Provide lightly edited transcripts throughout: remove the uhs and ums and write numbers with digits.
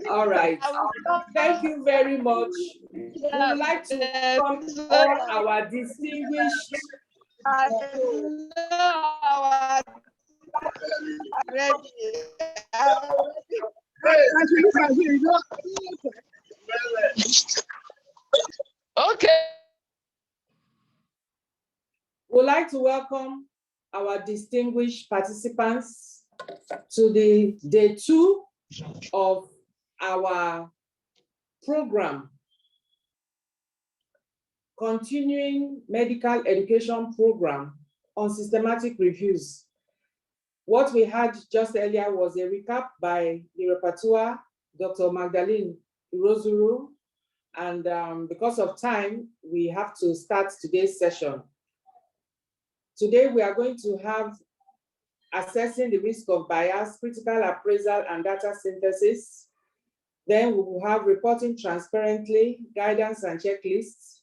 All right. Thank you very much. We would like to welcome all our distinguished. Okay. We'd like to welcome our distinguished participants to the day 2 of our program, continuing medical education program on systematic reviews. What we had just earlier was a recap by the rapporteur, Dr. Magdalene Irozuru, and because of time, we have to start today's session. Today, we are going to have assessing the risk of bias, critical appraisal and data synthesis. Then we will have reporting transparently, guidance and checklists.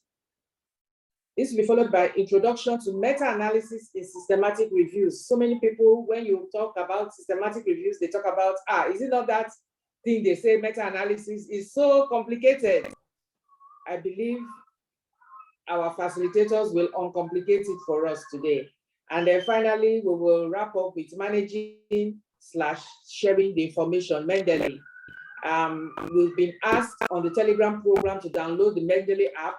This will be followed by introduction to meta-analysis in systematic reviews. So many people, when you talk about systematic reviews, they talk about, is it not that thing they say meta-analysis is so complicated? I believe our facilitators will uncomplicate it for us today. And then finally, we will wrap up with managing/sharing the information, Mendeley. We've been asked on the Telegram program to download the Mendeley app.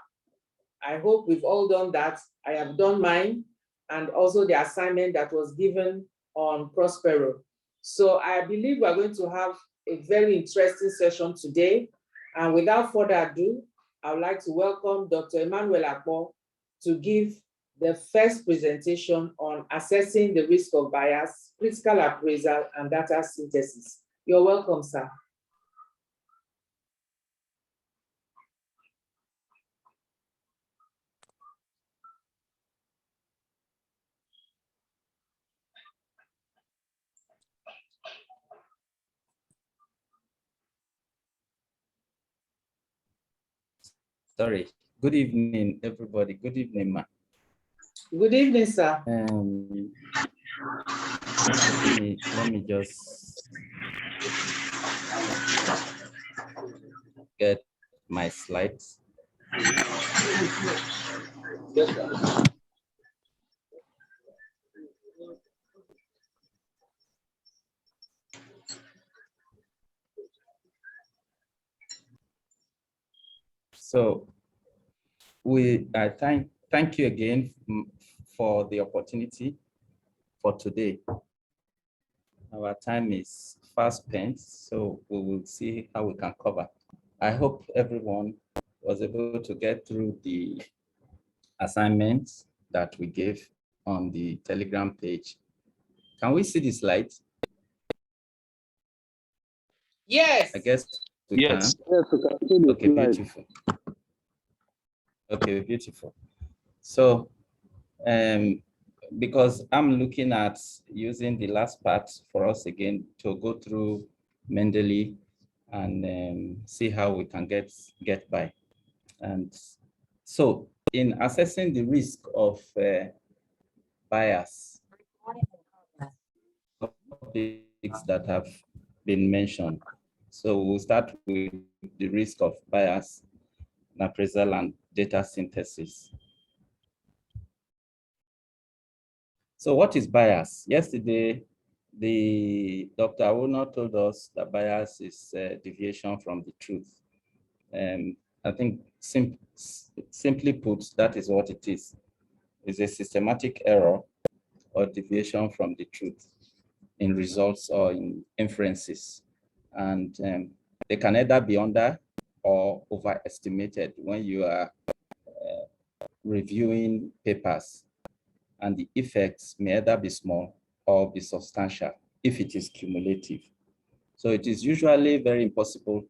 I hope we've all done that. I have done mine, and also the assignment that was given on Prospero. So I believe we're going to have a very interesting session today. And without further ado, I would like to welcome Dr. Emmanuel Akpo to give the first presentation on assessing the risk of bias, critical appraisal, and data synthesis. You're welcome, sir. Sorry. Good evening, everybody. Good evening, ma. Good evening, sir. Let me just get my slides. Yes, sir. So I thank you again for the opportunity for today. Our time is fast spent, so we will see how we can cover. I hope everyone was able to get through the assignments that we gave on the Telegram page. Can we see the slides? Yes. I guess we can. Yes, we can see the Okay, slide. beautiful. Okay, beautiful. So, because I'm looking at using the last part for us again to go through Mendeley and see how we can get by. And so, in assessing the risk of bias, topics that have been mentioned. So we'll start with the risk of bias, appraisal and data synthesis. So what is bias? Yesterday, Dr. Awuno told us that bias is deviation from the truth. I think simply put, that is what it is. It's a systematic error or deviation from the truth in results or in inferences. And they can either be under or overestimated when you are reviewing papers, and the effects may either be small or be substantial if it is cumulative. So it is usually very impossible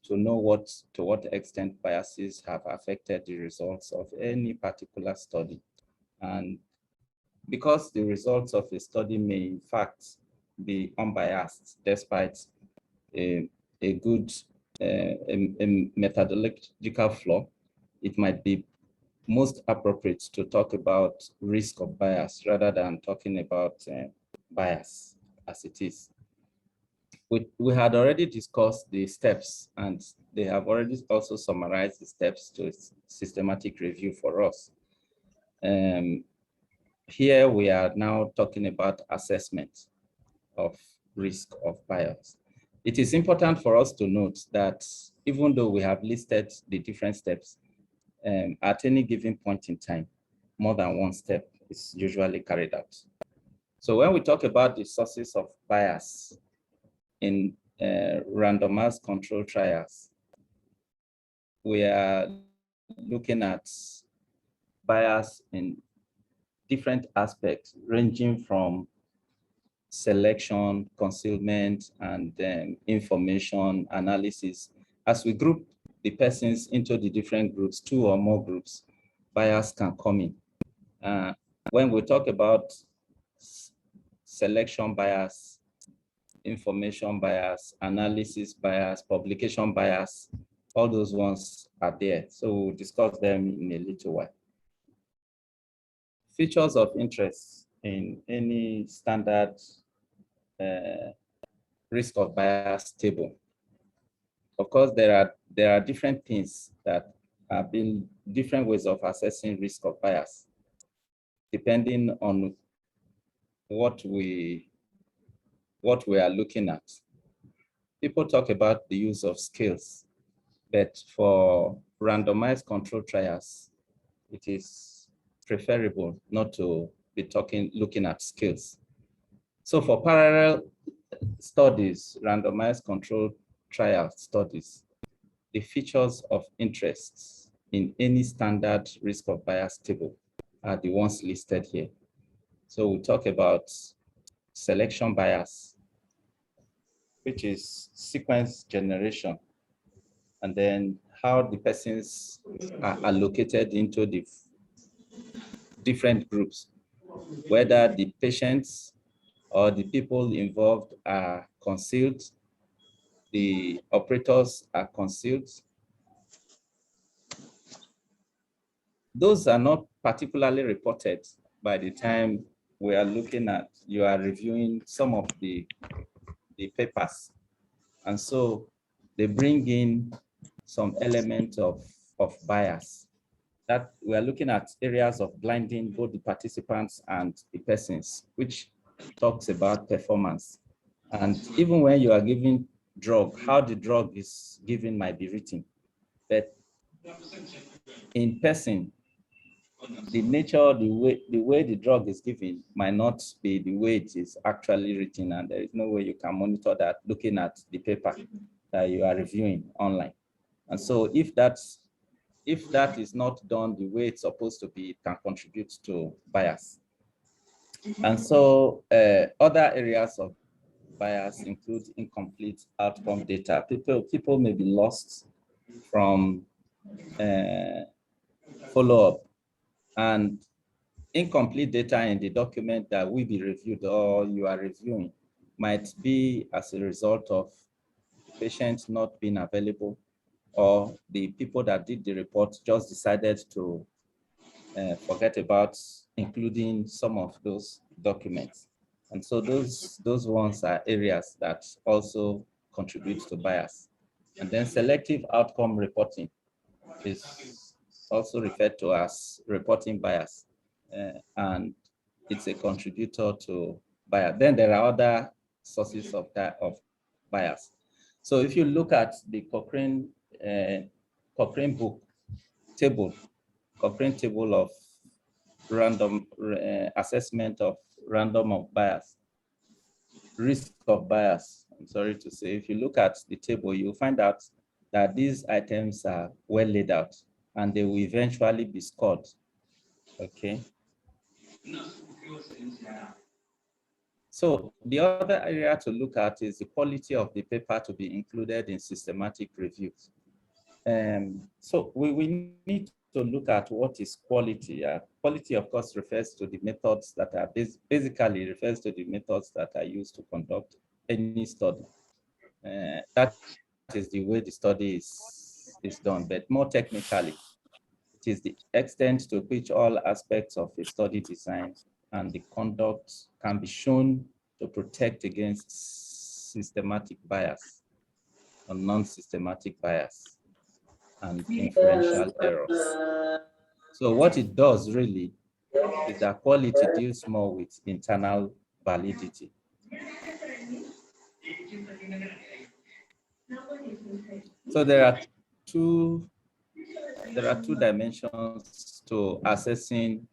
to know to what extent biases have affected the results of any particular study. And because the results of a study may in fact be unbiased despite a good a methodological flaw, it might be most appropriate to talk about risk of bias rather than talking about bias as it is. we had already discussed the steps, and they have already also summarized the steps to systematic review for us. Here we are now talking about assessment of risk of bias. It is important for us to note that even though we have listed the different steps, at any given point in time, more than one step is usually carried out. So when we talk about the sources of bias in randomized control trials, we are looking at bias in different aspects, ranging from selection, concealment, and information analysis. As we group the persons into the different groups, 2 or more groups, bias can come in. When we talk about selection bias, information bias, analysis bias, publication bias, all those ones are there. So we'll discuss them in a little while. Features of interest in any standard risk of bias table. Of course, there are different things that have been different ways of assessing risk of bias, depending on what we are looking at. People talk about the use of scales, but for randomized control trials, it is preferable not to be looking at scales. So for parallel studies, randomized control trial studies, the features of interest in any standard risk of bias table are the ones listed here. So we'll talk about selection bias, which is sequence generation, and then how the persons are allocated into the different groups, whether the patients or the people involved are concealed, the operators are concealed. Those are not particularly reported by the time we are looking at, you are reviewing some of the papers. And so they bring in some element of bias, that we are looking at areas of blinding both the participants and the persons, which talks about performance. And even when you are giving drug, how the drug is given might be written. But in person, the nature, the way the drug is given might not be the way it is actually written, and there is no way you can monitor that looking at the paper that you are reviewing online. And so if that is not done the way it's supposed to be, it can contribute to bias. And so other areas of bias include incomplete outcome data. People may be lost from follow-up, and incomplete data in the document that will be reviewed or you are reviewing might be as a result of patients not being available, or the people that did the report just decided to forget about including some of those documents. And so those ones are areas that also contribute to bias. And then selective outcome reporting is also referred to as reporting bias. And it's a contributor to bias. Then there are other sources of bias. So if you look at the Cochrane book table, Cochrane table of random assessment of random of bias, risk of bias, I'm sorry to say, if you look at the table, you'll find out that these items are well laid out and they will eventually be scored, okay? So the other area to look at is the quality of the paper to be included in systematic reviews. So we need to look at what is quality. Quality, of course, refers to the methods that are basically refers to the methods that are used to conduct any study. That is the way the study is done, but more technically, it is the extent to which all aspects of a study design and the conduct can be shown to protect against systematic bias or non-systematic bias and inferential errors. So what it does really is that quality deals more with internal validity. So there are two dimensions to assessing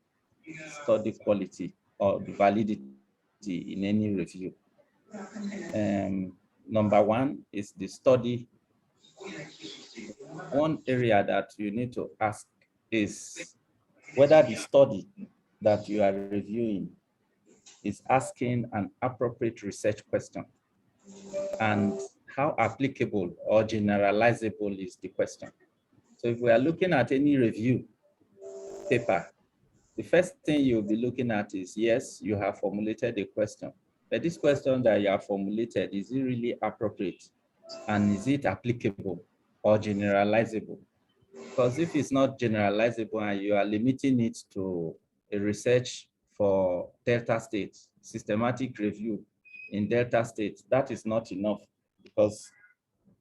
study quality or the validity in any review. Number one is the study. One area that you need to ask is whether the study that you are reviewing is asking an appropriate research question and how applicable or generalizable is the question. So if we are looking at any review paper, the first thing you'll be looking at is, yes, you have formulated a question, but this question that you have formulated, is it really appropriate? And is it applicable or generalizable? Because if it's not generalizable and you are limiting it to a research for delta states, systematic review in delta states, that is not enough, because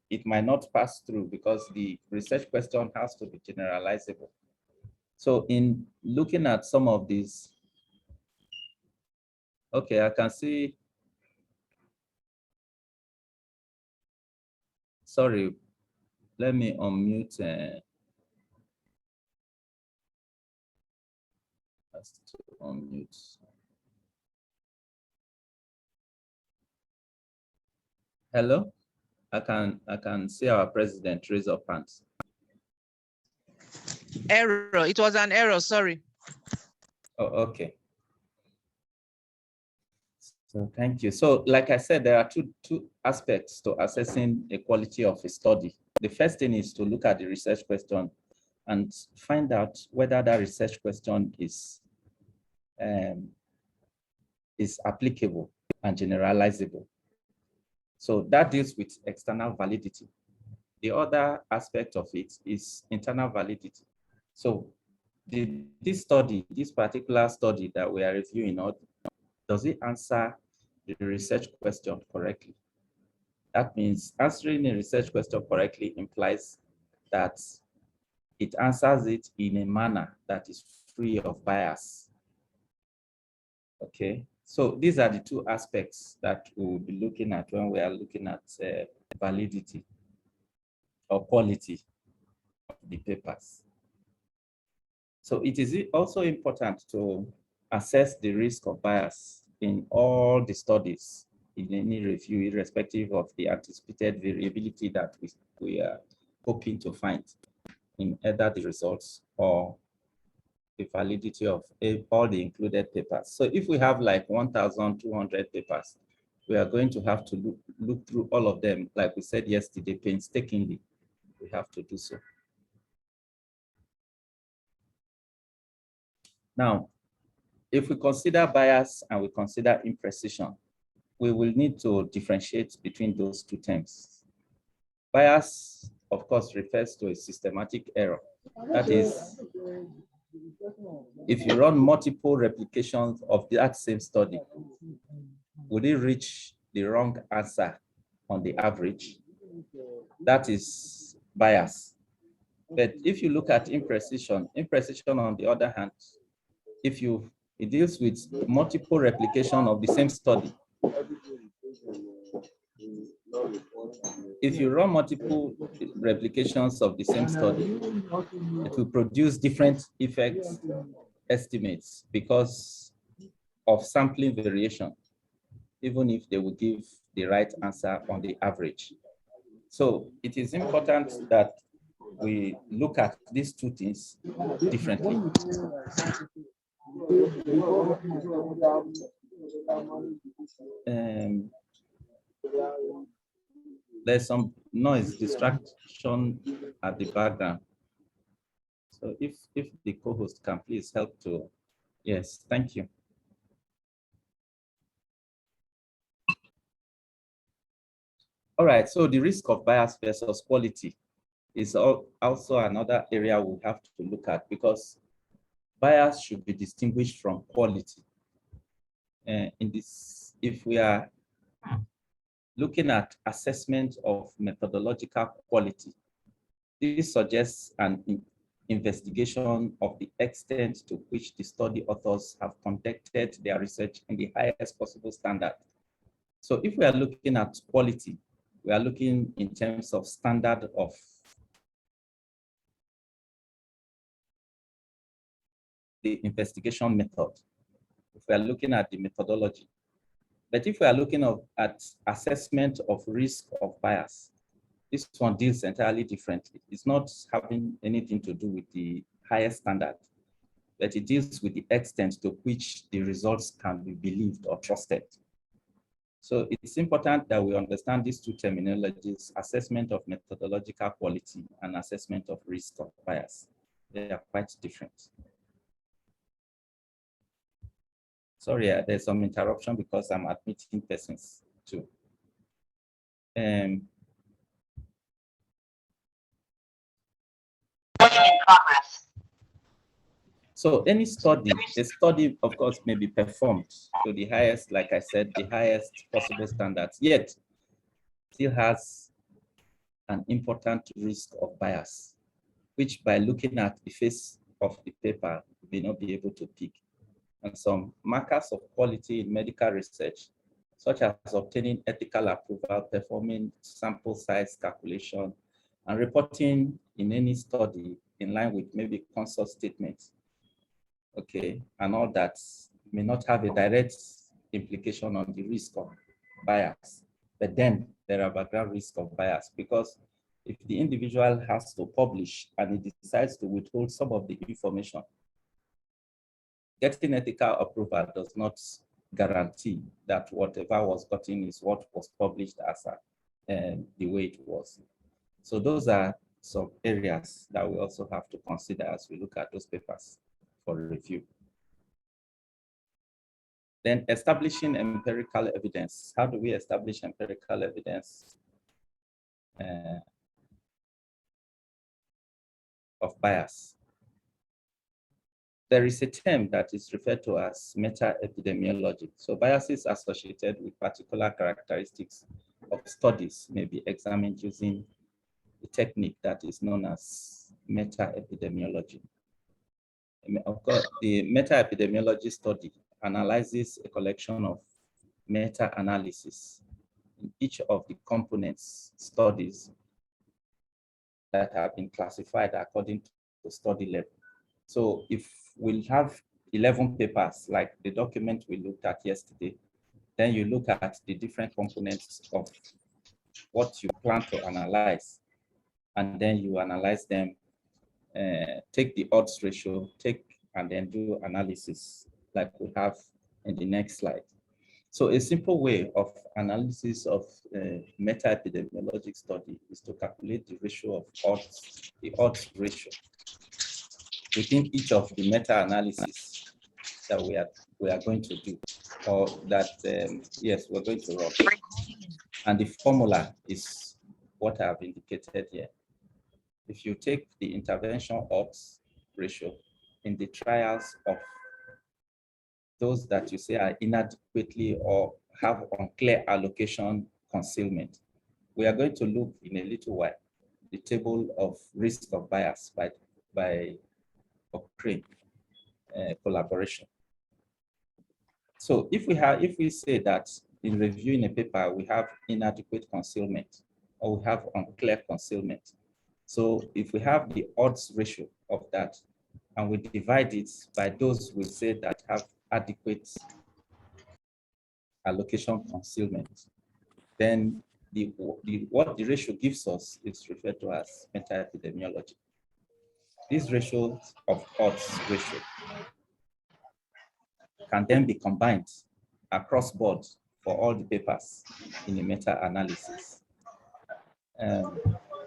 it might not pass through, because the research question has to be generalizable. So in looking at some of these, okay, I can see, sorry, let me unmute. To unmute. Hello, I can see our president raise up hands. Error. It was an error. Sorry. Oh, okay. So thank you. So like I said, there are two aspects to assessing the quality of a study. The first thing is to look at the research question and find out whether that research question is applicable and generalizable. So that deals with external validity. The other aspect of it is internal validity. So this particular study that we are reviewing, does it answer the research question correctly? That means answering a research question correctly implies that it answers it in a manner that is free of bias. Okay, so these are the two aspects that we'll be looking at when we are looking at validity or quality of the papers. So it is also important to assess the risk of bias in all the studies in any review, irrespective of the anticipated variability that we are hoping to find in either the results or the validity of all the included papers. So if we have like 1,200 papers, we are going to have to look through all of them, like we said yesterday, painstakingly. We have to do so. Now, if we consider bias and we consider imprecision, we will need to differentiate between those two terms. Bias, of course, refers to a systematic error. That is, if you run multiple replications of that same study, would it reach the wrong answer on the average? That is bias. But if you look at imprecision on the other hand, it deals with multiple replication of the same study. If you run multiple replications of the same study, it will produce different effect estimates because of sampling variation, even if they will give the right answer on the average. So it is important that we look at these two things differently. There's some noise distraction at the background. So if the co-host can please help to, yes, thank you. All right, so the risk of bias versus quality is also another area we have to look at, because bias should be distinguished from quality. In this, if we are looking at assessment of methodological quality. This suggests an investigation of the extent to which the study authors have conducted their research in the highest possible standard. So if we are looking at quality, we are looking in terms of standard of the investigation method. If we are looking at the methodology. But if we are looking at assessment of risk of bias, this one deals entirely differently. It's not having anything to do with the highest standard, but it deals with the extent to which the results can be believed or trusted. So it's important that we understand these two terminologies, assessment of methodological quality and assessment of risk of bias. They are quite different. Sorry, there's some interruption because I'm admitting persons too. So any study, a study, of course, may be performed to the highest, like I said, the highest possible standards, yet still has an important risk of bias, which by looking at the face of the paper, you may not be able to pick. And some markers of quality in medical research, such as obtaining ethical approval, performing sample size calculation, and reporting in any study in line with maybe consult statements, okay, and all that may not have a direct implication on the risk of bias. But then there are background risk of bias, because if the individual has to publish and he decides to withhold some of the information, getting ethical approval does not guarantee that whatever was gotten is what was published as the way it was. So those are some areas that we also have to consider as we look at those papers for review. Then establishing empirical evidence. How do we establish empirical evidence of bias? There is a term that is referred to as meta-epidemiology. So biases associated with particular characteristics of studies may be examined using a technique that is known as meta-epidemiology. Of course, the meta-epidemiology study analyzes a collection of meta-analysis in each of the components studies that have been classified according to the study level. So if we have 11 papers, like the document we looked at yesterday, then you look at the different components of what you plan to analyze, and then you analyze them, take the odds ratio, and then do analysis like we have in the next slide. So a simple way of analysis of meta-epidemiologic study is to calculate the ratio of odds, the odds ratio within each of the meta-analysis that we are going to do, or that, yes, we're going to run. And the formula is what I have indicated here. If you take the intervention odds ratio in the trials of those that you say are inadequately or have unclear allocation concealment, we are going to look in a little while the table of risk of bias by Cochrane collaboration. So if we say that in reviewing a paper we have inadequate concealment or we have unclear concealment, so if we have the odds ratio of that and we divide it by those we say that have adequate allocation concealment, then what the ratio gives us is referred to as meta-epidemiology. This ratio of odds ratio can then be combined across board for all the papers in a meta-analysis.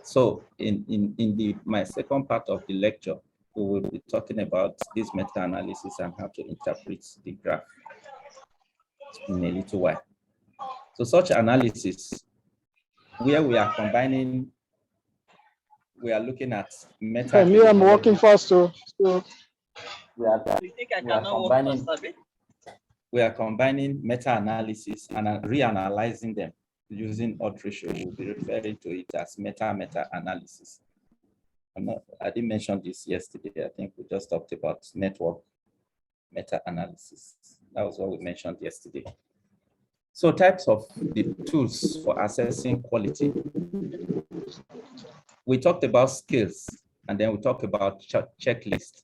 So in my second part of the lecture, we will be talking about this meta-analysis and how to interpret the graph in a little while. So such analysis, where we are combining, we are looking at meta. I'm working fast, so we are combining meta-analysis and reanalyzing them using odds ratio, we'll be referring to it as meta analysis. I didn't mention this yesterday. I think we just talked about network meta-analysis. That was what we mentioned yesterday. So types of the tools for assessing quality. We talked about skills, and then we talked about checklist.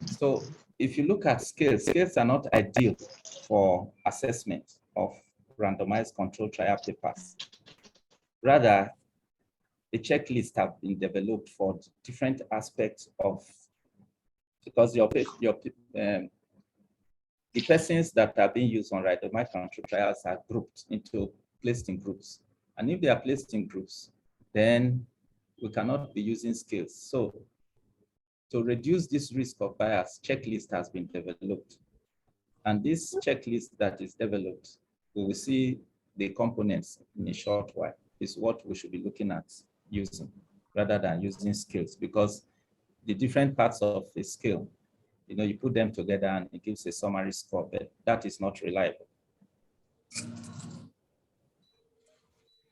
So if you look at skills are not ideal for assessment of randomized controlled trial papers. Rather, the checklist have been developed for different aspects of, because the persons that are being used on randomized controlled trials are placed in groups. And if they are placed in groups, then we cannot be using skills. So to reduce this risk of bias, checklist has been developed. And this checklist that is developed, we will see the components in a short while, is what we should be looking at using rather than using skills, because the different parts of the skill, you put them together and it gives a summary score, but that is not reliable.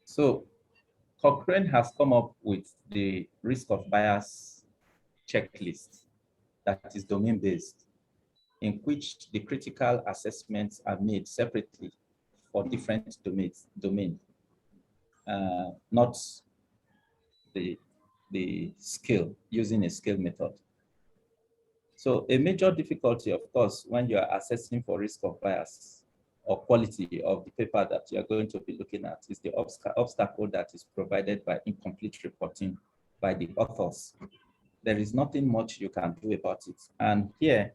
So Cochrane has come up with the risk of bias checklist that is domain-based, in which the critical assessments are made separately for different domains, not the skill, using a skill method. So a major difficulty, of course, when you are assessing for risk of bias or quality of the paper that you are going to be looking at, is the obstacle that is provided by incomplete reporting by the authors. There is nothing much you can do about it. And here,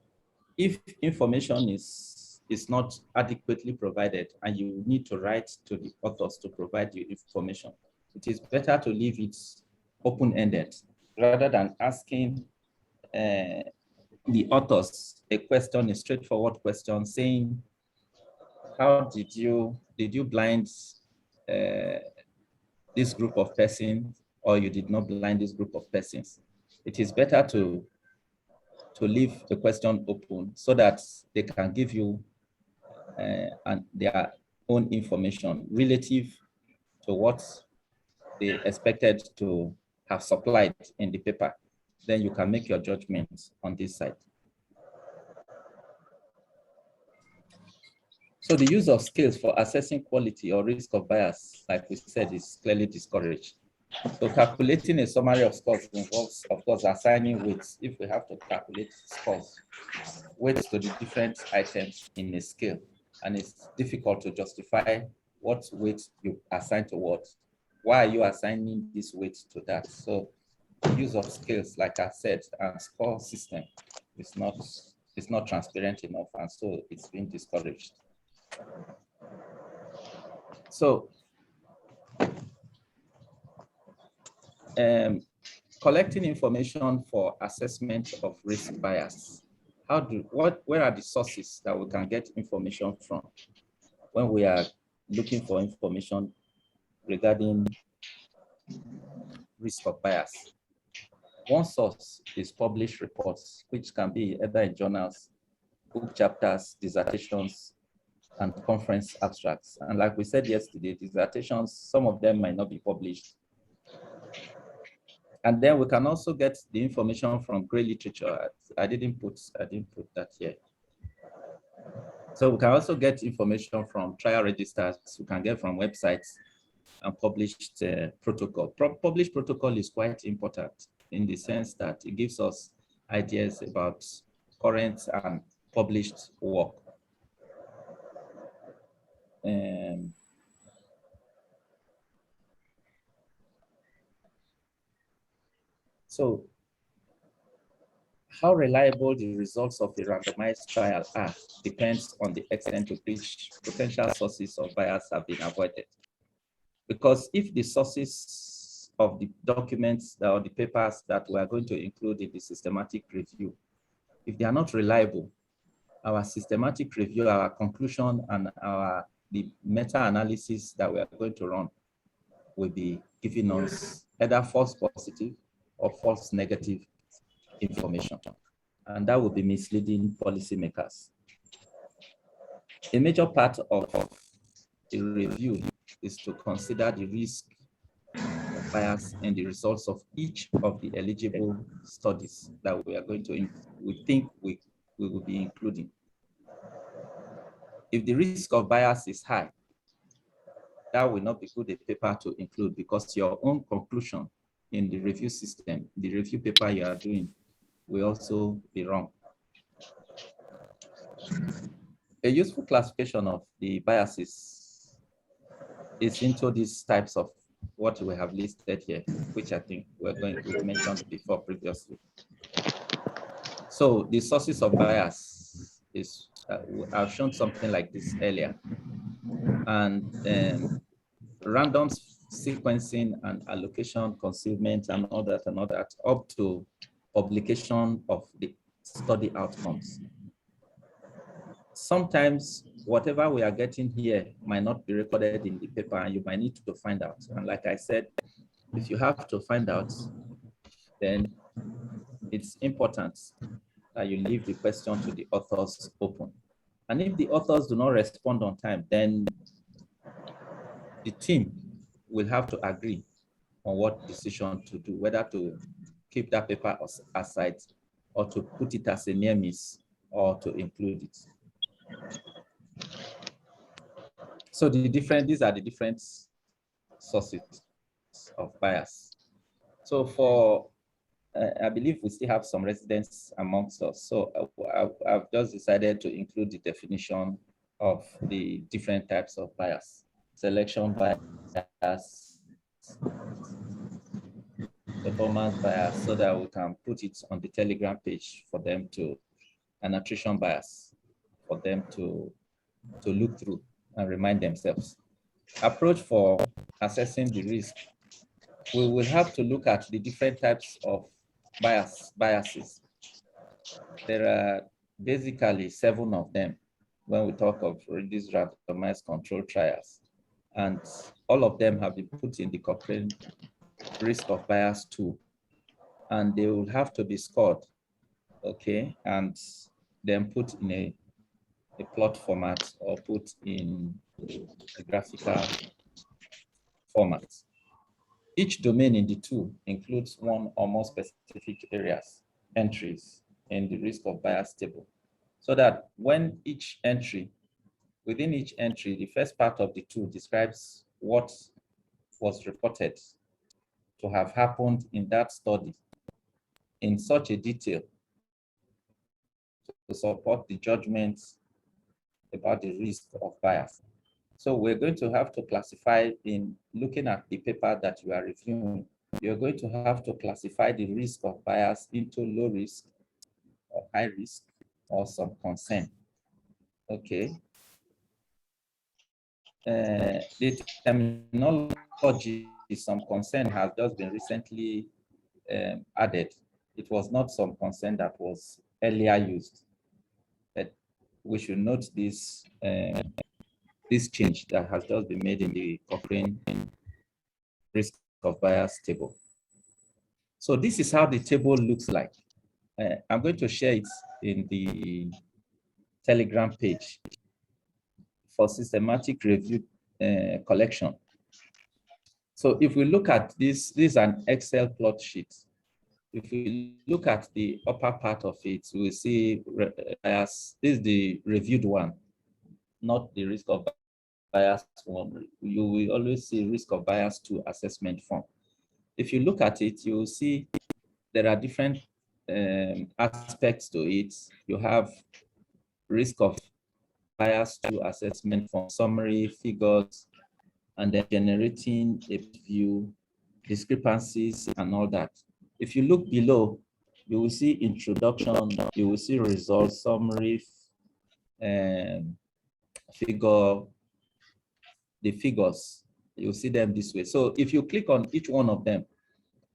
if information is not adequately provided and you need to write to the authors to provide you information, it is better to leave it open-ended rather than asking the authors a question, a straightforward question, saying, how did you blind this group of persons, or you did not blind this group of persons? It is better to leave the question open so that they can give you and their own information relative to what they expected to have supplied in the paper. Then you can make your judgments on this side. So the use of skills for assessing quality or risk of bias, like we said, is clearly discouraged. So calculating a summary of scores involves, of course, assigning weights. If we have to calculate scores, weights to the different items in a scale, and it's difficult to justify what weight you assign to what. Why are you assigning this weight to that? So the use of scales, like I said, and score system is not transparent enough, and so it's being discouraged. So collecting information for assessment of risk bias. Where are the sources that we can get information from when we are looking for information regarding risk of bias? One source is published reports, which can be either in journals, book chapters, dissertations, and conference abstracts. And like we said yesterday, dissertations, some of them might not be published. And then we can also get the information from gray literature. I didn't put that here. So we can also get information from trial registers. We can get from websites and published protocol. Published protocol is quite important in the sense that it gives us ideas about current and published work. So how reliable the results of the randomized trial are depends on the extent to which potential sources of bias have been avoided. Because if the sources of the documents or the papers that we are going to include in the systematic review, if they are not reliable, our systematic review, our conclusion, and the meta-analysis that we are going to run will be giving us either false positive or false negative information. And that will be misleading policymakers. A major part of the review is to consider the risk of bias in the results of each of the eligible studies that we are going to, we think we will be including. If the risk of bias is high, that will not be good a paper to include, because your own conclusion in the review system, the review paper you are doing, will also be wrong. A useful classification of the biases is into these types of what we have listed here, which I think we've mentioned before previously. So the sources of bias is, I've shown something like this earlier, and random sequencing and allocation, concealment, and all that, up to publication of the study outcomes. Sometimes whatever we are getting here might not be recorded in the paper, and you might need to find out. And like I said, if you have to find out, then it's important that you leave the question to the authors open. And if the authors do not respond on time, then the team will have to agree on what decision to do, whether to keep that paper aside or to put it as a near miss or to include it. So these are the different sources of bias. So for, I believe we still have some residents amongst us. So I've just decided to include the definition of the different types of bias. Selection bias, performance bias, so that we can put it on the Telegram page for them to, and attrition bias for them to look through and remind themselves. Approach for assessing the risk. We will have to look at the different types of biases. There are basically 7 of them when we talk of these randomized controlled trials. And all of them have been put in the Cochrane risk of bias tool. And they will have to be scored, okay? And then put in a plot format or put in a graphical format. Each domain in the tool includes one or more specific areas, entries in the risk of bias table, so that when each entry, within each entry, the first part of the tool describes what was reported to have happened in that study in such a detail to support the judgments about the risk of bias. So we're going to have to classify, in looking at the paper that you are reviewing, you're going to have to classify the risk of bias into low risk or high risk or some concern. Okay. The terminology some concern has just been recently added. It was not some concern that was earlier used. But we should note this this change that has just been made in the Cochrane risk of bias table. So this is how the table looks like. I'm going to share it in the Telegram page for systematic review collection. So if we look at this, this is an Excel plot sheet. If we look at the upper part of it, we will see bias. This is the reviewed one, not the risk of bias one. You will always see risk of bias 2 assessment form. If you look at it, you will see there are different aspects to it. You have risk of bias 2 assessment form, summary, figures, and then generating a view, discrepancies, and all that. If you look below, you will see introduction, you will see results, summary, figure, the figures, you'll see them this way. So if you click on each one of them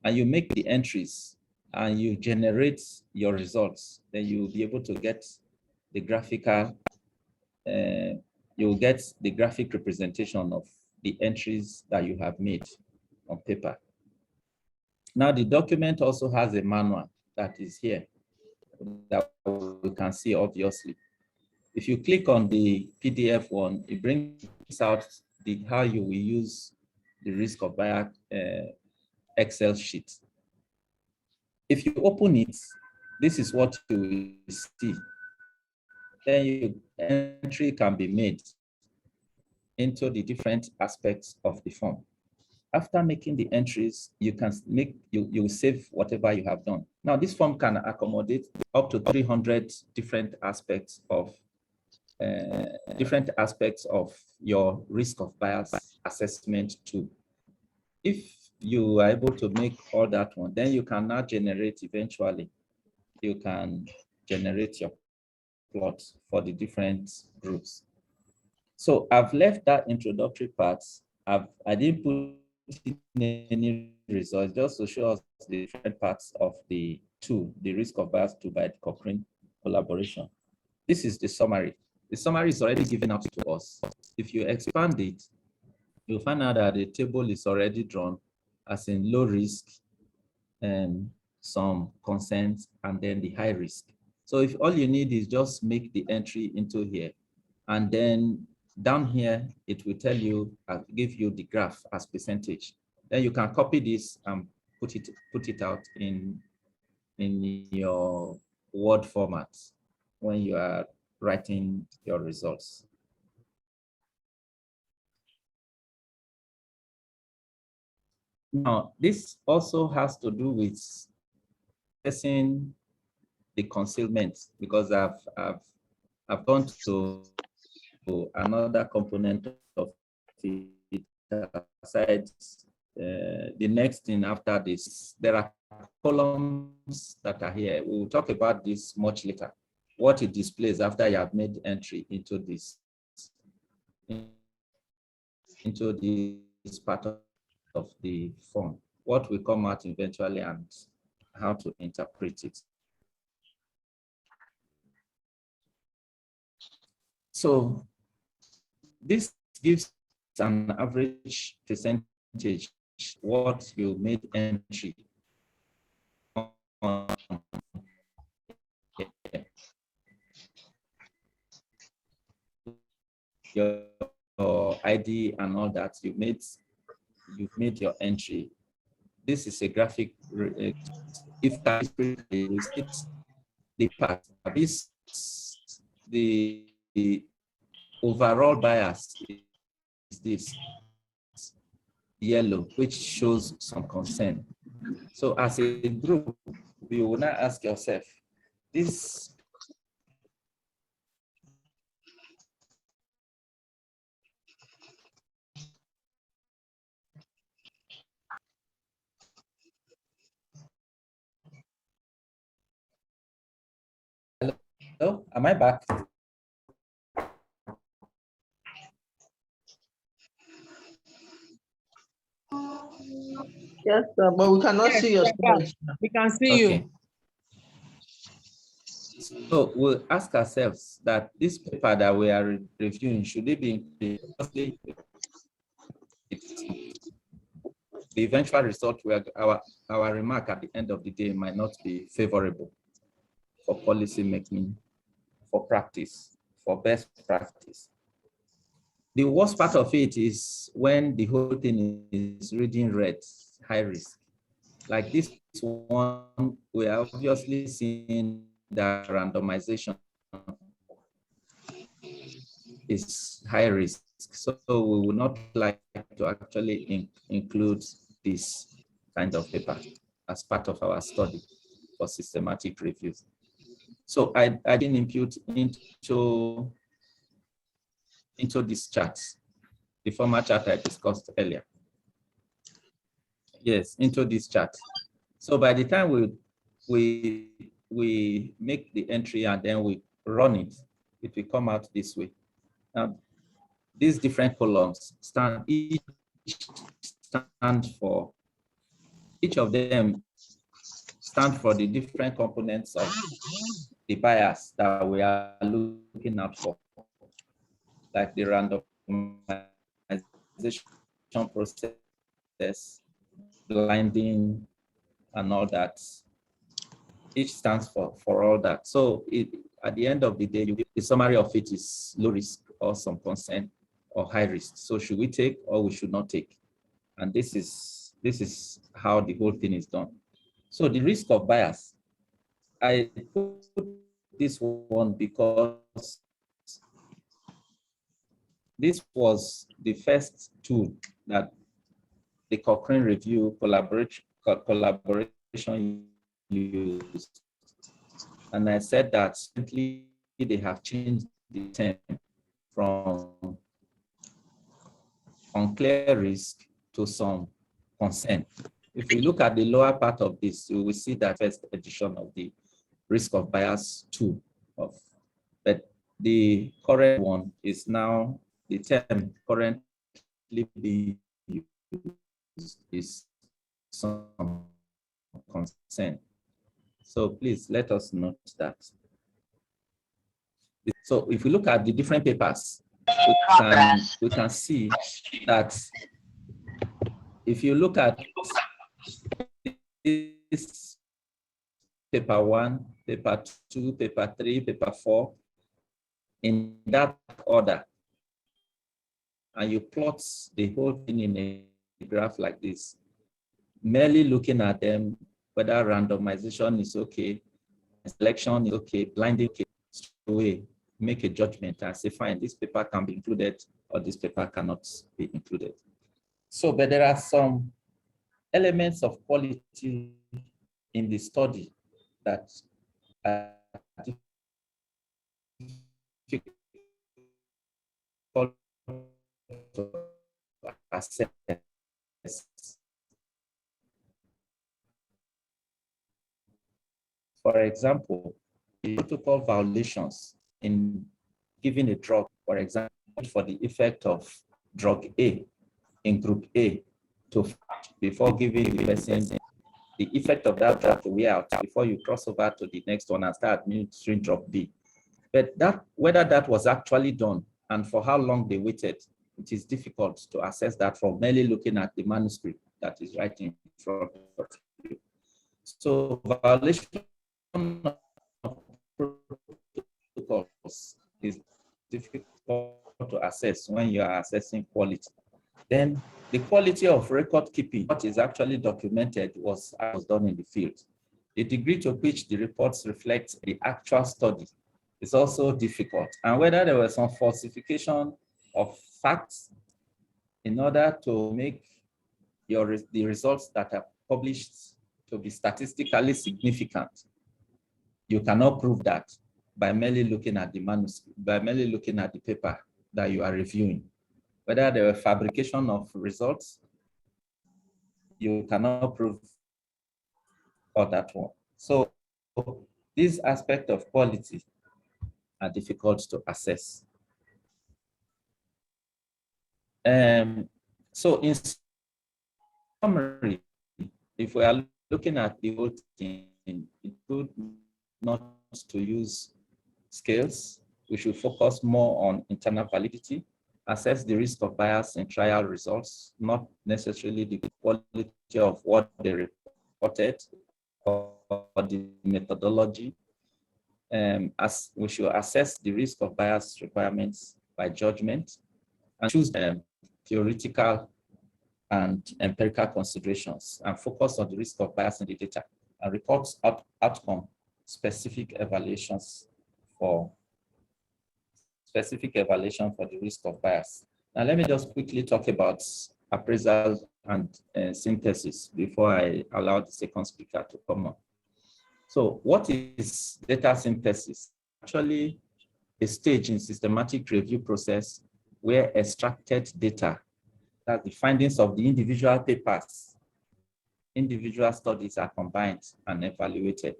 and you make the entries and you generate your results, then you'll be able to get the graphical, you'll get the graphic representation of the entries that you have made on paper. Now the document also has a manual that is here that we can see obviously. If you click on the PDF one, it brings out how you will use the risk of bias Excel sheet. If you open it, this is what you will see. Then entry can be made into the different aspects of the form. After making the entries, you can you will save whatever you have done. Now, this form can accommodate up to 300 different aspects of your risk of bias assessment tool. If you are able to make all that one, then you can now generate eventually. You can generate your plot for the different groups. So I've left that introductory part. I didn't put in any results just to show us the different parts of the tool, the risk of bias tool by the Cochrane collaboration. This is the summary. The summary is already given out to us. If you expand it, you'll find out that the table is already drawn as in low risk, and some consent, and then the high risk. So if all you need is just make the entry into here, and then down here, it will tell you, give you the graph as percentage. Then you can copy this and put it out in your Word format when you are writing your results. Now, this also has to do with assessing the concealment, because I've gone to another component of it besides the next thing after this. There are columns that are here. We will talk about this much later. What it displays after you have made entry into this part of the form, what will come out eventually, and how to interpret it. So this gives an average percentage what you made entry on. Your ID and all that, you've made your entry. This is a graphic. If you see the part, the overall bias is this yellow, which shows some concern. So as a group, you will now ask yourself, this hello, am I back? Yes, sir, but we cannot see your slide. We can see you. So we'll ask ourselves that this paper that we are reviewing, should it be included? The eventual result, our remark at the end of the day might not be favorable for policy making, for practice, for best practice. The worst part of it is when the whole thing is reading red, high risk. Like this one, we are obviously seeing that randomization is high risk. So we would not like to actually include this kind of paper as part of our study for systematic reviews. So I didn't input into this chart, the former chart I discussed earlier. Yes, into this chart. So by the time we make the entry and then we run it, it will come out this way. Now, these different columns each of them stand for the different components of the bias that we are looking out for, like the randomization process, blinding, and all that. Each stands for all that. So at the end of the day, the summary of it is low risk or some concern. or high risk. So should we take or we should not take? And this is how the whole thing is done. So the risk of bias, I put this one because this was the first tool that the Cochrane Review collaboration used. And I said that simply they have changed the term from unclear risk to some concern. If we look at the lower part of this, you will see that first edition of the risk of bias 2 of, but the current one is now the term currently being used is some concern. So please let us note that. So if we look at the different papers, we can see that if you look at this paper 1, paper 2, paper 3, paper 4, in that order, and you plot the whole thing in a graph like this, merely looking at them, whether randomization is okay, selection is okay, blinding okay, way, make a judgment and say, fine, this paper can be included or this paper cannot be included. So, but there are some elements of quality in the study that are difficult to assess. For example, the protocol violations in giving a drug, for example, for the effect of drug A in group A to before giving the person the effect of that drug to wear out before you cross over to the next one and start administering drug B. But that whether that was actually done and for how long they waited, it is difficult to assess that from merely looking at the manuscript that is right in front of you. So violation of protocols is difficult to assess when you are assessing quality. Then the quality of record keeping, what is actually documented was done in the field. The degree to which the reports reflect the actual study is also difficult. And whether there was some falsification of facts in order to make the results that are published to be statistically significant, you cannot prove that by merely looking at the manuscript, by merely looking at the paper that you are reviewing. Whether there were fabrication of results, you cannot prove for that one. So this aspect of quality are difficult to assess. So in summary, if we are looking at the whole thing, it's good not to use scales. We should focus more on internal validity, assess the risk of bias in trial results, not necessarily the quality of what they reported or the methodology. As we should assess the risk of bias requirements by judgment and choose theoretical and empirical considerations and focus on the risk of bias in the data and report outcome specific evaluations for the risk of bias. Now, let me just quickly talk about appraisal and synthesis before I allow the second speaker to come on. So what is data synthesis? Actually, a stage in systematic review process where extracted data, that the findings of the individual papers, individual studies are combined and evaluated.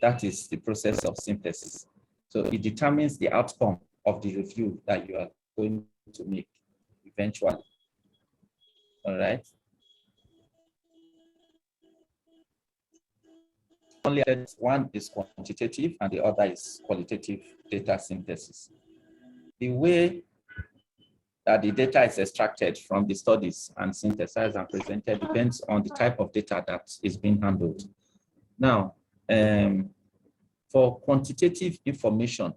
That is the process of synthesis. So it determines the outcome of the review that you are going to make eventually. All right. Only one is quantitative and the other is qualitative data synthesis. The way that the data is extracted from the studies and synthesized and presented depends on the type of data that is being handled. Now, for quantitative information,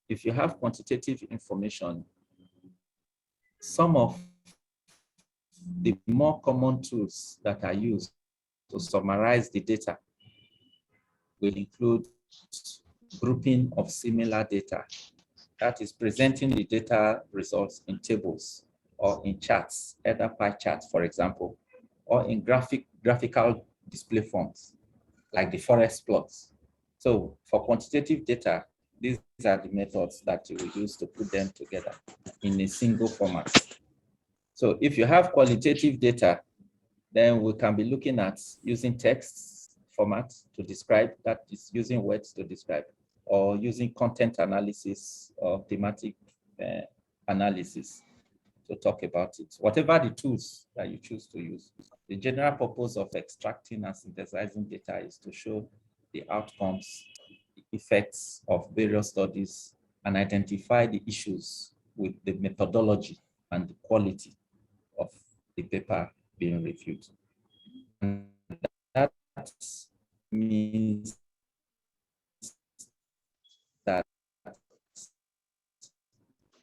if you have quantitative information, some of the more common tools that are used to summarize the data will include grouping of similar data. That is presenting the data results in tables or in charts, either pie charts, for example, or in graphical display forms, like the Forex plots. So for quantitative data, these are the methods that you will use to put them together in a single format. So if you have qualitative data, then we can be looking at using text format to describe, that is using words to describe, or using content analysis or thematic analysis to talk about it. Whatever the tools that you choose to use. The general purpose of extracting and synthesizing data is to show the outcomes, the effects of various studies, and identify the issues with the methodology and the quality of the paper being reviewed. And that means that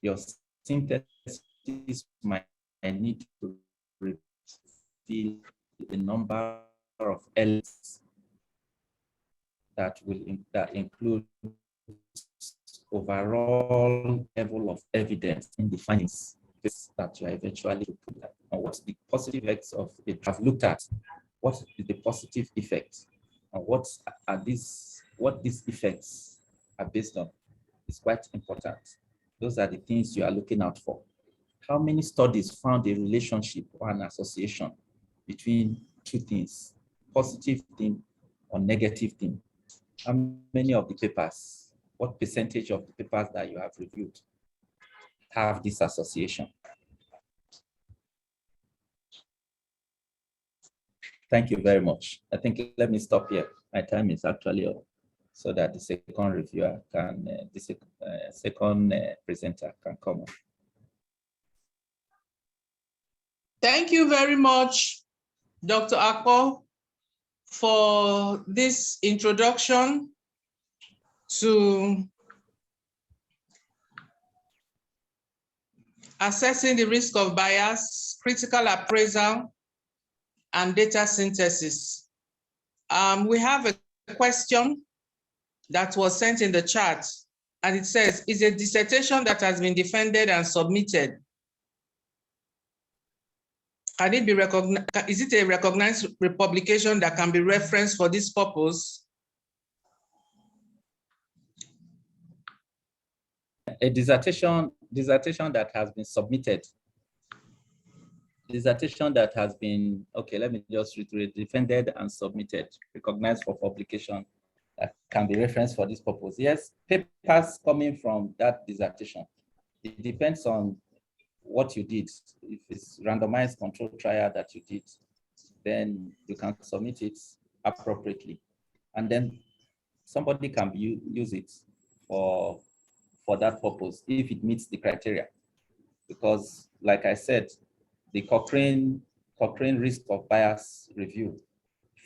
your synthesis might need to reveal the number of elements that include overall level of evidence in the findings that you are eventually put at. And what's the positive effects of it? I've looked at what is the positive effect and what these effects are based on. It's quite important. Those are the things you are looking out for. How many studies found a relationship or an association between two things, positive thing or negative thing? How many of the papers, what percentage of the papers that you have reviewed have this association? Thank you very much. I think let me stop here. My time is actually up, so that the second reviewer can, the second presenter can come on. Thank you very much, Dr. Akpo, for this introduction to assessing the risk of bias, critical appraisal, and data synthesis. We have a question that was sent in the chat, and it says, is a dissertation that has been defended and submitted, can it be recognized? Is it a recognized publication that can be referenced for this purpose? A dissertation that has been submitted, dissertation that has been, okay, let me just reiterate, defended and submitted, recognized for publication, that can be referenced for this purpose. Yes, papers coming from that dissertation. It depends on what you did. If it's randomized control trial that you did, then you can submit it appropriately. And then somebody can use it for that purpose if it meets the criteria. Because like I said, the Cochrane risk of bias review,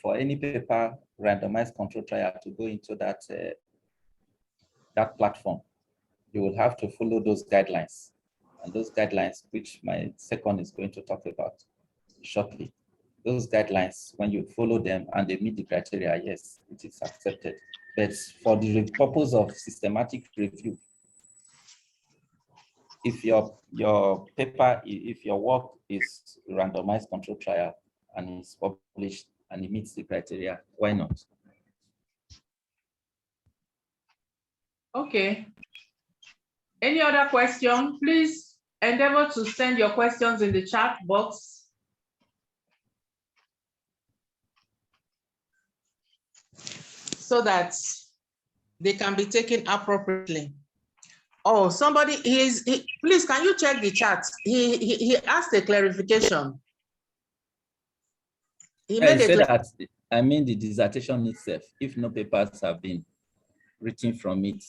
for any paper randomized control trial to go into that, that platform, you will have to follow those guidelines. And those guidelines, which my second is going to talk about shortly, those guidelines, when you follow them and they meet the criteria, yes, it is accepted. But for the purpose of systematic review, if your paper, if your work is randomized control trial and is published and it meets the criteria, why not? Okay. Any other question? Please endeavor to send your questions in the chat box. So that they can be taken appropriately. Oh, somebody please, can you check the chat? He asked a clarification. He made said that, I mean the dissertation itself, if no papers have been written from it.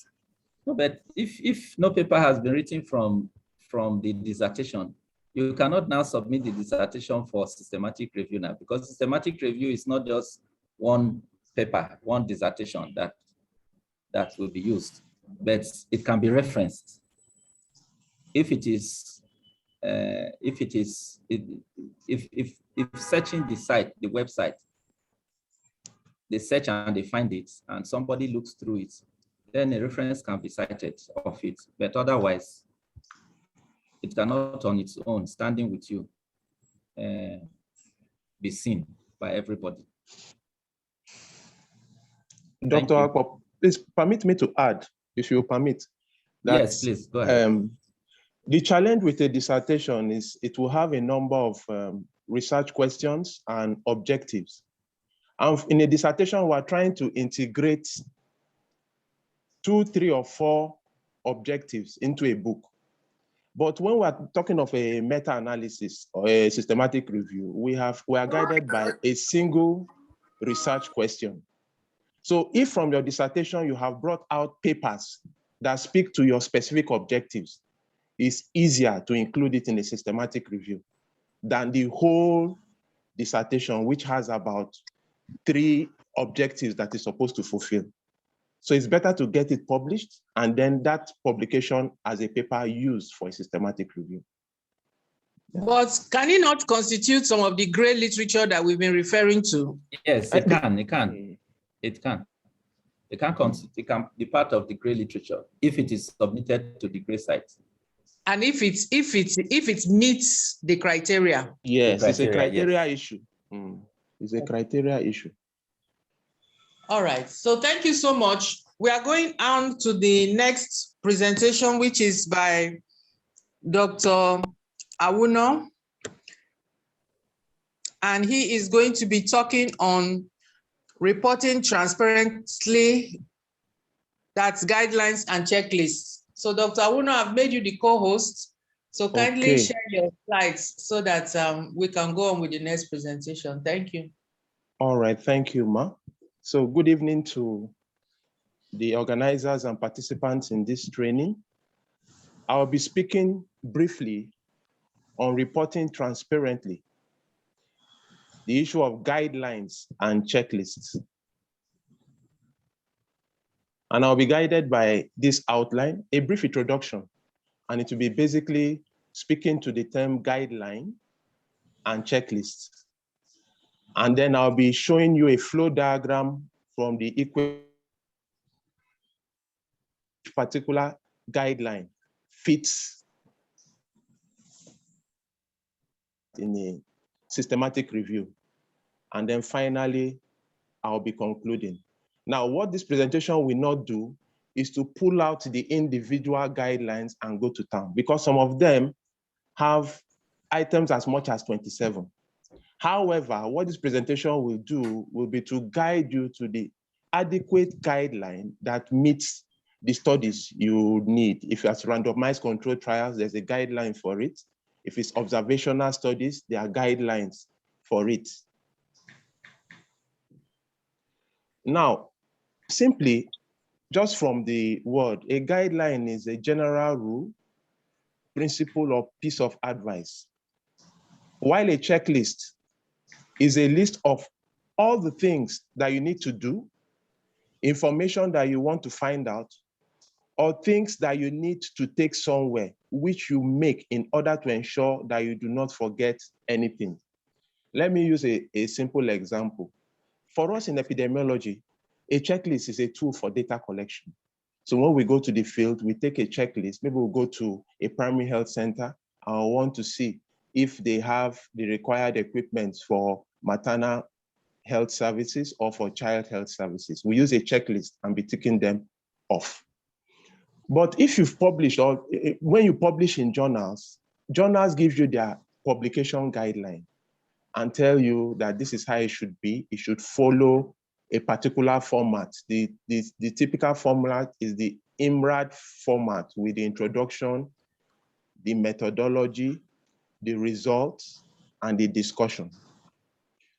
No, but if no paper has been written from the dissertation, you cannot now submit the dissertation for systematic review now, because systematic review is not just one paper, one dissertation that will be used, but it can be referenced. If it is if it is, if searching the site, the website, they search and they find it, and somebody looks through it, then a reference can be cited of it. But otherwise, it cannot on its own, standing with you, be seen by everybody. Dr. Akpo, please permit me to add, if you permit. That, yes, please, go ahead. The challenge with a dissertation is it will have a number of research questions and objectives. And in a dissertation, we're trying to integrate 2, 3, or 4 objectives into a book. But when we're talking of a meta-analysis or a systematic review, we are guided by a single research question. So if from your dissertation you have brought out papers that speak to your specific objectives, it's easier to include it in a systematic review than the whole dissertation, which has about 3 objectives that it's supposed to fulfill. So it's better to get it published and then that publication as a paper used for a systematic review. But can it not constitute some of the great literature that we've been referring to? Yes, it can. It can. It can. It can be part of the grey literature if it is submitted to the grey site. And if it meets the criteria. Yes, The criteria, it's a criteria yes. issue. It's a criteria issue. All right, so thank you so much. We are going on to the next presentation, which is by Dr. Awuno. And he is going to be talking on reporting transparently, that's guidelines and checklists. So Dr. Awuno, I've made you the co-host. So kindly share your slides so that we can go on with the next presentation. Thank you. All right, thank you, Ma. So good evening to the organizers and participants in this training. I'll be speaking briefly on reporting transparently, the issue of guidelines and checklists. And I'll be guided by this outline, a brief introduction, and it will be basically speaking to the term guideline and checklists. And then I'll be showing you a flow diagram from the particular guideline fits in a systematic review. And then finally, I'll be concluding. Now, what this presentation will not do is to pull out the individual guidelines and go to town, because some of them have items as much as 27. However, what this presentation will do will be to guide you to the adequate guideline that meets the studies you need. If it's randomized controlled trials, there's a guideline for it. If it's observational studies, there are guidelines for it. Now, simply, just from the word, a guideline is a general rule, principle, or piece of advice, while a checklist is a list of all the things that you need to do, information that you want to find out, or things that you need to take somewhere, which you make in order to ensure that you do not forget anything. Let me use a simple example. For us in epidemiology, a checklist is a tool for data collection. So when we go to the field, we take a checklist. Maybe we'll go to a primary health center and I want to see if they have the required equipment for maternal health services or for child health services. We use a checklist and be ticking them off. But if you've published, or when you publish in journals, journals give you their publication guideline and tell you that this is how it should be. It should follow a particular format. The typical format is the IMRAD format with the introduction, the methodology, the results, and the discussion.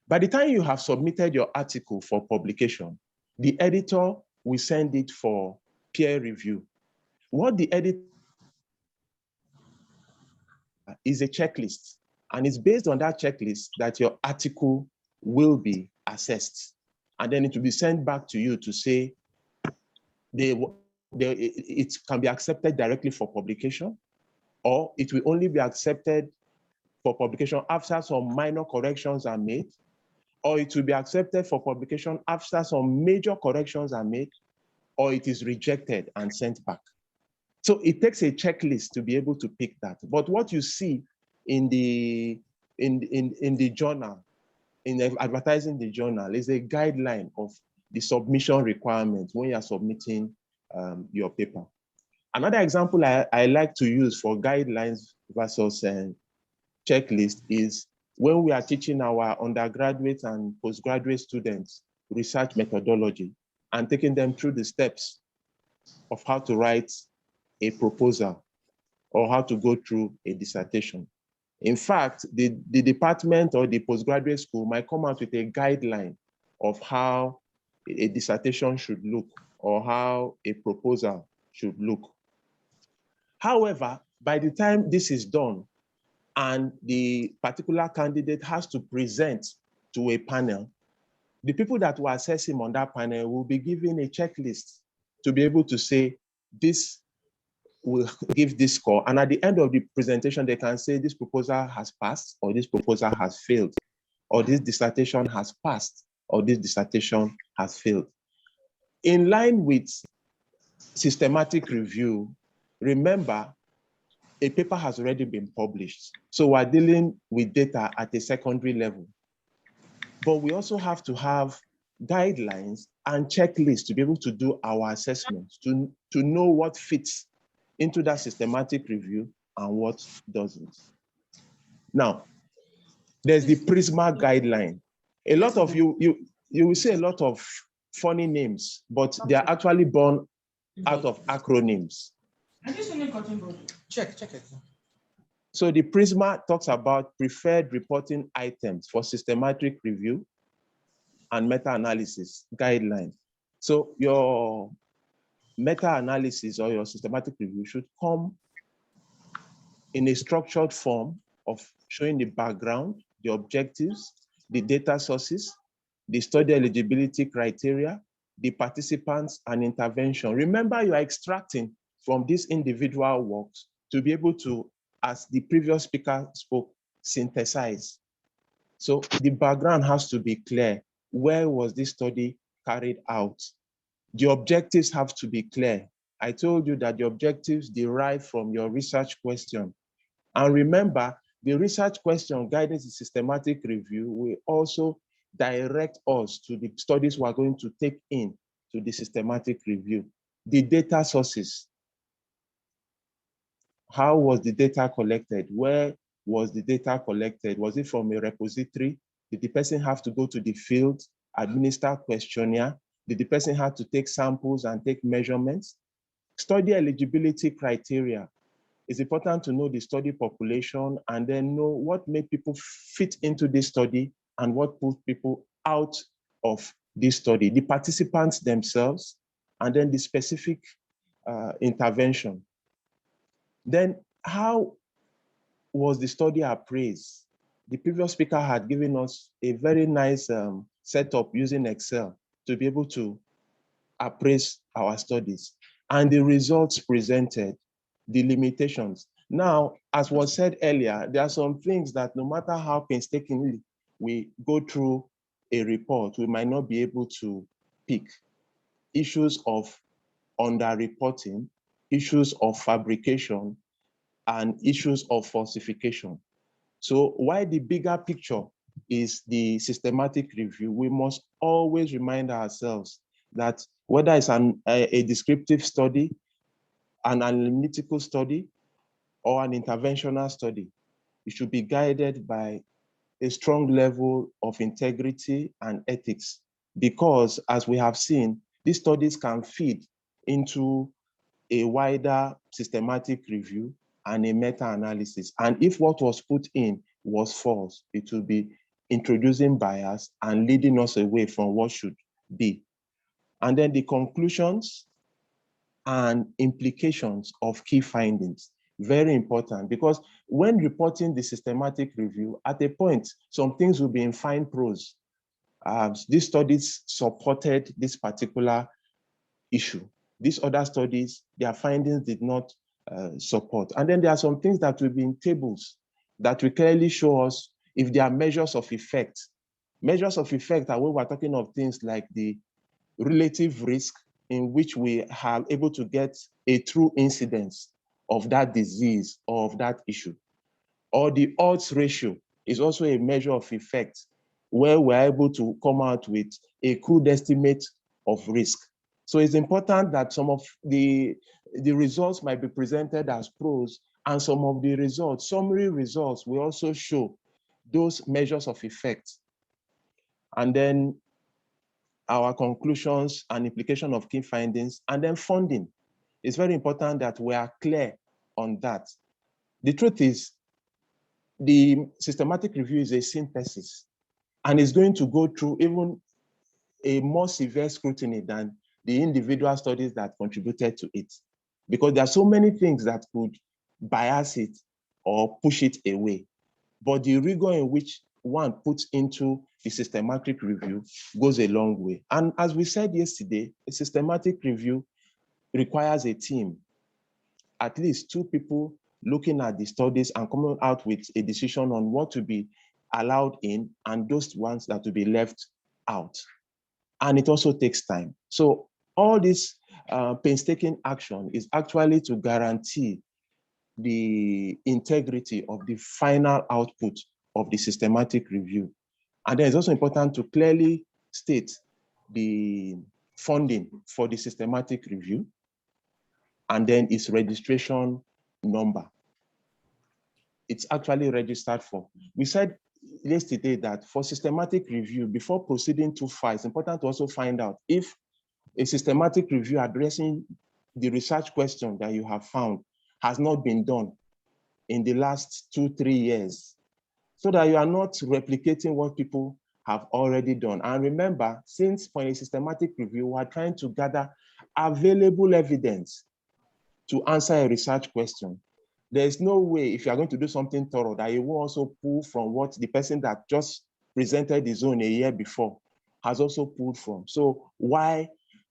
By the time you have submitted your article for publication, the editor will send it for peer review. What the editor is a checklist, and it's based on that checklist that your article will be assessed. And then it will be sent back to you to say it can be accepted directly for publication, or it will only be accepted for publication after some minor corrections are made, or it will be accepted for publication after some major corrections are made, or it is rejected and sent back. So it takes a checklist to be able to pick that. But what you see in the journal, in advertising the journal, is a guideline of the submission requirements when you are submitting your paper. Another example I like to use for guidelines versus checklist is when we are teaching our undergraduate and postgraduate students research methodology and taking them through the steps of how to write a proposal or how to go through a dissertation. In fact, the department or the postgraduate school might come out with a guideline of how a dissertation should look or how a proposal should look. However, by the time this is done and the particular candidate has to present to a panel, the people that will assess him on that panel will be given a checklist to be able to say, this will give this score. And at the end of the presentation, they can say this proposal has passed, or this proposal has failed, or this dissertation has passed, or this dissertation has failed. In line with systematic review, remember, a paper has already been published. So we're dealing with data at a secondary level. But we also have to have guidelines and checklists to be able to do our assessments, to know what fits into that systematic review and what doesn't. Now, there's the PRISMA guideline. A lot of you will see a lot of funny names, but they are actually born out of acronyms. Check it. So the PRISMA talks about preferred reporting items for systematic review and meta-analysis guidelines. So your meta-analysis or your systematic review should come in a structured form of showing the background, the objectives, the data sources, the study eligibility criteria, the participants, and intervention. Remember, you are extracting from these individual works to be able to, as the previous speaker spoke, synthesize. So the background has to be clear. Where was this study carried out? The objectives have to be clear. I told you that the objectives derive from your research question. And remember, the research question guiding the systematic review will also direct us to the studies we are going to take in to the systematic review. The data sources. How was the data collected? Where was the data collected? Was it from a repository? Did the person have to go to the field, administer questionnaire? Did the person have to take samples and take measurements? Study eligibility criteria. It's important to know the study population and then know what made people fit into this study and what put people out of this study. The participants themselves, and then the specific intervention. Then how was the study appraised? The previous speaker had given us a very nice setup using Excel to be able to appraise our studies and the results presented, the limitations. Now, as was said earlier, there are some things that no matter how painstakingly we go through a report, we might not be able to pick. Issues of underreporting, issues of fabrication, and issues of falsification. So while the bigger picture is the systematic review, we must always remind ourselves that whether it's a descriptive study, an analytical study, or an interventional study, it should be guided by a strong level of integrity and ethics, because as we have seen, these studies can feed into a wider systematic review and a meta-analysis. And if what was put in was false, it will be introducing bias and leading us away from what should be. And then the conclusions and implications of key findings, very important, because when reporting the systematic review, at a point, some things will be in fine prose. These studies supported this particular issue. These other studies, their findings did not support. And then there are some things that will be in tables that will clearly show us if there are measures of effect. Measures of effect are when we're talking of things like the relative risk in which we are able to get a true incidence of that disease or of that issue. Or the odds ratio is also a measure of effect where we're able to come out with a crude estimate of risk. So it's important that some of the results might be presented as pros, and some of the results, summary results, will also show those measures of effect. And then our conclusions and implication of key findings, and then funding. It's very important that we are clear on that. The truth is, the systematic review is a synthesis, and it's going to go through even a more severe scrutiny than the individual studies that contributed to it, because there are so many things that could bias it or push it away. But the rigor in which one puts into the systematic review goes a long way. And as we said yesterday, a systematic review requires a team, at least 2 people looking at the studies and coming out with a decision on what to be allowed in and those ones that to be left out. And it also takes time. So all this painstaking action is actually to guarantee the integrity of the final output of the systematic review. And then it's also important to clearly state the funding for the systematic review and then its registration number. It's actually registered for. We said yesterday that for systematic review, before proceeding too far, it's important to also find out if a systematic review addressing the research question that you have found has not been done in the last 2-3 years, so that you are not replicating what people have already done. And remember, since for a systematic review, we are trying to gather available evidence to answer a research question. There's no way, if you are going to do something thorough, that you will also pull from what the person that just presented his own a year before has also pulled from. So why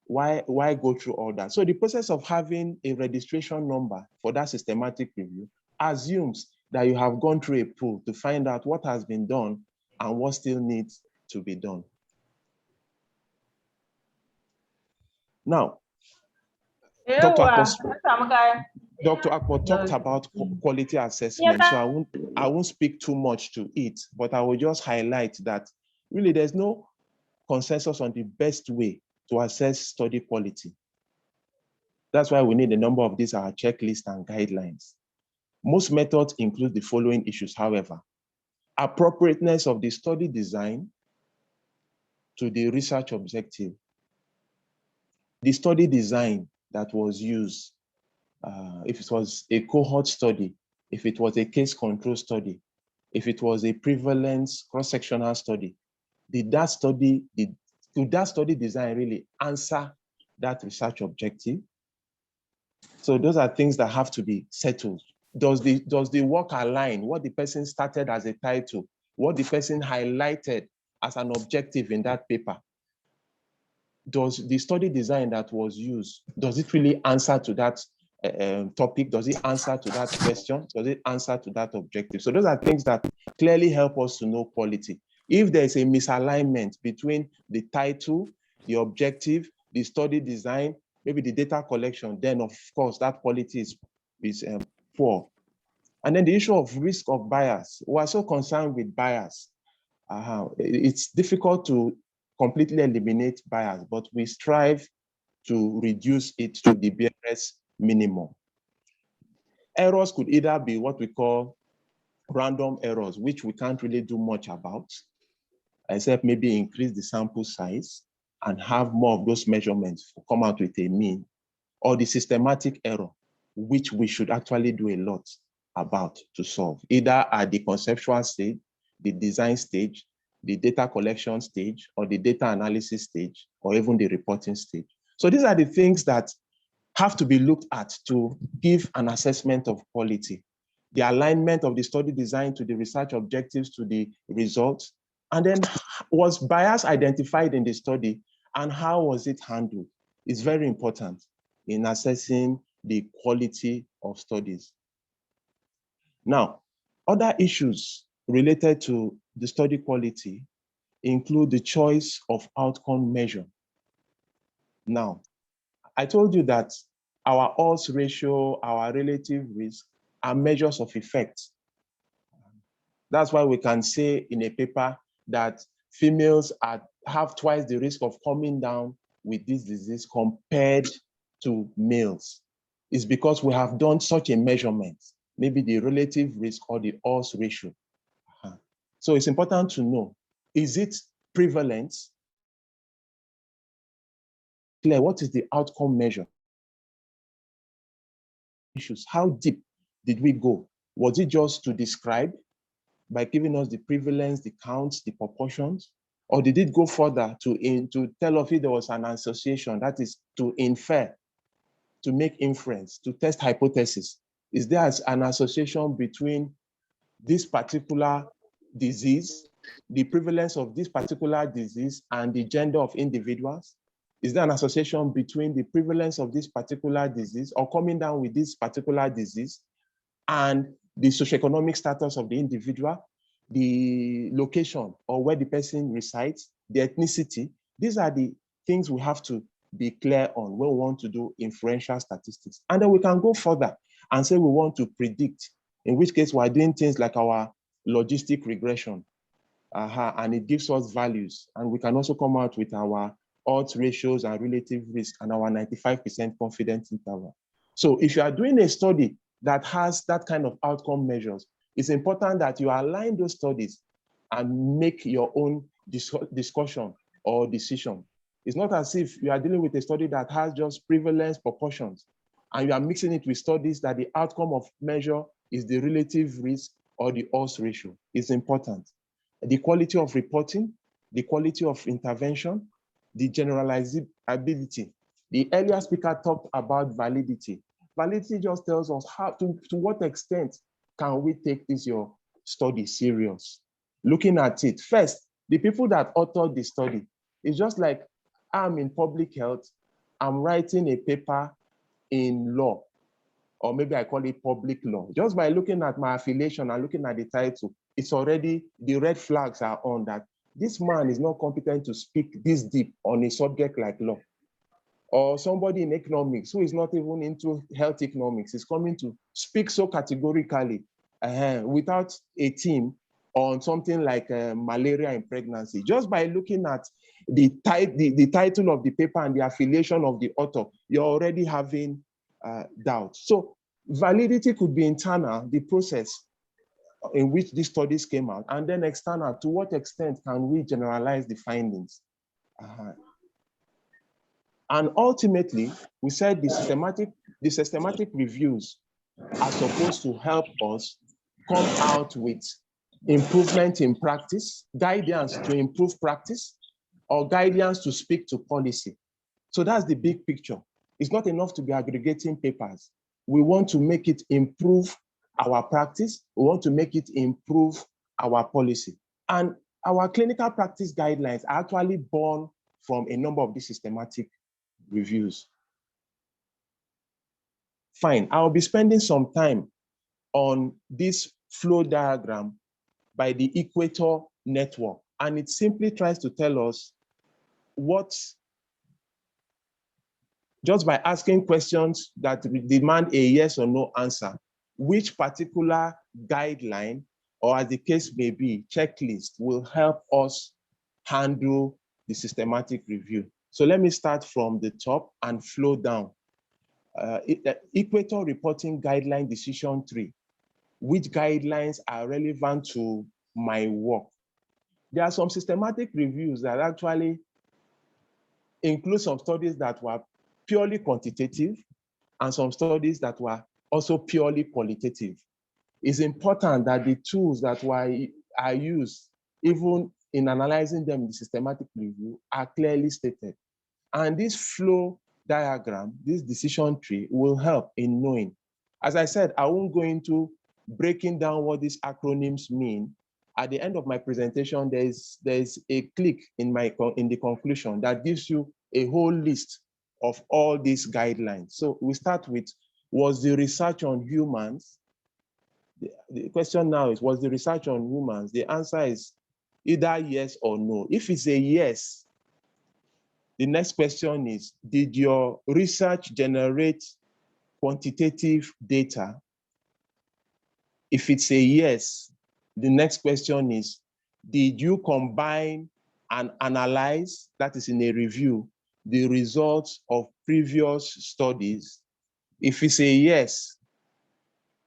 go through all that? So the process of having a registration number for that systematic review assumes that you have gone through a pool to find out what has been done and what still needs to be done. Now, Dr. Akpo talked about quality assessment, so I won't speak too much to it, but I will just highlight that really there's no consensus on the best way to assess study quality. That's why we need a number of these, our checklists and guidelines. Most methods include the following issues, however: appropriateness of the study design to the research objective. The study design that was used, if it was a cohort study, if it was a case control study, if it was a prevalence cross-sectional study, did that study design really answer that research objective? So those are things that have to be settled. Does the work align what the person started as a title, what the person highlighted as an objective in that paper? Does the study design that was used, does it really answer to that topic? Does it answer to that question? Does it answer to that objective? So those are things that clearly help us to know quality. If there's a misalignment between the title, the objective, the study design, maybe the data collection, then of course that quality is poor. And then the issue of risk of bias. We're so concerned with bias. It's difficult to completely eliminate bias, but we strive to reduce it to the barest minimum. Errors could either be what we call random errors, which we can't really do much about, except maybe increase the sample size and have more of those measurements to come out with a mean, or the systematic error, which we should actually do a lot about to solve, either at the conceptual stage, the design stage, the data collection stage, or the data analysis stage, or even the reporting stage. So these are the things that have to be looked at to give an assessment of quality. The alignment of the study design to the research objectives to the results, and then was bias identified in the study and how was it handled? It's very important in assessing the quality of studies. Now, other issues related to the study quality include the choice of outcome measure. Now, I told you that our odds ratio, our relative risk are measures of effect. That's why we can say in a paper that females have twice the risk of coming down with this disease compared to males. It's because we have done such a measurement, maybe the relative risk or the odds ratio. So it's important to know, is it prevalent? Claire, what is the outcome measure? Issues, how deep did we go? Was it just to describe by giving us the prevalence, the counts, the proportions? Or did it go further to tell us if there was an association, that is to infer, to make inference, to test hypothesis? Is there an association between this particular disease, the prevalence of this particular disease and the gender of individuals? Is there an association between the prevalence of this particular disease or coming down with this particular disease and the socioeconomic status of the individual, the location or where the person resides, the ethnicity? These are the things we have to be clear on when we want to do inferential statistics. And then we can go further and say we want to predict, in which case we're doing things like our logistic regression, and it gives us values. And we can also come out with our odds ratios and relative risk and our 95% confidence interval. So if you are doing a study that has that kind of outcome measures, it's important that you align those studies and make your own discussion or decision. It's not as if you are dealing with a study that has just prevalence proportions and you are mixing it with studies that the outcome of measure is the relative risk or the odds ratio. It's important. The quality of reporting, the quality of intervention, the generalizability. The earlier speaker talked about validity. Validity just tells us how to what extent can we take this your study serious. Looking at it, first, the people that authored the study, it's just like I'm in public health, I'm writing a paper in law, or maybe I call it public law. Just by looking at my affiliation and looking at the title, it's already, the red flags are on that this man is not competent to speak this deep on a subject like law. Or somebody in economics who is not even into health economics is coming to speak so categorically without a team on something like malaria in pregnancy. Just by looking at the title of the paper and the affiliation of the author, you're already having doubts. So validity could be internal, the process in which these studies came out, and then external, to what extent can we generalize the findings? And ultimately, we said the systematic reviews are supposed to help us come out with improvement in practice, guidance to improve practice, or guidance to speak to policy. So that's the big picture. It's not enough to be aggregating papers. We want to make it improve our practice. We want to make it improve our policy. And our clinical practice guidelines are actually born from a number of these systematic reviews. Fine, I'll be spending some time on this flow diagram by the Equator Network. And it simply tries to tell us what, just by asking questions that demand a yes or no answer, which particular guideline, or as the case may be, checklist will help us handle the systematic review. So let me start from the top and flow down. Equator Reporting Guideline Decision 3. Which guidelines are relevant to my work? There are some systematic reviews that actually include some studies that were purely quantitative and some studies that were also purely qualitative. It's important that the tools that are used, even in analyzing them in the systematic review, are clearly stated. And this flow diagram, this decision tree, will help in knowing. As I said, I won't go into breaking down what these acronyms mean. At the end of my presentation, there's a click in the conclusion that gives you a whole list of all these guidelines. So we start with was the research on humans? The question now is, was the research on humans? The answer is either yes or no. If it's a yes, the next question is, did your research generate quantitative data? If it's a yes, the next question is, did you combine and analyze, that is in a review, the results of previous studies? If it's a yes,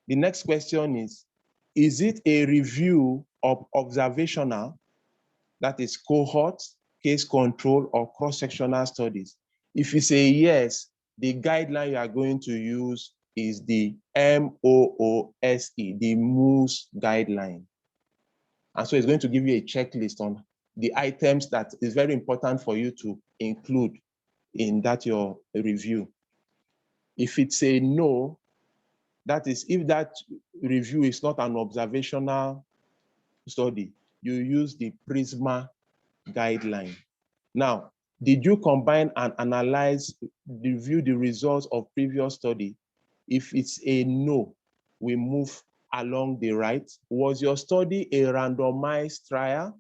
the next question is it a review of observational, that is cohort, case control, or cross-sectional studies? If it's a yes, the guideline you are going to use is the MOOSE, the MOOSE guideline. And so it's going to give you a checklist on the items that is very important for you to include in that your review. If it's a no, that is, if that review is not an observational study, you use the PRISMA guideline. Now, did you combine and analyze, review the results of previous study? If it's a no, we move along the right. Was your study a randomized trial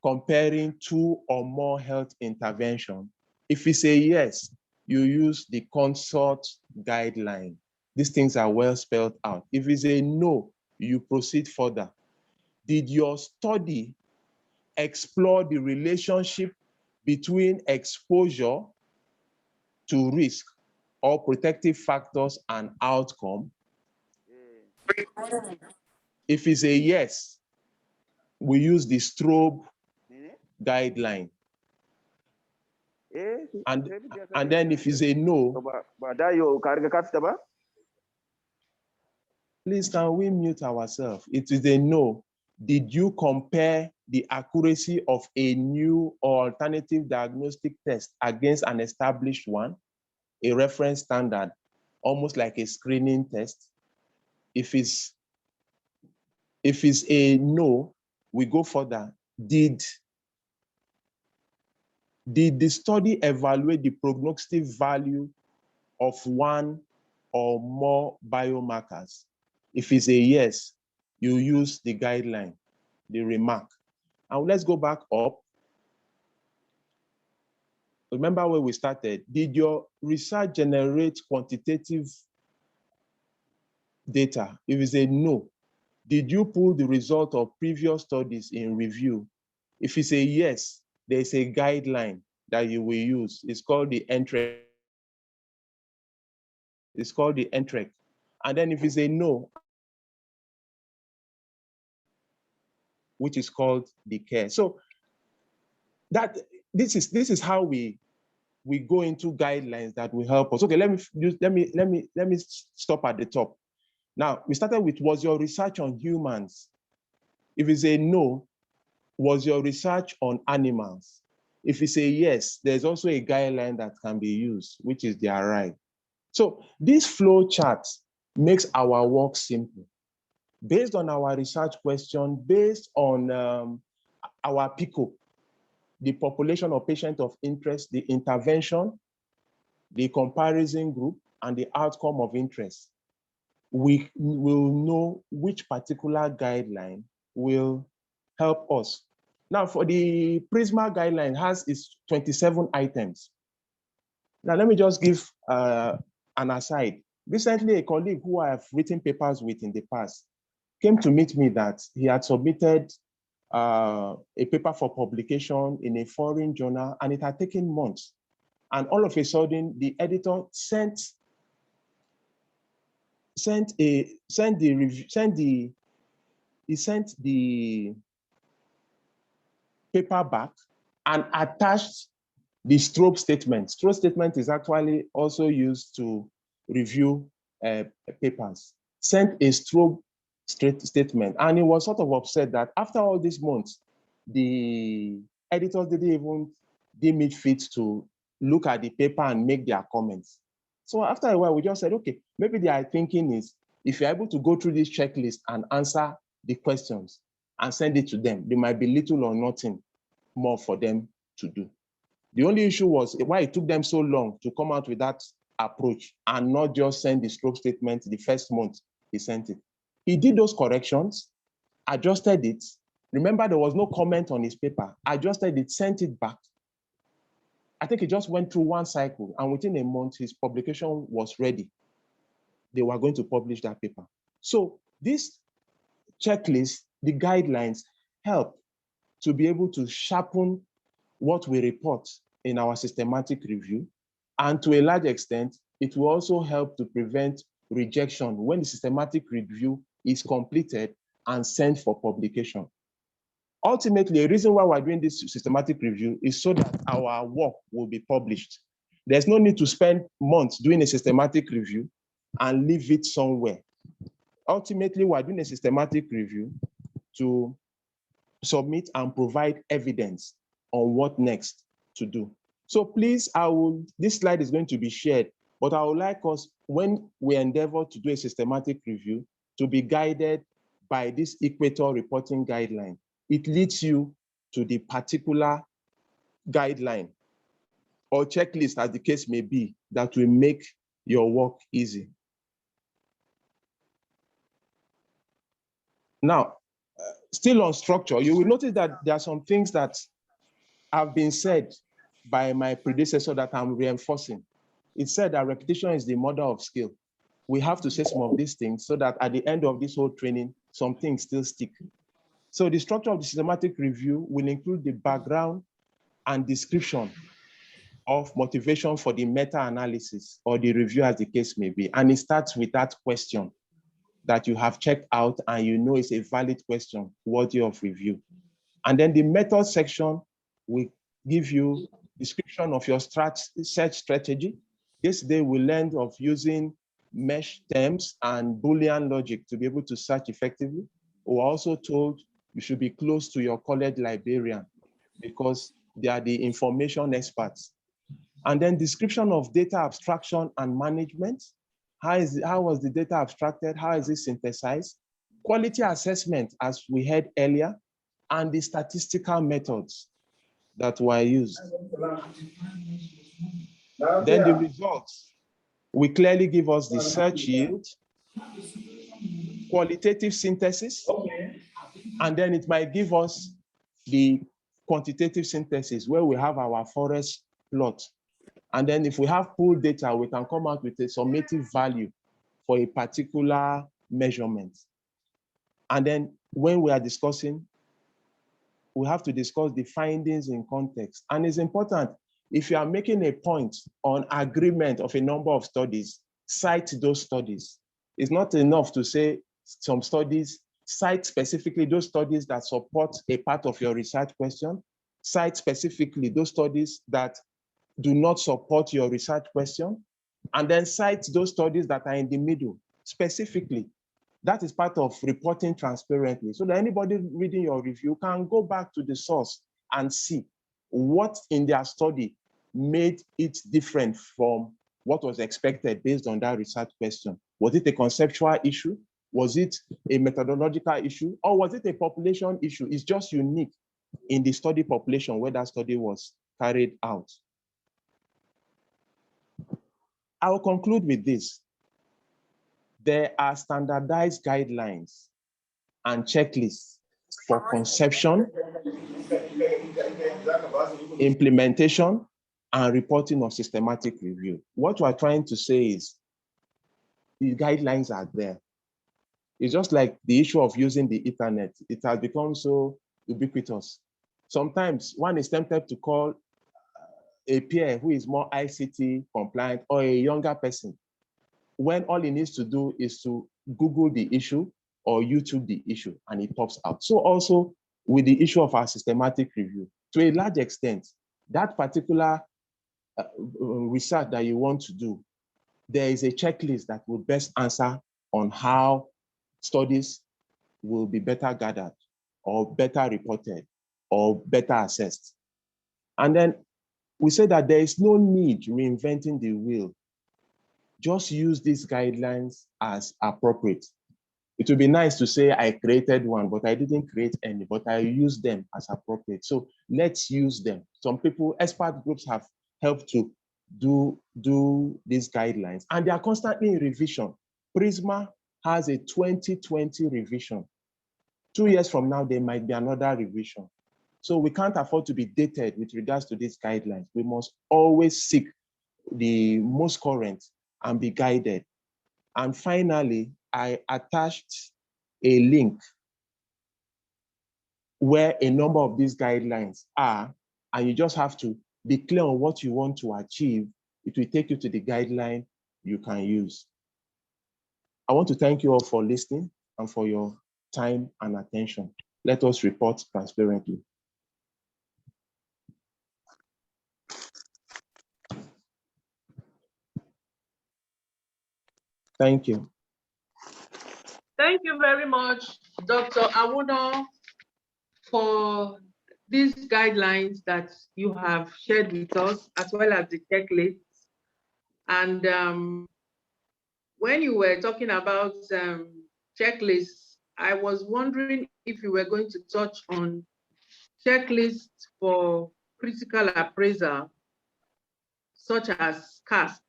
comparing 2 or more health interventions? If it's a yes, you use the consult guideline. These things are well spelled out. If it's a no, you proceed further. Did your study explore the relationship between exposure to risk or protective factors and outcome? If it's a yes, we use the strobe guideline. And then if it's a no, please can we mute ourselves? It is a no. Did you compare the accuracy of a new or alternative diagnostic test against an established one, a reference standard, almost like a screening test? If it's a no, we go further. Did the study evaluate the prognostic value of one or more biomarkers? If it's a yes, you use the guideline, the remark. And let's go back up. Remember where we started. Did your research generate quantitative data? If it's a no, did you pull the result of previous studies in review? If it's a yes, there's a guideline that you will use. It's called the NTREC. It's called the NTREC. And then if it's a no, which is called the CARE. So that this is how we go into guidelines that will help us. Okay, let me stop at the top. Now, we started with, was your research on humans? If it's a no, was your research on animals? If it's a yes, there's also a guideline that can be used, which is the ARRIVE. So this flow chart makes our work simple. Based on our research question, based on our PICO, the population of patients of interest, the intervention, the comparison group, and the outcome of interest, we will know which particular guideline will help us. Now, for the PRISMA guideline has its 27 items. Now, let me just give an aside. Recently, a colleague who I have written papers with in the past came to meet me that he had submitted a paper for publication in a foreign journal, and it had taken months. And all of a sudden, the editor sent the paper back and attached the strobe statement. Strobe statement is actually also used to review papers. Sent a strobe statement, and he was sort of upset that after all these months, the editors didn't even deem it fit to look at the paper and make their comments. So after a while, we just said, okay, maybe their thinking is, if you're able to go through this checklist and answer the questions and send it to them, there might be little or nothing more for them to do. The only issue was why it took them so long to come out with that approach and not just send the stroke statement the first month he sent it. He did those corrections, adjusted it. Remember, there was no comment on his paper. Adjusted it, sent it back. I think he just went through one cycle, and within a month, his publication was ready. They were going to publish that paper. So this checklist, the guidelines, help to be able to sharpen what we report in our systematic review. And to a large extent, it will also help to prevent rejection when the systematic review is completed and sent for publication. Ultimately, a reason why we're doing this systematic review is so that our work will be published. There's no need to spend months doing a systematic review and leave it somewhere. Ultimately, we're doing a systematic review to submit and provide evidence on what next to do. So please, this slide is going to be shared, but I would like us, when we endeavor to do a systematic review, to be guided by this equator reporting guideline. It leads you to the particular guideline or checklist, as the case may be, that will make your work easy. Now, still on structure, you will notice that there are some things that have been said by my predecessor that I'm reinforcing. It said that repetition is the mother of skill. We have to say some of these things so that at the end of this whole training, some things still stick. So the structure of the systematic review will include the background and description of motivation for the meta-analysis or the review, as the case may be. And it starts with that question that you have checked out and you know is a valid question worthy of review. And then the method section will give you description of your search strategy. Yesterday we learned of using mesh terms and Boolean logic to be able to search effectively. We were also told you should be close to your college librarian because they are the information experts. And then description of data abstraction and management. How was the data abstracted? How is it synthesized? Quality assessment, as we heard earlier, and the statistical methods that were used. Then the results will clearly give us the search yield, qualitative synthesis, and then it might give us the quantitative synthesis where we have our Forex Plot. And then if we have pooled data, we can come out with a summative value for a particular measurement. And then when we are discussing, we have to discuss the findings in context. And it's important, if you are making a point on agreement of a number of studies, cite those studies. It's not enough to say some studies, cite specifically those studies that support a part of your research question, cite specifically those studies that do not support your research question, and then cite those studies that are in the middle, specifically. That is part of reporting transparently, so that anybody reading your review can go back to the source and see what in their study made it different from what was expected based on that research question. Was it a conceptual issue? Was it a methodological issue? Or was it a population issue? It's just unique in the study population where that study was carried out. I will conclude with this. There are standardized guidelines and checklists for conception, implementation, and reporting of systematic review. What we're trying to say is the guidelines are there. It's just like the issue of using the internet. It has become so ubiquitous. Sometimes one is tempted to call a peer who is more ICT compliant or a younger person, when all he needs to do is to Google the issue or YouTube the issue and it pops out. So also with the issue of our systematic review, to a large extent, that particular research that you want to do, there is a checklist that will best answer on how studies will be better gathered or better reported or better assessed. And then we say that there is no need reinventing the wheel. Just use these guidelines as appropriate. It would be nice to say I created one, but I didn't create any, but I used them as appropriate. So let's use them. Some people, expert groups have helped to do these guidelines, and they are constantly in revision. Prisma has a 2020 revision. 2 years from now, there might be another revision. So we can't afford to be dated with regards to these guidelines. We must always seek the most current and be guided. And finally, I attached a link where a number of these guidelines are, and you just have to be clear on what you want to achieve. It will take you to the guideline you can use. I want to thank you all for listening and for your time and attention. Let us report transparently. Thank you. Thank you very much, Dr. Awuno, for these guidelines that you have shared with us, as well as the checklists. And when you were talking about checklists, I was wondering if you were going to touch on checklists for critical appraisal, such as CASP.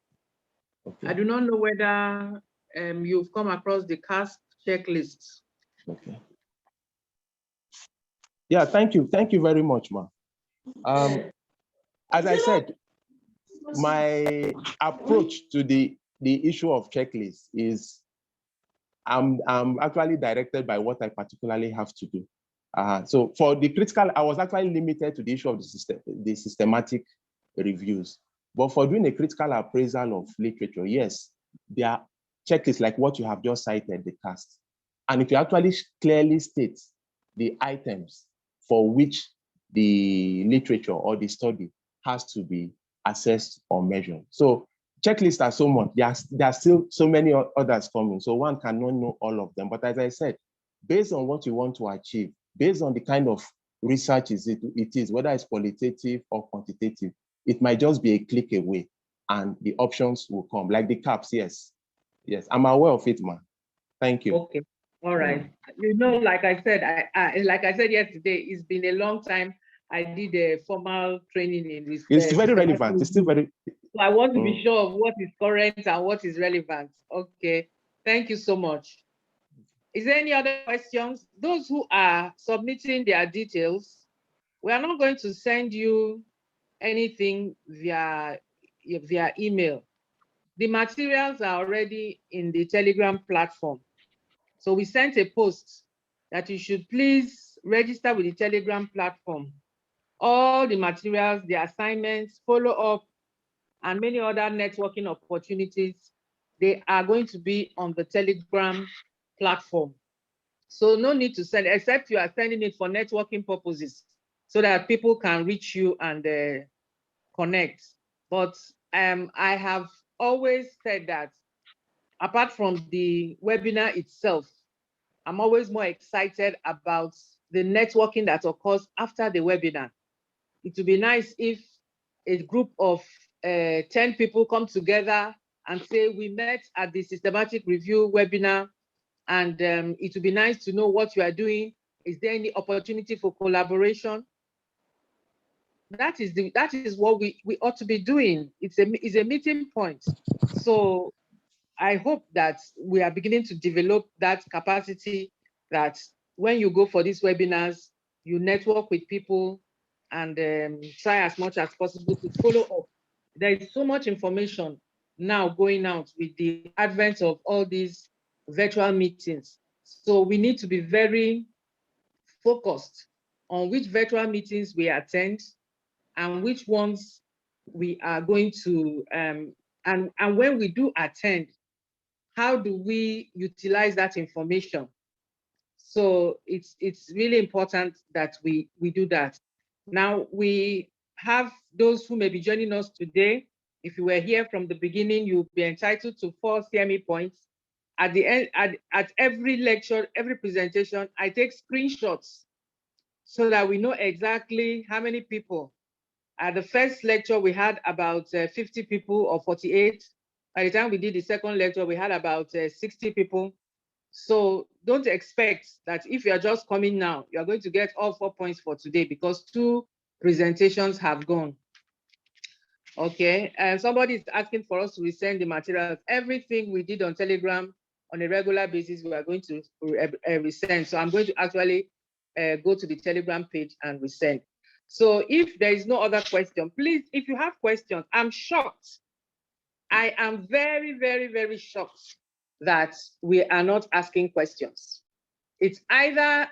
Okay. I do not know whether you've come across the CASP checklist. Okay. Yeah, thank you. Thank you very much, ma. As I said, my approach to the issue of checklists is I'm actually directed by what I particularly have to do. So for the critical, I was actually limited to the issue of the systematic reviews. But for doing a critical appraisal of literature, yes, there are checklists like what you have just cited, the CAST. And if you actually clearly state the items for which the literature or the study has to be assessed or measured. So checklists are so much, there are still so many others coming, so one cannot know all of them. But as I said, based on what you want to achieve, based on the kind of research it is, whether it's qualitative or quantitative, it might just be a click away and the options will come, like the caps, yes. Yes, I'm aware of it, man. Thank you. Okay, all right. You know, like I said yesterday, it's been a long time I did a formal training in this. It's very relevant. It's still very. So I want to be sure of what is current and what is relevant. Okay, thank you so much. Is there any other questions? Those who are submitting their details, we are not going to send you anything via email. The materials are already in the Telegram platform. So we sent a post that you should please register with the Telegram platform. All the materials, the assignments, follow-up, and many other networking opportunities, they are going to be on the Telegram platform. So no need to send, except you are sending it for networking purposes so that people can reach you and connect. But I have always said that apart from the webinar itself, I'm always more excited about the networking that occurs after the webinar. It would be nice if a group of 10 people come together and say, we met at the systematic review webinar, and it would be nice to know what you are doing. Is there any opportunity for collaboration? That is what we ought to be doing. It's a meeting point. So I hope that we are beginning to develop that capacity, that when you go for these webinars, you network with people and try as much as possible to follow up. There is so much information now going out with the advent of all these virtual meetings. So we need to be very focused on which virtual meetings we attend and which ones we are going to, and when we do attend, how do we utilize that information? So it's really important that we do that. Now we have those who may be joining us today. If you were here from the beginning, you'll be entitled to 4 CME points. At the end, at every lecture, every presentation, I take screenshots so that we know exactly how many people. At the first lecture, we had about 50 people or 48. By the time we did the second lecture, we had about 60 people. So don't expect that if you are just coming now, you are going to get all 4 points for today, because 2 presentations have gone. Okay, and somebody is asking for us to resend the materials. Everything we did on Telegram on a regular basis, we are going to resend. So I'm going to actually go to the Telegram page and resend. So if there is no other question, please, if you have questions, I'm shocked. I am very, very, very shocked that we are not asking questions. It's either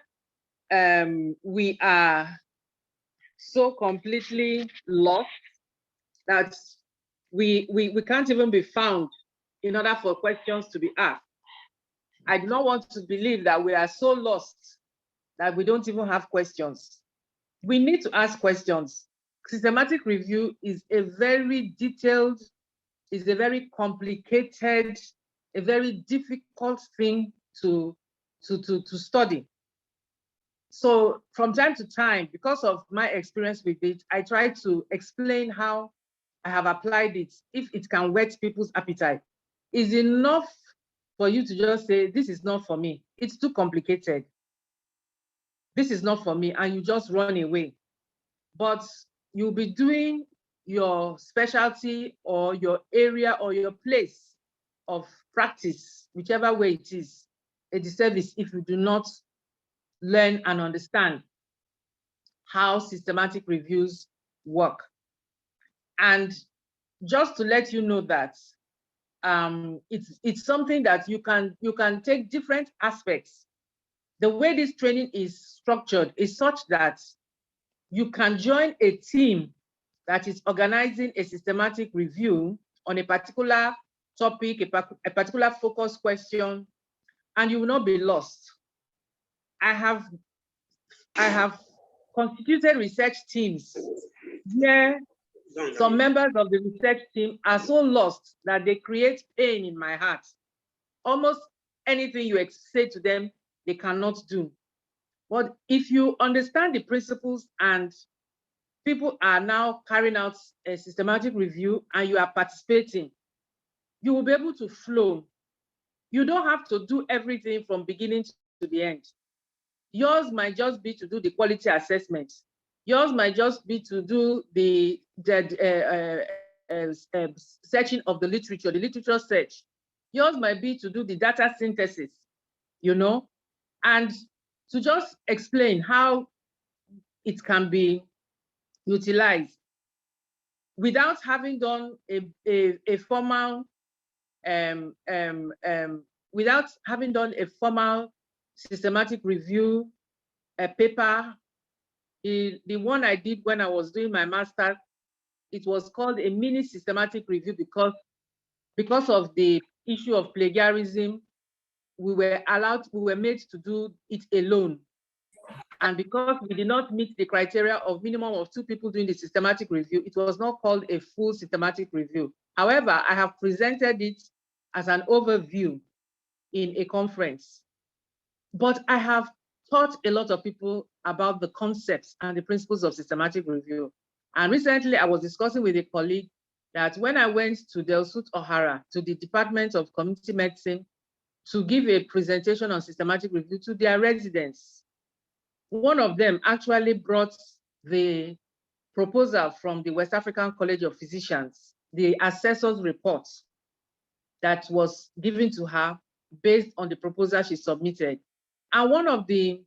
we are so completely lost that we can't even be found in order for questions to be asked. I do not want to believe that we are so lost that we don't even have questions. We need to ask questions. Systematic review is a very detailed, is a very complicated, a very difficult thing to study. So from time to time, because of my experience with it, I try to explain how I have applied it, if it can whet people's appetite. Is enough for you to just say, this is not for me. It's too complicated. This is not for me, and you just run away. But you'll be doing your specialty or your area or your place of practice, whichever way it is, a disservice if you do not learn and understand how systematic reviews work. And just to let you know that it's something that you can take different aspects. The way this training is structured is such that you can join a team that is organizing a systematic review on a particular topic, a particular focus question, and you will not be lost. I have constituted research teams where some members of the research team are so lost that they create pain in my heart. Almost anything you say to them, they cannot do. But if you understand the principles and people are now carrying out a systematic review and you are participating, you will be able to flow. You don't have to do everything from beginning to the end. Yours might just be to do the quality assessment. Yours might just be to do the searching of the literature search. Yours might be to do the data synthesis, you know, and to just explain how it can be utilized without having done a formal, without having done a formal systematic review, a paper. The one I did when I was doing my master's, it was called a mini systematic review because of the issue of plagiarism. We were made to do it alone. And because we did not meet the criteria of minimum of 2 people doing the systematic review, it was not called a full systematic review. However, I have presented it as an overview in a conference. But I have taught a lot of people about the concepts and the principles of systematic review. And recently I was discussing with a colleague that when I went to Delsut O'Hara, to the Department of Community Medicine, to give a presentation on systematic review to their residents, one of them actually brought the proposal from the West African College of Physicians, the assessor's report that was given to her based on the proposal she submitted. And one of the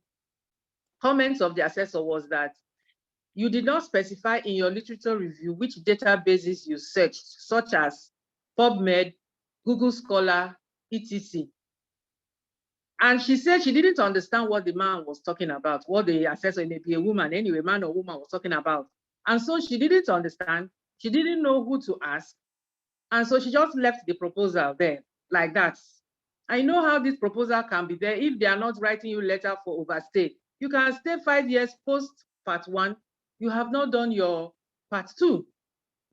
comments of the assessor was that you did not specify in your literature review which databases you searched, such as Pubmed, Google Scholar, etc. And she said she didn't understand what the man was talking about, what the assessor, may be a woman anyway, man or woman, was talking about. And so she didn't understand, she didn't know who to ask. And so she just left the proposal there like that. I know how this proposal can be there if they are not writing you letter for overstay. You can stay 5 years post part 1, you have not done your part 2.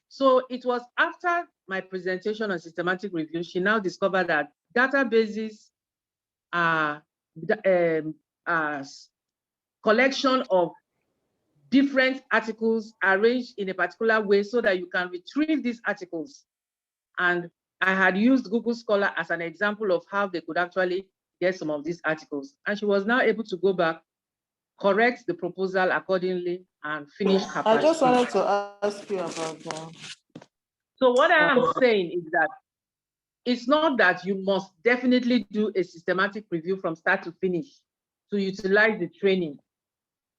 So it was after my presentation on systematic review, she now discovered that databases are collection of different articles arranged in a particular way so that you can retrieve these articles. And I had used Google Scholar as an example of how they could actually get some of these articles. And she was now able to go back, correct the proposal accordingly, and finish her part. I just wanted to ask you about So what I am saying is that it's not that you must definitely do a systematic review from start to finish to utilize the training.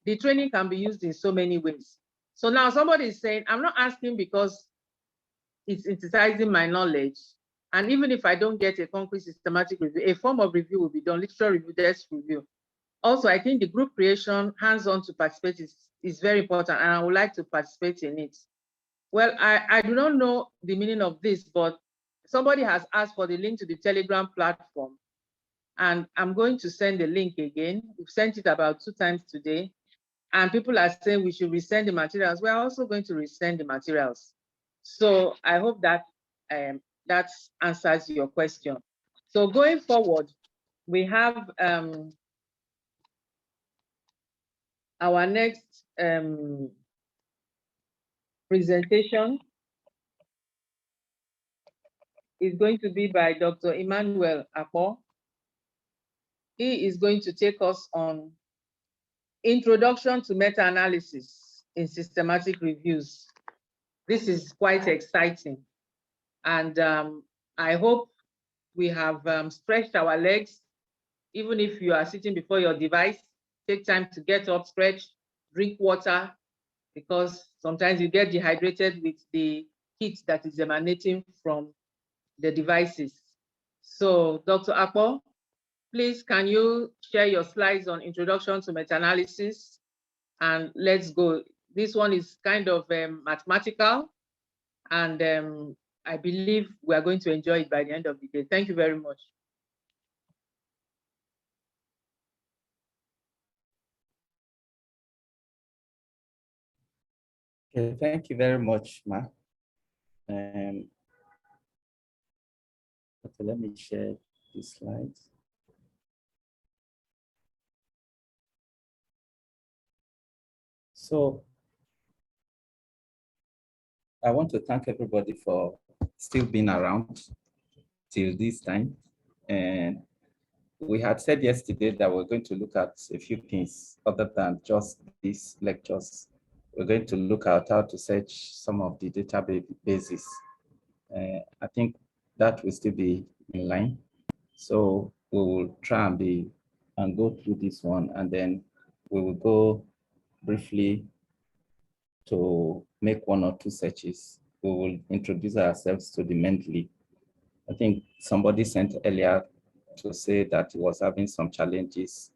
The training can be used in so many ways. So now somebody is saying, I'm not asking because it's synthesizing my knowledge. And even if I don't get a concrete systematic review, a form of review will be done, literature review, desk review. Also, I think the group creation, hands-on to participate is very important, and I would like to participate in it. Well, I do not know the meaning of this, but somebody has asked for the link to the Telegram platform, and I'm going to send the link again. We've sent it about 2 times today, and people are saying we should resend the materials. We're also going to resend the materials. So I hope that that answers your question. So going forward, we have our next presentation is going to be by Dr. Emmanuel Akpo. He is going to take us on Introduction to Meta-Analysis in Systematic Reviews. This is quite exciting. And I hope we have stretched our legs. Even if you are sitting before your device, take time to get up, stretch, drink water, because sometimes you get dehydrated with the heat that is emanating from the devices. So Dr. Akpo, please, can you share your slides on Introduction to Meta-Analysis? And let's go. This one is kind of mathematical, and I believe we are going to enjoy it by the end of the day. Thank you very much. Okay, thank you very much, Ma. Okay, let me share these slides. So I want to thank everybody for still being around till this time. And we had said yesterday that we're going to look at a few things other than just these lectures. We're going to look at how to search some of the databases. I think that will still be in line. So we will try and go through this one, and then we will go briefly to make 1 or 2 searches. We will introduce ourselves to the Mendeley. I think somebody sent earlier to say that he was having some challenges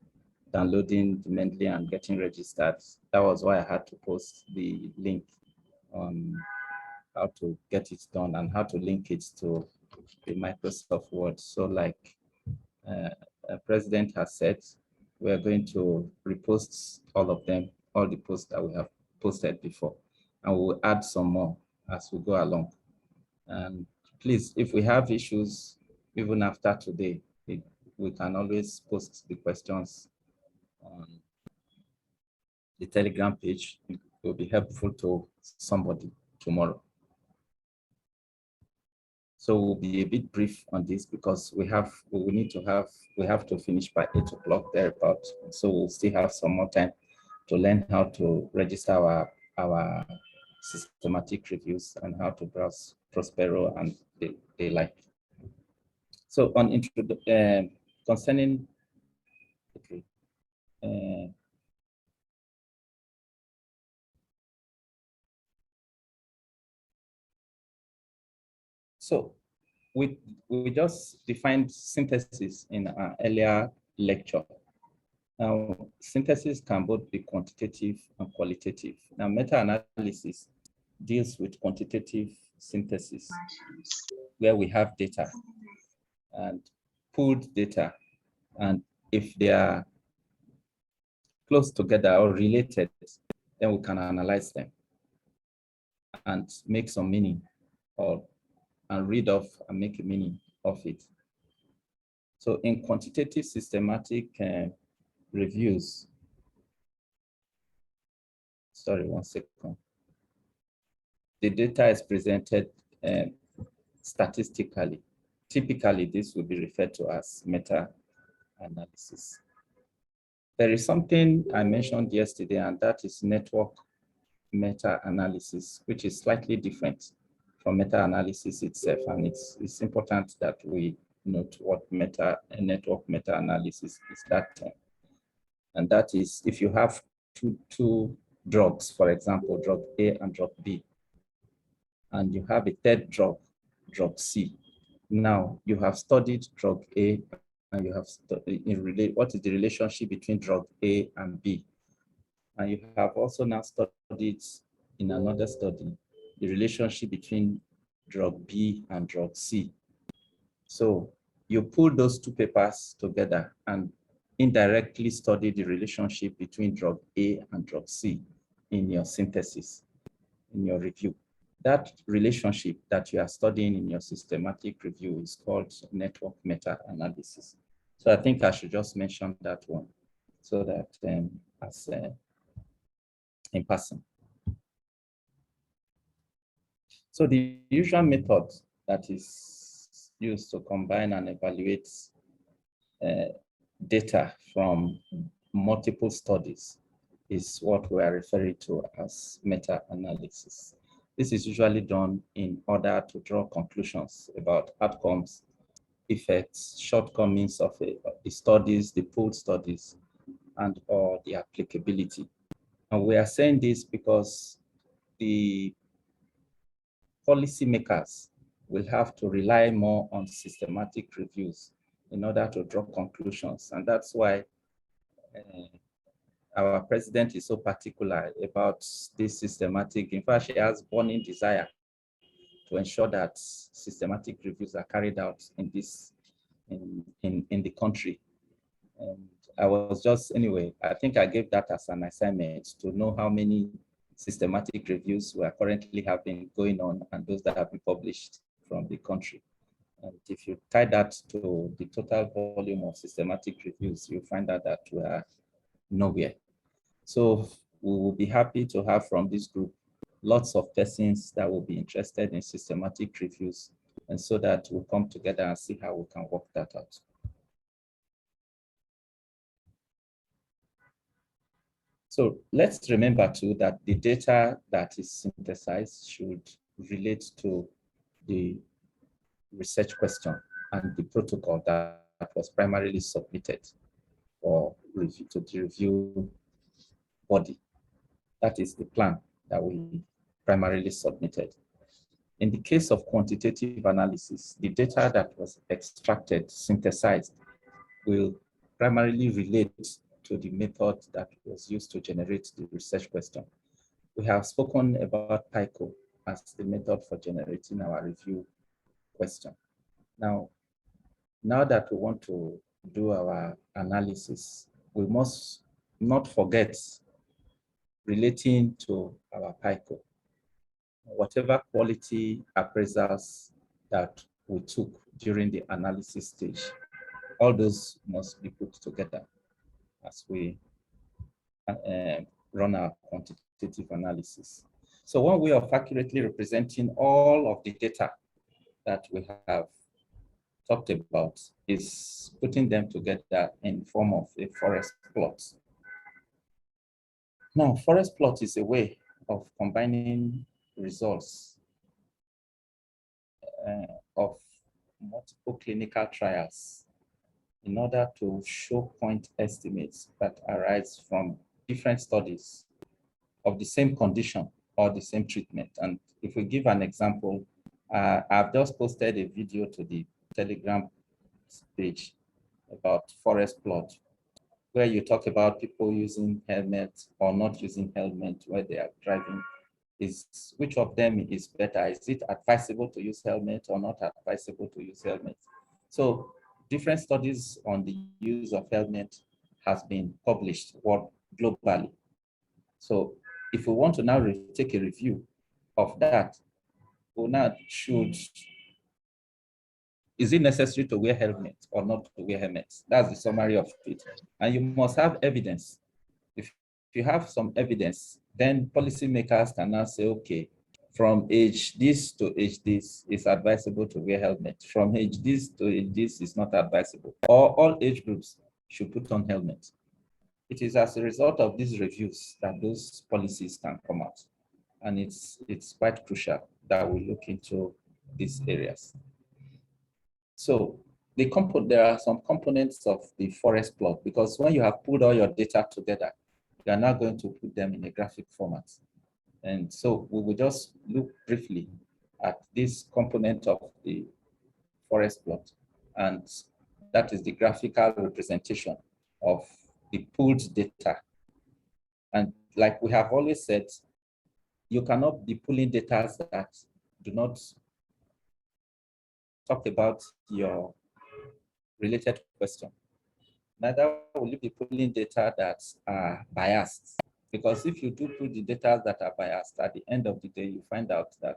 downloading the Mendeley and getting registered. That was why I had to post the link on how to get it done and how to link it to the Microsoft Word. So like President has said, we're going to repost all of them, all the posts that we have posted before, and we'll add some more as we go along. And please, if we have issues, even after today, we can always post the questions on the Telegram page. It will be helpful to somebody tomorrow. So we'll be a bit brief on this because we have to finish by 8 o'clock thereabout. So we'll still have some more time to learn how to register our systematic reviews and how to browse Prospero and the like. So on concerning, okay, so we just defined synthesis in our earlier lecture. Now, synthesis can both be quantitative and qualitative. Now, meta-analysis deals with quantitative synthesis, where we have data and pooled data, and if they are close together or related, then we can analyze them and make some meaning, and read off and make a meaning of it. So in quantitative systematic reviews, sorry, 1 second. The data is presented statistically. Typically, this will be referred to as meta-analysis. There is something I mentioned yesterday, and that is network meta-analysis, which is slightly different from meta-analysis itself. And it's important that we note what network meta-analysis is that term. And that is if you have two drugs, for example, drug A and drug B, and you have a third drug, drug C. Now you have studied drug A and you have studied what is the relationship between drug A and B. And you have also now studied in another study the relationship between drug B and drug C. So you pull those two papers together and indirectly study the relationship between drug A and drug C in your synthesis, in your review. That relationship that you are studying in your systematic review is called network meta-analysis. So I think I should just mention that one so that as in passing. So the usual method that is used to combine and evaluate data from multiple studies is what we are referring to as meta-analysis. This is usually done in order to draw conclusions about outcomes, effects, shortcomings of the studies, the pooled studies, and or the applicability. And we are saying this because the policymakers will have to rely more on systematic reviews in order to draw conclusions. And that's why our president is so particular about this systematic. In fact, she has burning desire to ensure that systematic reviews are carried out in this in the country. And I was just, anyway, I think I gave that as an assignment to know how many systematic reviews we are currently having going on and those that have been published from the country. And if you tie that to the total volume of systematic reviews, you find out that we are nowhere. So we will be happy to have from this group lots of persons that will be interested in systematic reviews, and so that we'll come together and see how we can work that out. So let's remember too that the data that is synthesized should relate to the research question and the protocol that was primarily submitted for review to the review body. That is the plan that we primarily submitted. In the case of quantitative analysis, the data that was extracted, synthesized, will primarily relate to the method that was used to generate the research question. We have spoken about PICO as the method for generating our review question. Now that we want to do our analysis, we must not forget relating to our PICO. Whatever quality appraisals that we took during the analysis stage, all those must be put together as we run our quantitative analysis. So one way of accurately representing all of the data that we have talked about is putting them together in form of a Forex plot. Now, Forex plot is a way of combining results of multiple clinical trials in order to show point estimates that arise from different studies of the same condition or the same treatment. And if we give an example, I've just posted a video to the Telegram page about Forex plot, where you talk about people using helmets or not using helmet where they are driving. Is which of them is better? Is it advisable to use helmet or not advisable to use helmet? So different studies on the use of helmet has been published globally. So if we want to now take a review of that, we now should, is it necessary to wear helmet or not to wear helmet? That's the summary of it. And you must have evidence. If you have some evidence, then policymakers can now say, okay, from age this to age this is advisable to wear helmet. From age this to age this is not advisable. Or all age groups should put on helmet. It is as a result of these reviews that those policies can come out. And it's quite crucial that will look into these areas. So there are some components of the Forex plot, because when you have put all your data together, you are now going to put them in a graphic format. And so we will just look briefly at this component of the Forex plot, and that is the graphical representation of the pooled data. And like we have always said, you cannot be pulling data that do not talk about your related question. Neither will you be pulling data that are biased, because if you do pull the data that are biased, at the end of the day, you find out that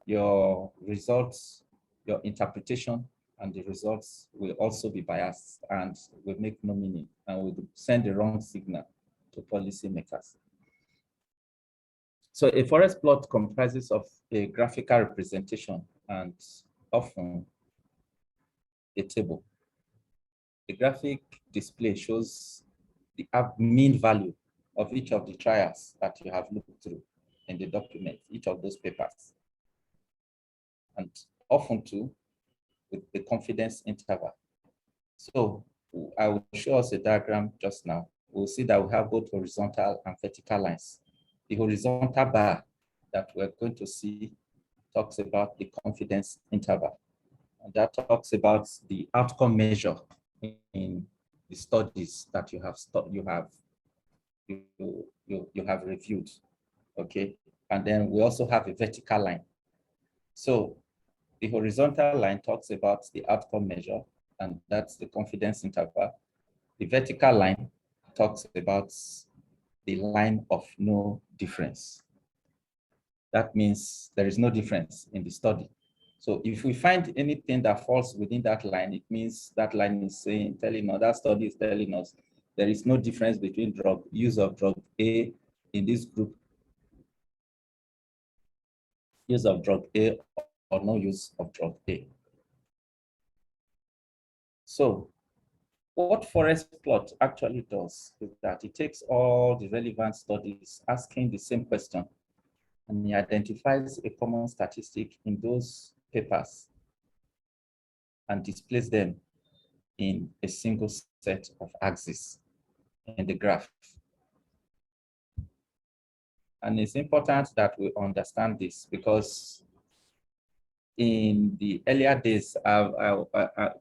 your results, your interpretation, and the results will also be biased and will make no meaning and will send the wrong signal to policymakers. So a Forex plot comprises of a graphical representation and often a table. The graphic display shows the mean value of each of the trials that you have looked through in the document, each of those papers. And often too, with the confidence interval. So I will show us a diagram just now. We'll see that we have both horizontal and vertical lines. The horizontal bar that we're going to see talks about the confidence interval. And that talks about the outcome measure in the studies that you have reviewed, okay? And then we also have a vertical line. So the horizontal line talks about the outcome measure, and that's the confidence interval. The vertical line talks about the line of no difference. That means there is no difference in the study. So if we find anything that falls within that line, it means that line is telling us, that study is telling us there is no difference between use of drug A in this group, use of drug A or no use of drug A. So what Forex plot actually does is that it takes all the relevant studies asking the same question, and it identifies a common statistic in those papers and displays them in a single set of axes in the graph. And it's important that we understand this, because in the earlier days,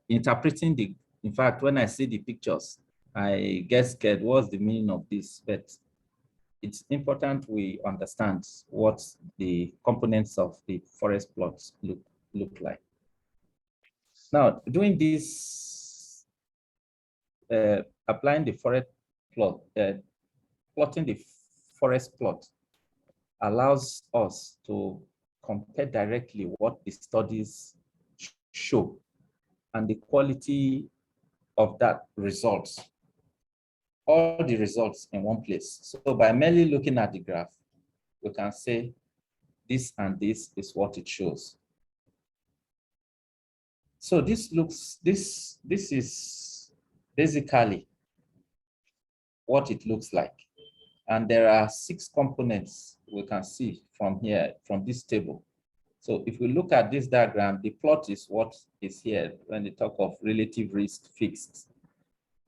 interpreting in fact, when I see the pictures, I get scared. What's the meaning of this? But it's important we understand what the components of the Forex plots look like. Now, doing this, applying the Forex plot, plotting the Forex plot allows us to compare directly what the studies show and the quality of that results, all the results in one place. So by merely looking at the graph, we can say this and this is what it shows. So this is basically what it looks like. And there are 6 components we can see from here, from this table. So if we look at this diagram, the plot is what is here when they talk of relative risk fixed,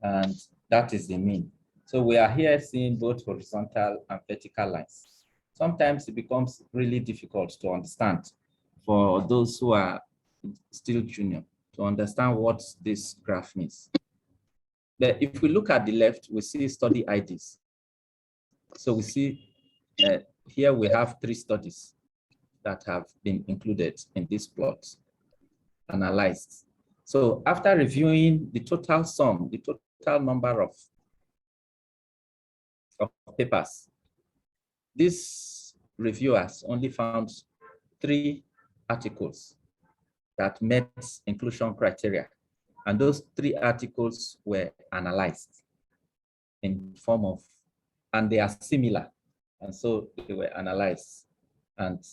and that is the mean. So we are here seeing both horizontal and vertical lines. Sometimes it becomes really difficult to understand for those who are still junior to understand what this graph means. But if we look at the left, we see study IDs. So we see here we have 3 studies that have been included in this plot, analyzed. So after reviewing the total sum, the total number of papers, these reviewers only found 3 articles that met inclusion criteria. And those 3 articles were analyzed in form of, and they are similar. And so they were analyzed and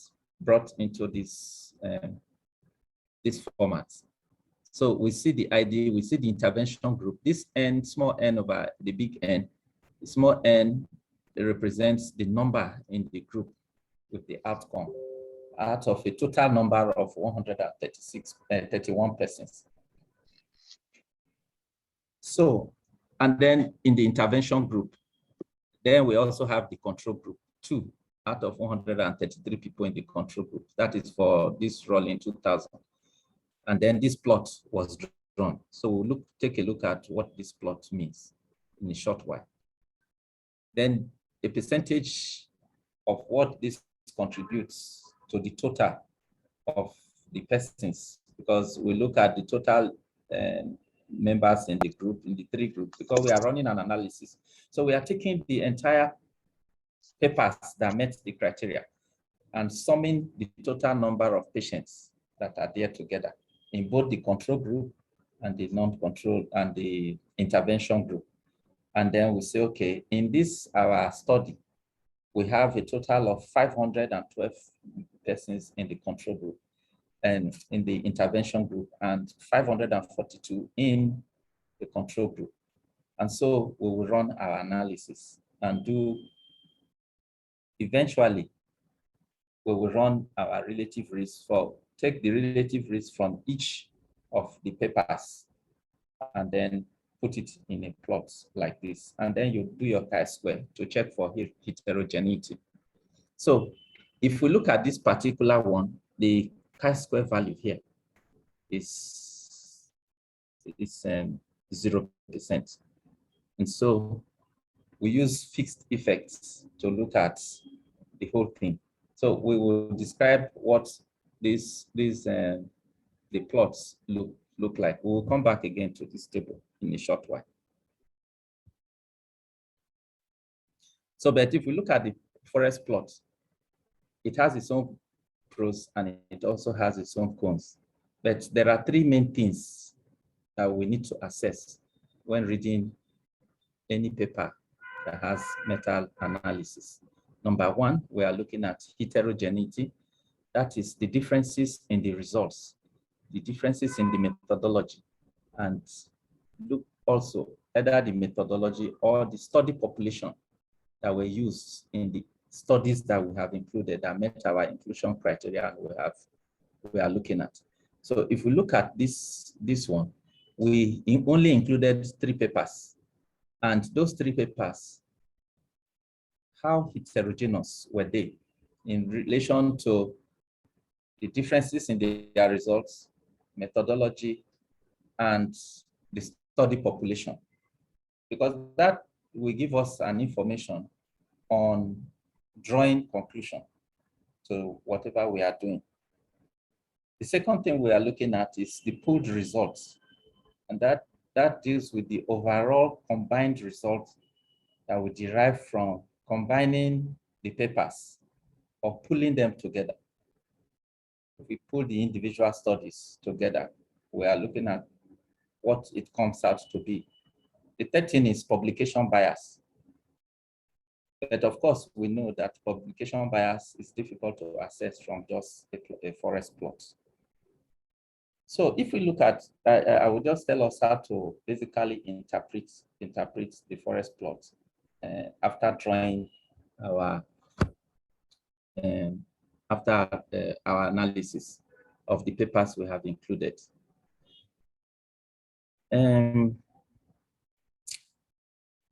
brought into this, this format. So we see the ID, we see the intervention group. This N, small n over the big N, the small n represents the number in the group with the outcome. out of a total number of 31 persons. So, and then in the intervention group, then we also have the control group, 2 out of 133 people in the control group. That is for this rolling 2000. And then this plot was drawn. So we'll take a look at what this plot means in a short while. Then a percentage of what this contributes to the total of the persons, because we look at the total members in the group, in the 3 groups, because we are running an analysis. So we are taking the entire papers that met the criteria and summing the total number of patients that are there together in both the control group and the non-control and the intervention group. And then we say, okay, in this, our study, we have a total of 512 persons in the control group and in the intervention group and 542 in the control group. And so we will run our analysis and eventually, we will run our relative risk take the relative risk from each of the papers and then put it in a plot like this. And then you do your chi-square to check for heterogeneity. So if we look at this particular one, the chi-square value here is 0%. And so we use fixed effects to look at the whole thing. So we will describe what the plots look like. We will come back again to this table in a short while. So, but if we look at the Forex plot, it has its own pros and it also has its own cons. But there are 3 main things that we need to assess when reading any paper that has metal analysis. Number 1, we are looking at heterogeneity. That is the differences in the results, the differences in the methodology, and look also either the methodology or the study population that were used in the studies that we have included that met our inclusion criteria we are looking at. So if we look at this one, we only included 3 papers, and those 3 papers, how heterogeneous were they in relation to the differences in their results, methodology, and the study population? Because that will give us an information on drawing conclusion to whatever we are doing. The second thing we are looking at is the pooled results, and that deals with the overall combined results that we derive from combining the papers or pulling them together. If we pull the individual studies together, we are looking at what it comes out to be. The third thing is publication bias. But of course, we know that publication bias is difficult to assess from just a Forex plot. So if we look at, I will just tell us how to basically interpret the Forex plot after drawing our our analysis of the papers we have included.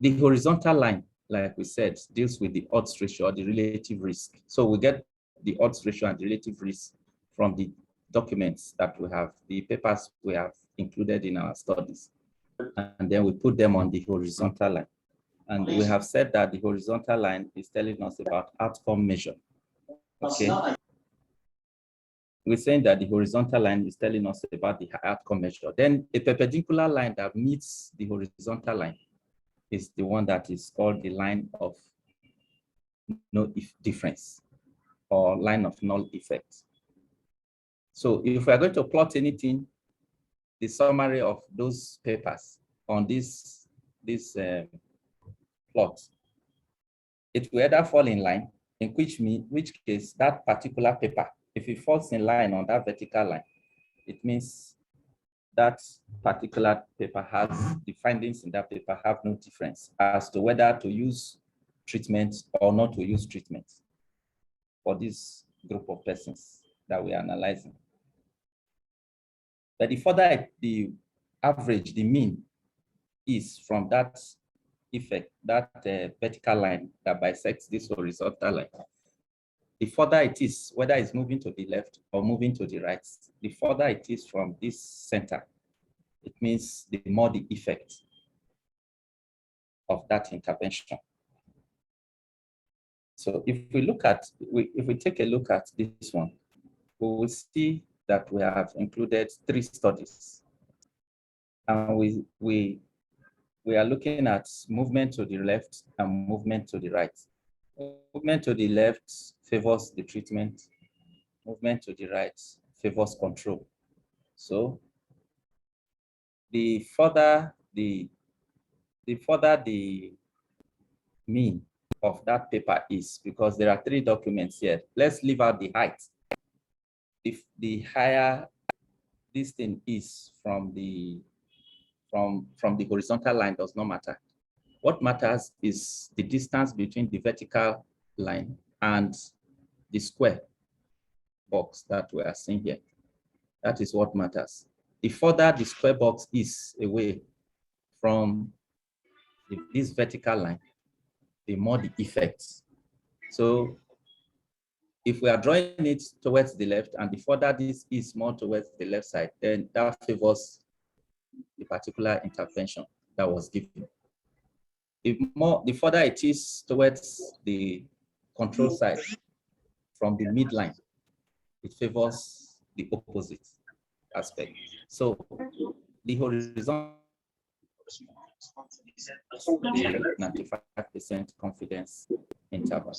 The horizontal line, like we said, deals with the odds ratio or the relative risk. So we get the odds ratio and the relative risk from the documents that we have, the papers we have included in our studies. And then we put them on the horizontal line. And we have said that the horizontal line is telling us about outcome measure. Okay. We're saying that the horizontal line is telling us about the outcome measure. Then a perpendicular line that meets the horizontal line is the one that is called the line of no difference or line of null effect. So if we are going to plot anything, the summary of those papers on this plot, it will either fall in line, in which case that particular paper, if it falls in line on that vertical line, it means that particular paper has, the findings in that paper have no difference as to whether to use treatment or not to use treatment for this group of persons that we are analyzing. But the further the average, the mean, is from that effect, that vertical line that bisects this horizontal line, the further it is, whether it's moving to the left or moving to the right, the further it is from this center, it means the more the effect of that intervention. So if we look at, if we take a look at this one, we will see that we have included 3 studies. And we are looking at movement to the left and movement to the right. Movement to the left favors the treatment. Movement to the right favors control. So the further the mean of that paper is, because there are 3 documents here. Let's leave out the height. If the higher this thing is from the horizontal line, does not matter. What matters is the distance between the vertical line and the square box that we are seeing here. That is what matters. The further the square box is away from this vertical line, the more the effects. So if we are drawing it towards the left and the further this is more towards the left side, then that favors the particular intervention that was given. The further it is towards the control side from the midline, it favors the opposite aspect. So the horizontal, the 95% confidence interval.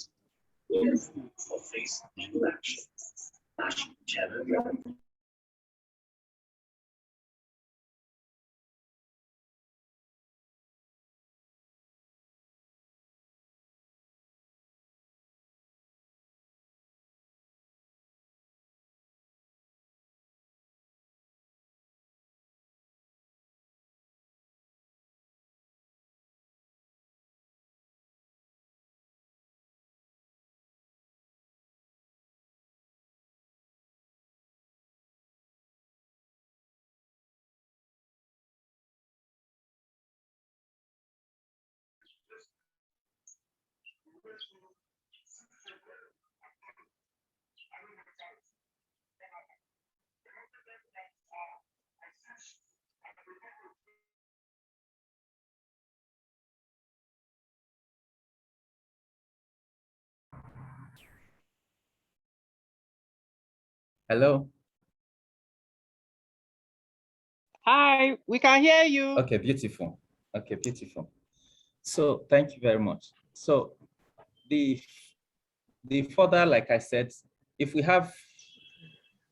Hello? Hi, we can hear you. Okay, beautiful. Okay, beautiful. So thank you very much. So the further, like I said, if we have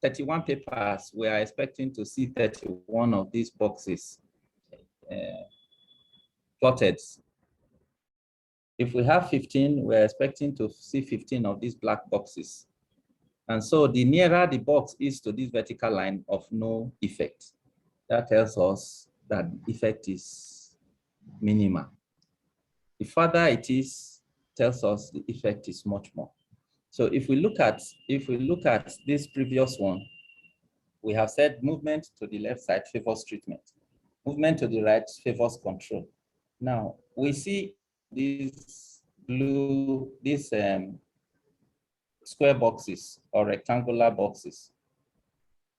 31 papers, we are expecting to see 31 of these boxes plotted. If we have 15, we're expecting to see 15 of these black boxes. And so the nearer the box is to this vertical line of no effect, that tells us that the effect is minimal. The further it is, tells us the effect is much more. So if we look at this previous one, we have said movement to the left side favors treatment. Movement to the right favors control. Now we see these square boxes or rectangular boxes.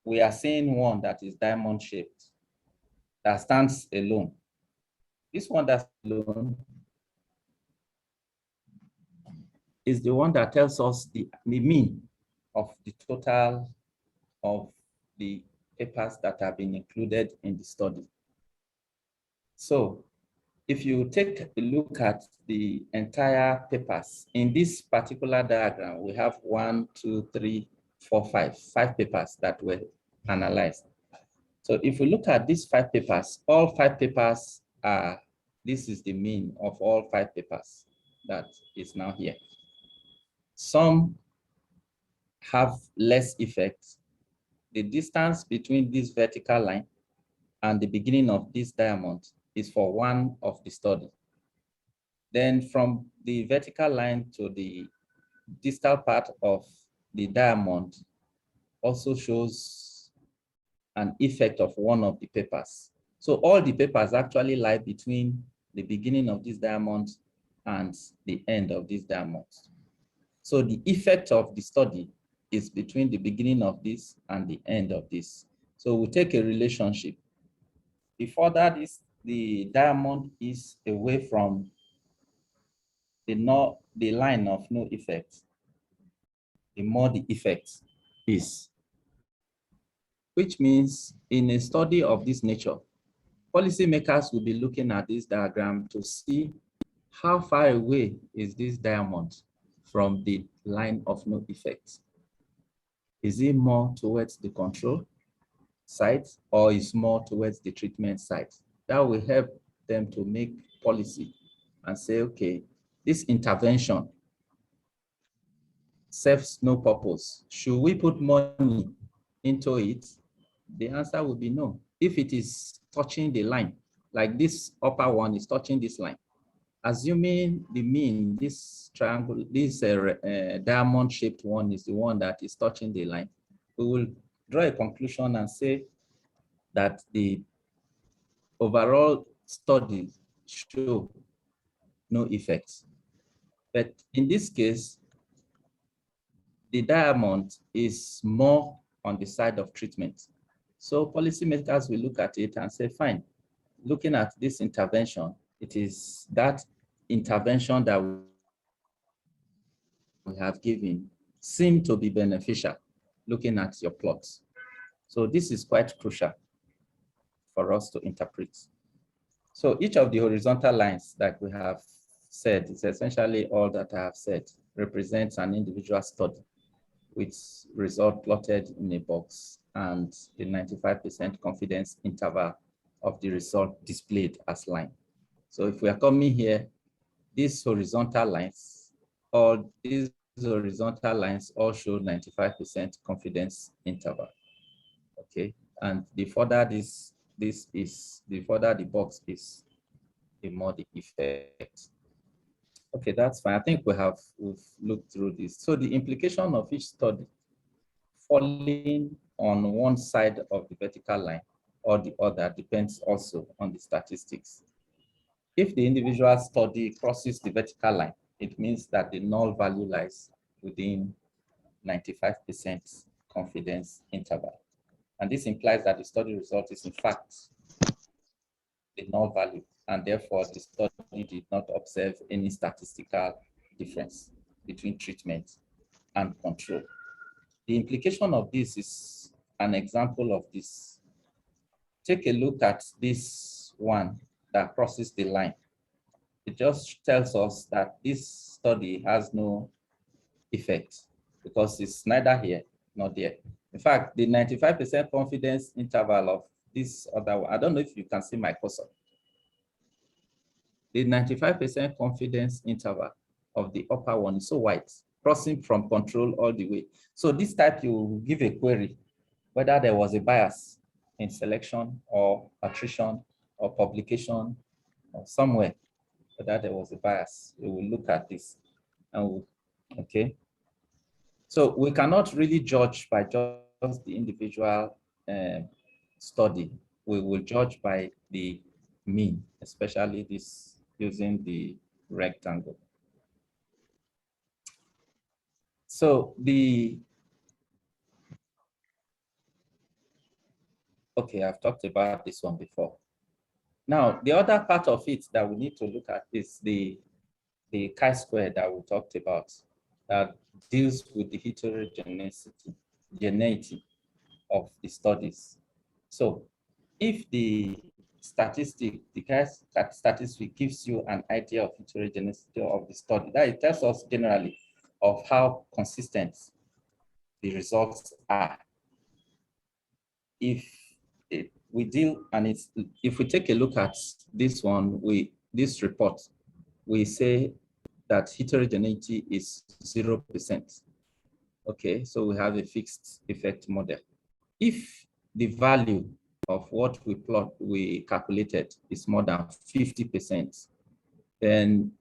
We are seeing one that is diamond shaped, that stands alone. This one that's alone is the one that tells us the mean of the total of the papers that have been included in the study. So if you take a look at the entire papers, in this particular diagram, we have 1, 2, 3, 4, 5 papers that were analyzed. So if we look at these 5 papers, all 5 papers are, this is the mean of all 5 papers that is now here. Some have less effect. The distance between this vertical line and the beginning of this diamond is for one of the study. Then from the vertical line to the distal part of the diamond also shows an effect of one of the papers. So all the papers actually lie between the beginning of this diamond and the end of this diamond. So the effect of the study is between the beginning of this and the end of this. So we take a relationship. The further the diamond is away from the line of no effect, the more the effect is. Which means in a study of this nature, policymakers will be looking at this diagram to see how far away is this diamond from the line of no effect. Is it more towards the control side or is more towards the treatment side? That will help them to make policy and say, okay, this intervention serves no purpose. Should we put money into it? The answer will be no. If it is touching the line, like this upper one is touching this line, assuming the mean, this triangle, this diamond-shaped one is the one that is touching the line, we will draw a conclusion and say that the overall studies show no effects. But in this case, the diamond is more on the side of treatment. So policymakers will look at it and say, fine, looking at this intervention, it is that intervention that we have given seem to be beneficial, looking at your plots. So this is quite crucial for us to interpret. So each of the horizontal lines that we have said, is essentially all that I have said, represents an individual study with result plotted in a box and the 95% confidence interval of the result displayed as line. So if we are coming here, these horizontal lines, all these horizontal lines all show 95% confidence interval. Okay, and the further this is, the further the box is, the more the effect. Okay, that's fine. I think we've looked through this. So the implication of each study falling on one side of the vertical line or the other depends also on the statistics. If the individual study crosses the vertical line, it means that the null value lies within 95% confidence interval. And this implies that the study result is in fact the null value, and therefore the study did not observe any statistical difference between treatment and control. The implication of this is an example of this. Take a look at this one that crosses the line. It just tells us that this study has no effect because it's neither here nor there. In fact, the 95% confidence interval of this other one, I don't know if you can see my cursor. The 95% confidence interval of the upper one is so wide, crossing from control all the way. So this type, you give a query, whether there was a bias in selection or attrition or publication or somewhere, whether there was a bias, we will look at this. And okay. So we cannot really judge by just the individual study. We will judge by the mean, especially this using the rectangle. So okay, I've talked about this one before. Now, the other part of it that we need to look at is the chi-square that we talked about that deals with the heterogeneity of the studies. So if the statistic gives you an idea of heterogeneity of the study, that it tells us generally of how consistent the results are. If we deal, and if we take a look at this one, this report, we say that heterogeneity is 0%. Okay, so we have a fixed effect model. If the value of what we calculated is more than 50%, then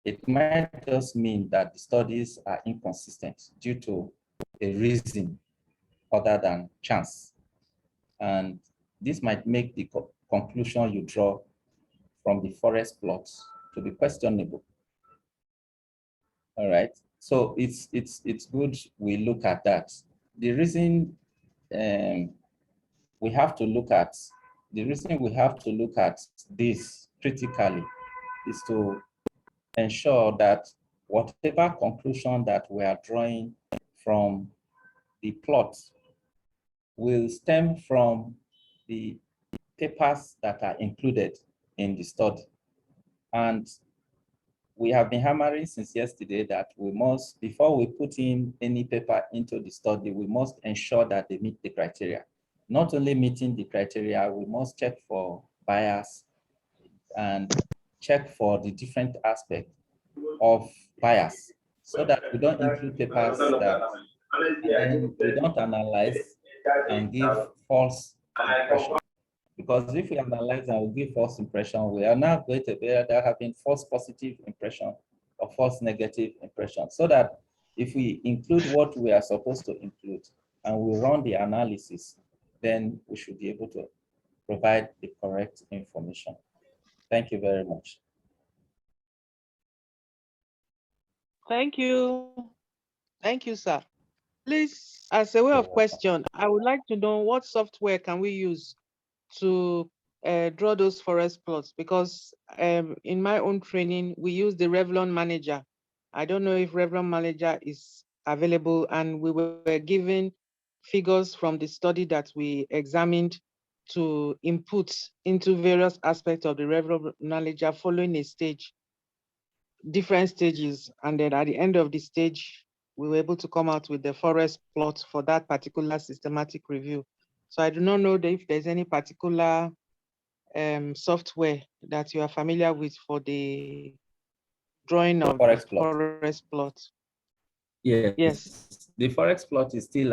it might just mean that the studies are inconsistent due to a reason other than chance. And this might make the conclusion you draw from the Forex plots to be questionable. All right, so it's good we look at that. The reason we have to look at this critically is to ensure that whatever conclusion that we are drawing from the plot will stem from the papers that are included in the study. And we have been hammering since yesterday that we must, before we put in any paper into the study, we must ensure that they meet the criteria. Not only meeting the criteria, we must check for bias and check for the different aspects of bias so that we don't include papers that we don't analyze and give false impression. Because if we analyze and we give false impression, we are now going to be having false positive impression or false negative impression. So that if we include what we are supposed to include and we run the analysis, then we should be able to provide the correct information. Thank you very much. Thank you. Thank you, sir. Please, as a way of question, I would like to know what software can we use to draw those forest plots? Because in my own training, we use the Revlon Manager. I don't know if Revlon Manager is available, and we were given figures from the study that we examined to input into various aspects of the Revlon Manager following a stage, different stages. And then at the end of the stage, we were able to come out with the forest plot for that particular systematic review. So I do not know if there's any particular software that you are familiar with for the drawing of Forex the plot. forest plot. Yes. Yes. The Forex plot is still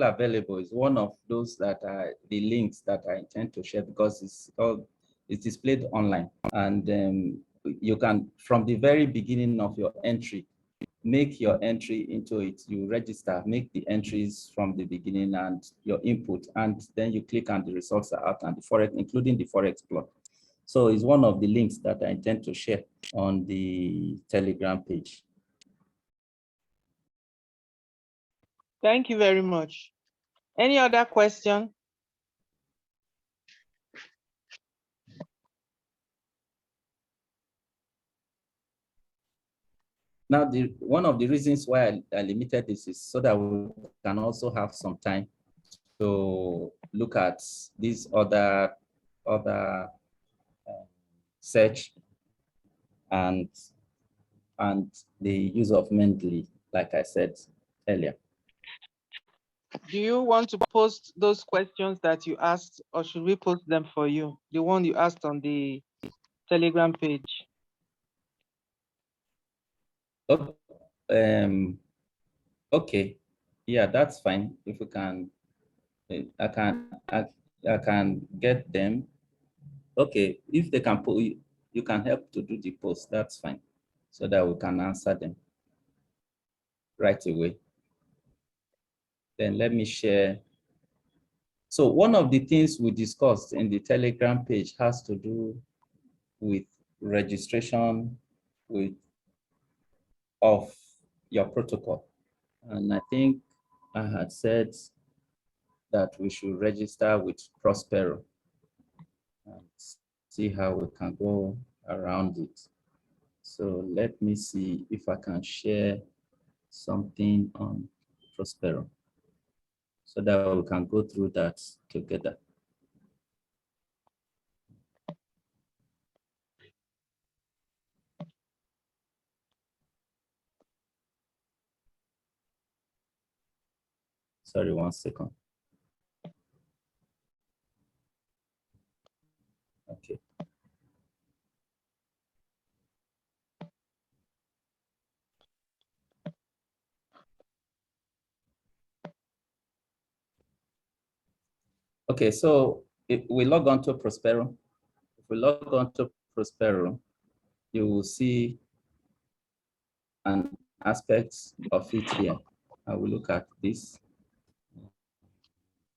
available. It's one of those that are the links that I intend to share because it's displayed online. And you can, from the very beginning of your entry, make your entry into it. You register, make the entries from the beginning and your input, and then you click and the results are out, and the Forex, including the Forex plot. So it's one of the links that I intend to share on the Telegram page. Thank you very much. Any other question? Now, one of the reasons why I limited this is so that we can also have some time to look at these other search and the use of Mendeley, like I said earlier. Do you want to post those questions that you asked, or should we post them for you? The one you asked on the Telegram page. Okay, yeah, that's fine. If we can, I can get them. Okay, if they can put, you can help to do the post. That's fine, so that we can answer them right away. Then let me share. So one of the things we discussed in the Telegram page has to do with registration of your protocol. And I think I had said that we should register with Prospero and see how we can go around it. So let me see if I can share something on Prospero so that we can go through that together. Sorry, 1 second. Okay. Okay, so if we log on to Prospero, you will see an aspect of it here. I will look at this.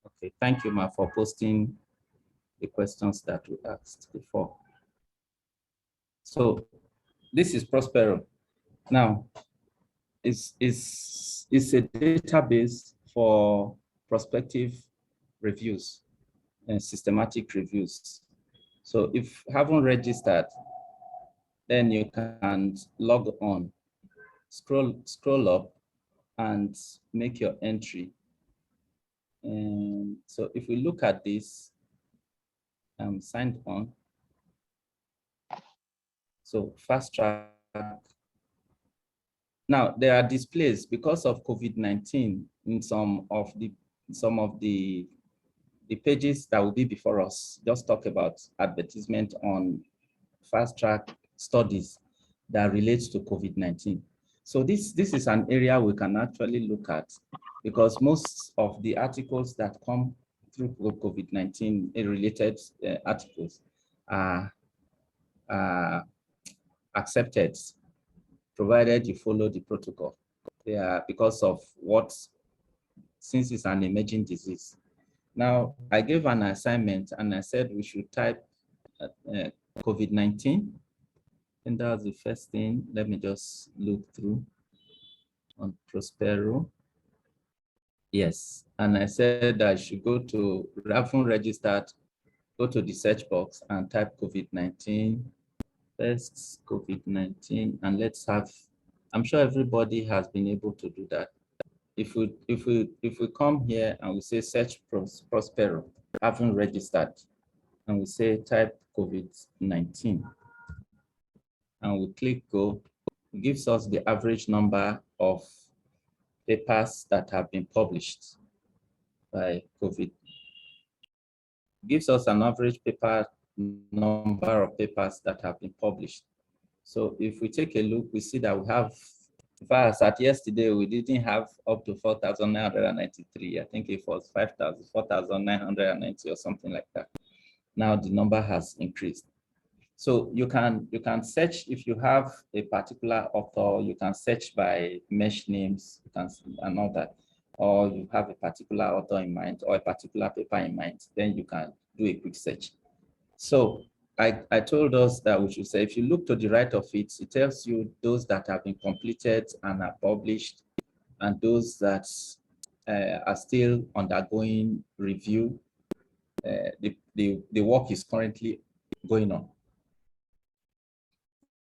Okay, thank you, Ma, for posting the questions that we asked before. So this is Prospero. Now, it's a database for prospective reviews and systematic reviews. So if you haven't registered, then you can log on, scroll up and make your entry. And so if we look at this, I'm signed on. So fast track. Now there are displays because of COVID-19 in some of the pages that will be before us. Just talk about advertisement on fast track studies that relates to COVID-19. So this is an area we can actually look at because most of the articles that come through COVID-19 related articles are accepted, provided you follow the protocol. They are because of since it's an emerging disease. Now, I gave an assignment and I said we should type COVID-19. And that was the first thing. Let me just look through on Prospero. Yes, and I said I should go to, haven't registered, go to the search box and type COVID-19. First COVID-19, and let's have, I'm sure everybody has been able to do that. If we come here and we say search Prospero, haven't registered, and we say type COVID-19, and we click go, it gives us the average number of papers that have been published by COVID. It gives us an average number of papers that have been published. So if we take a look, we see that we have, as at yesterday, we didn't have up to 4,993. I think it was 4,990 or something like that. Now the number has increased. So you can search if you have a particular author, you can search by mesh names and all that, or you have a particular author in mind or a particular paper in mind, then you can do a quick search. So I told us that we should say, if you look to the right of it, it tells you those that have been completed and are published, and those that are still undergoing review. The work is currently going on.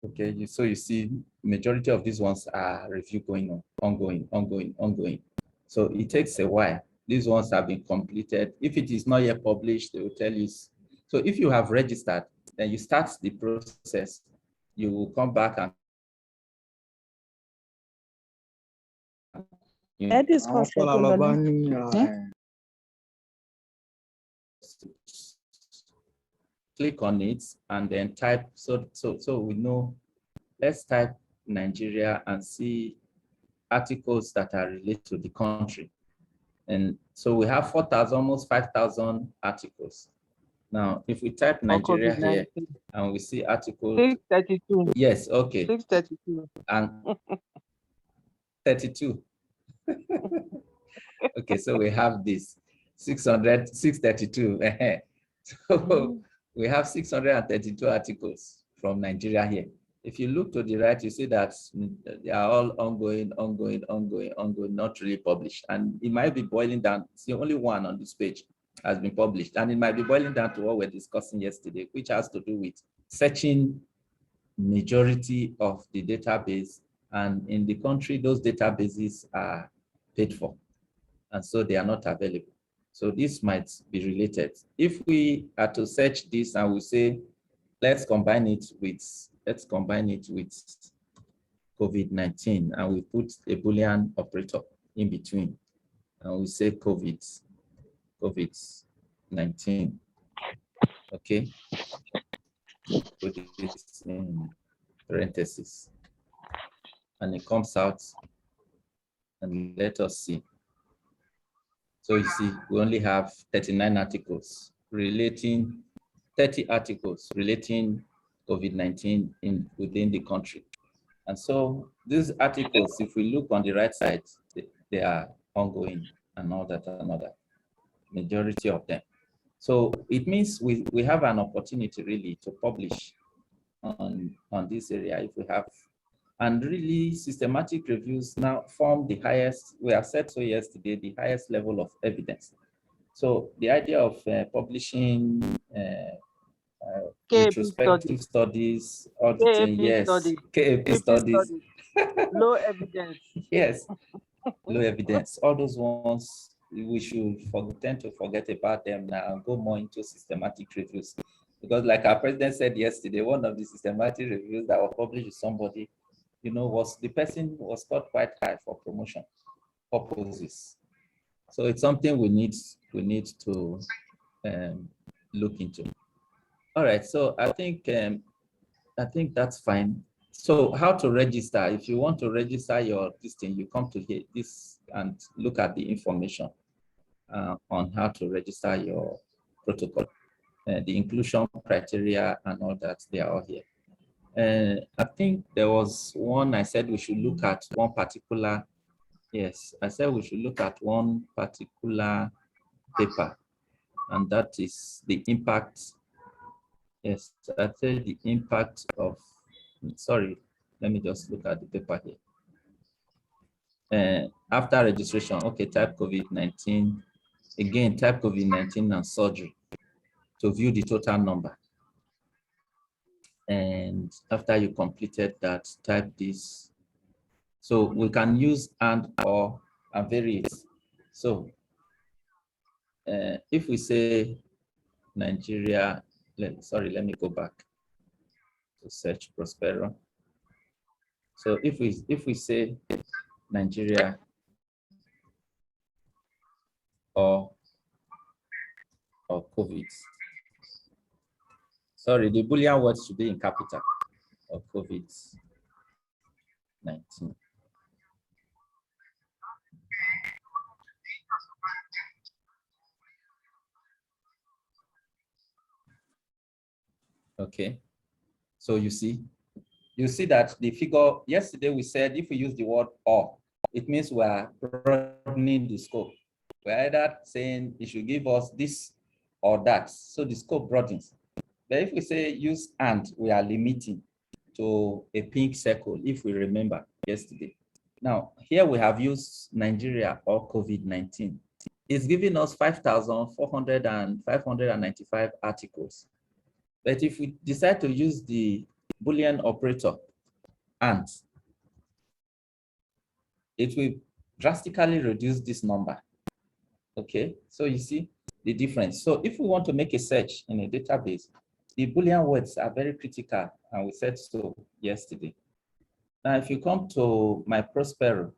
Okay, so you see, majority of these ones are review going on, ongoing. So it takes a while. These ones have been completed. If it is not yet published, they will tell you. So if you have registered, then you start the process. You will come back and click on it and then type. So we know. Let's type Nigeria and see articles that are related to the country. And so we have 4,000, almost 5,000 articles. Now, if we type Nigeria here and we see articles. 632. Yes, okay. 632. And 32. Okay, so we have this 632. So we have 632 articles from Nigeria here. If you look to the right, you see that they are all ongoing, not really published. And it might be boiling down. It's the only one on this page has been published. And it might be boiling down to what we're discussing yesterday, which has to do with searching majority of the database. And in the country, those databases are paid for. And so they are not available. So this might be related. If we are to search this and we say, let's combine it with COVID-19, and we put a Boolean operator in between, and we say COVID-19. Okay, put this in parentheses, and it comes out, and let us see. So you see, we only have 39 articles relating, 30 articles relating COVID-19 within the country. And so these articles, if we look on the right side, they are ongoing and all that, majority of them. So it means we have an opportunity really to publish on this area if we have, and really systematic reviews now form the highest, we have said so yesterday, the highest level of evidence. So the idea of publishing retrospective studies, auditing, yes, KAP studies, low evidence. yes, low evidence, all those ones, we should tend to forget about them now and go more into systematic reviews. Because like our president said yesterday, one of the systematic reviews that were published with somebody, you know, was the person was scored quite high for promotion purposes. So it's something we need to look into. All right, so I think that's fine. So how to register? If you want to register your this thing, you come to here, this and look at the information on how to register your protocol, the inclusion criteria and all that. They are all here. I think there was one I said we should look at one particular. Yes, I said we should look at one particular paper, and that is the impact. Yes, I said the impact of, sorry, let me just look at the paper here. After registration, okay, type COVID-19, again, type COVID-19 and surgery to view the total number. And after you completed that, type this. So we can use and or and vary it. So if we say Nigeria, let me go back to search Prospero. So if we say Nigeria or COVID, sorry, the Boolean words should be in capital, or COVID-19. Okay, so you see that the figure, yesterday we said if we use the word or, it means we are broadening the scope. We're either saying it should give us this or that, so the scope broadens. But if we say use and, we are limiting to a pink circle, if we remember yesterday. Now, here we have used Nigeria or COVID-19. It's giving us 5,595 articles. But if we decide to use the Boolean operator, and it will drastically reduce this number. Okay, so you see the difference. So if we want to make a search in a database, the Boolean words are very critical, and we said so yesterday. Now, if you come to my Prospero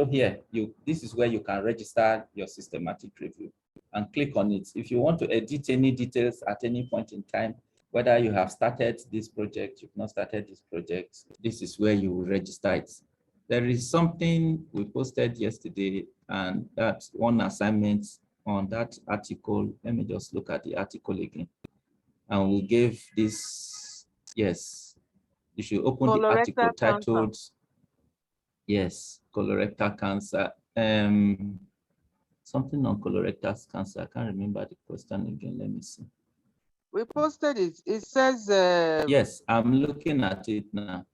here, this is where you can register your systematic review and click on it. If you want to edit any details at any point in time, whether you have started this project, you've not started this project, this is where you will register it. There is something we posted yesterday, and that's one assignment on that article. Let me just look at the article again. And we gave this, yes, you should open the article titled, yes, colorectal cancer. Something on colorectal cancer. I can't remember the question again. Let me see. We posted it. It says. Yes, I'm looking at it now.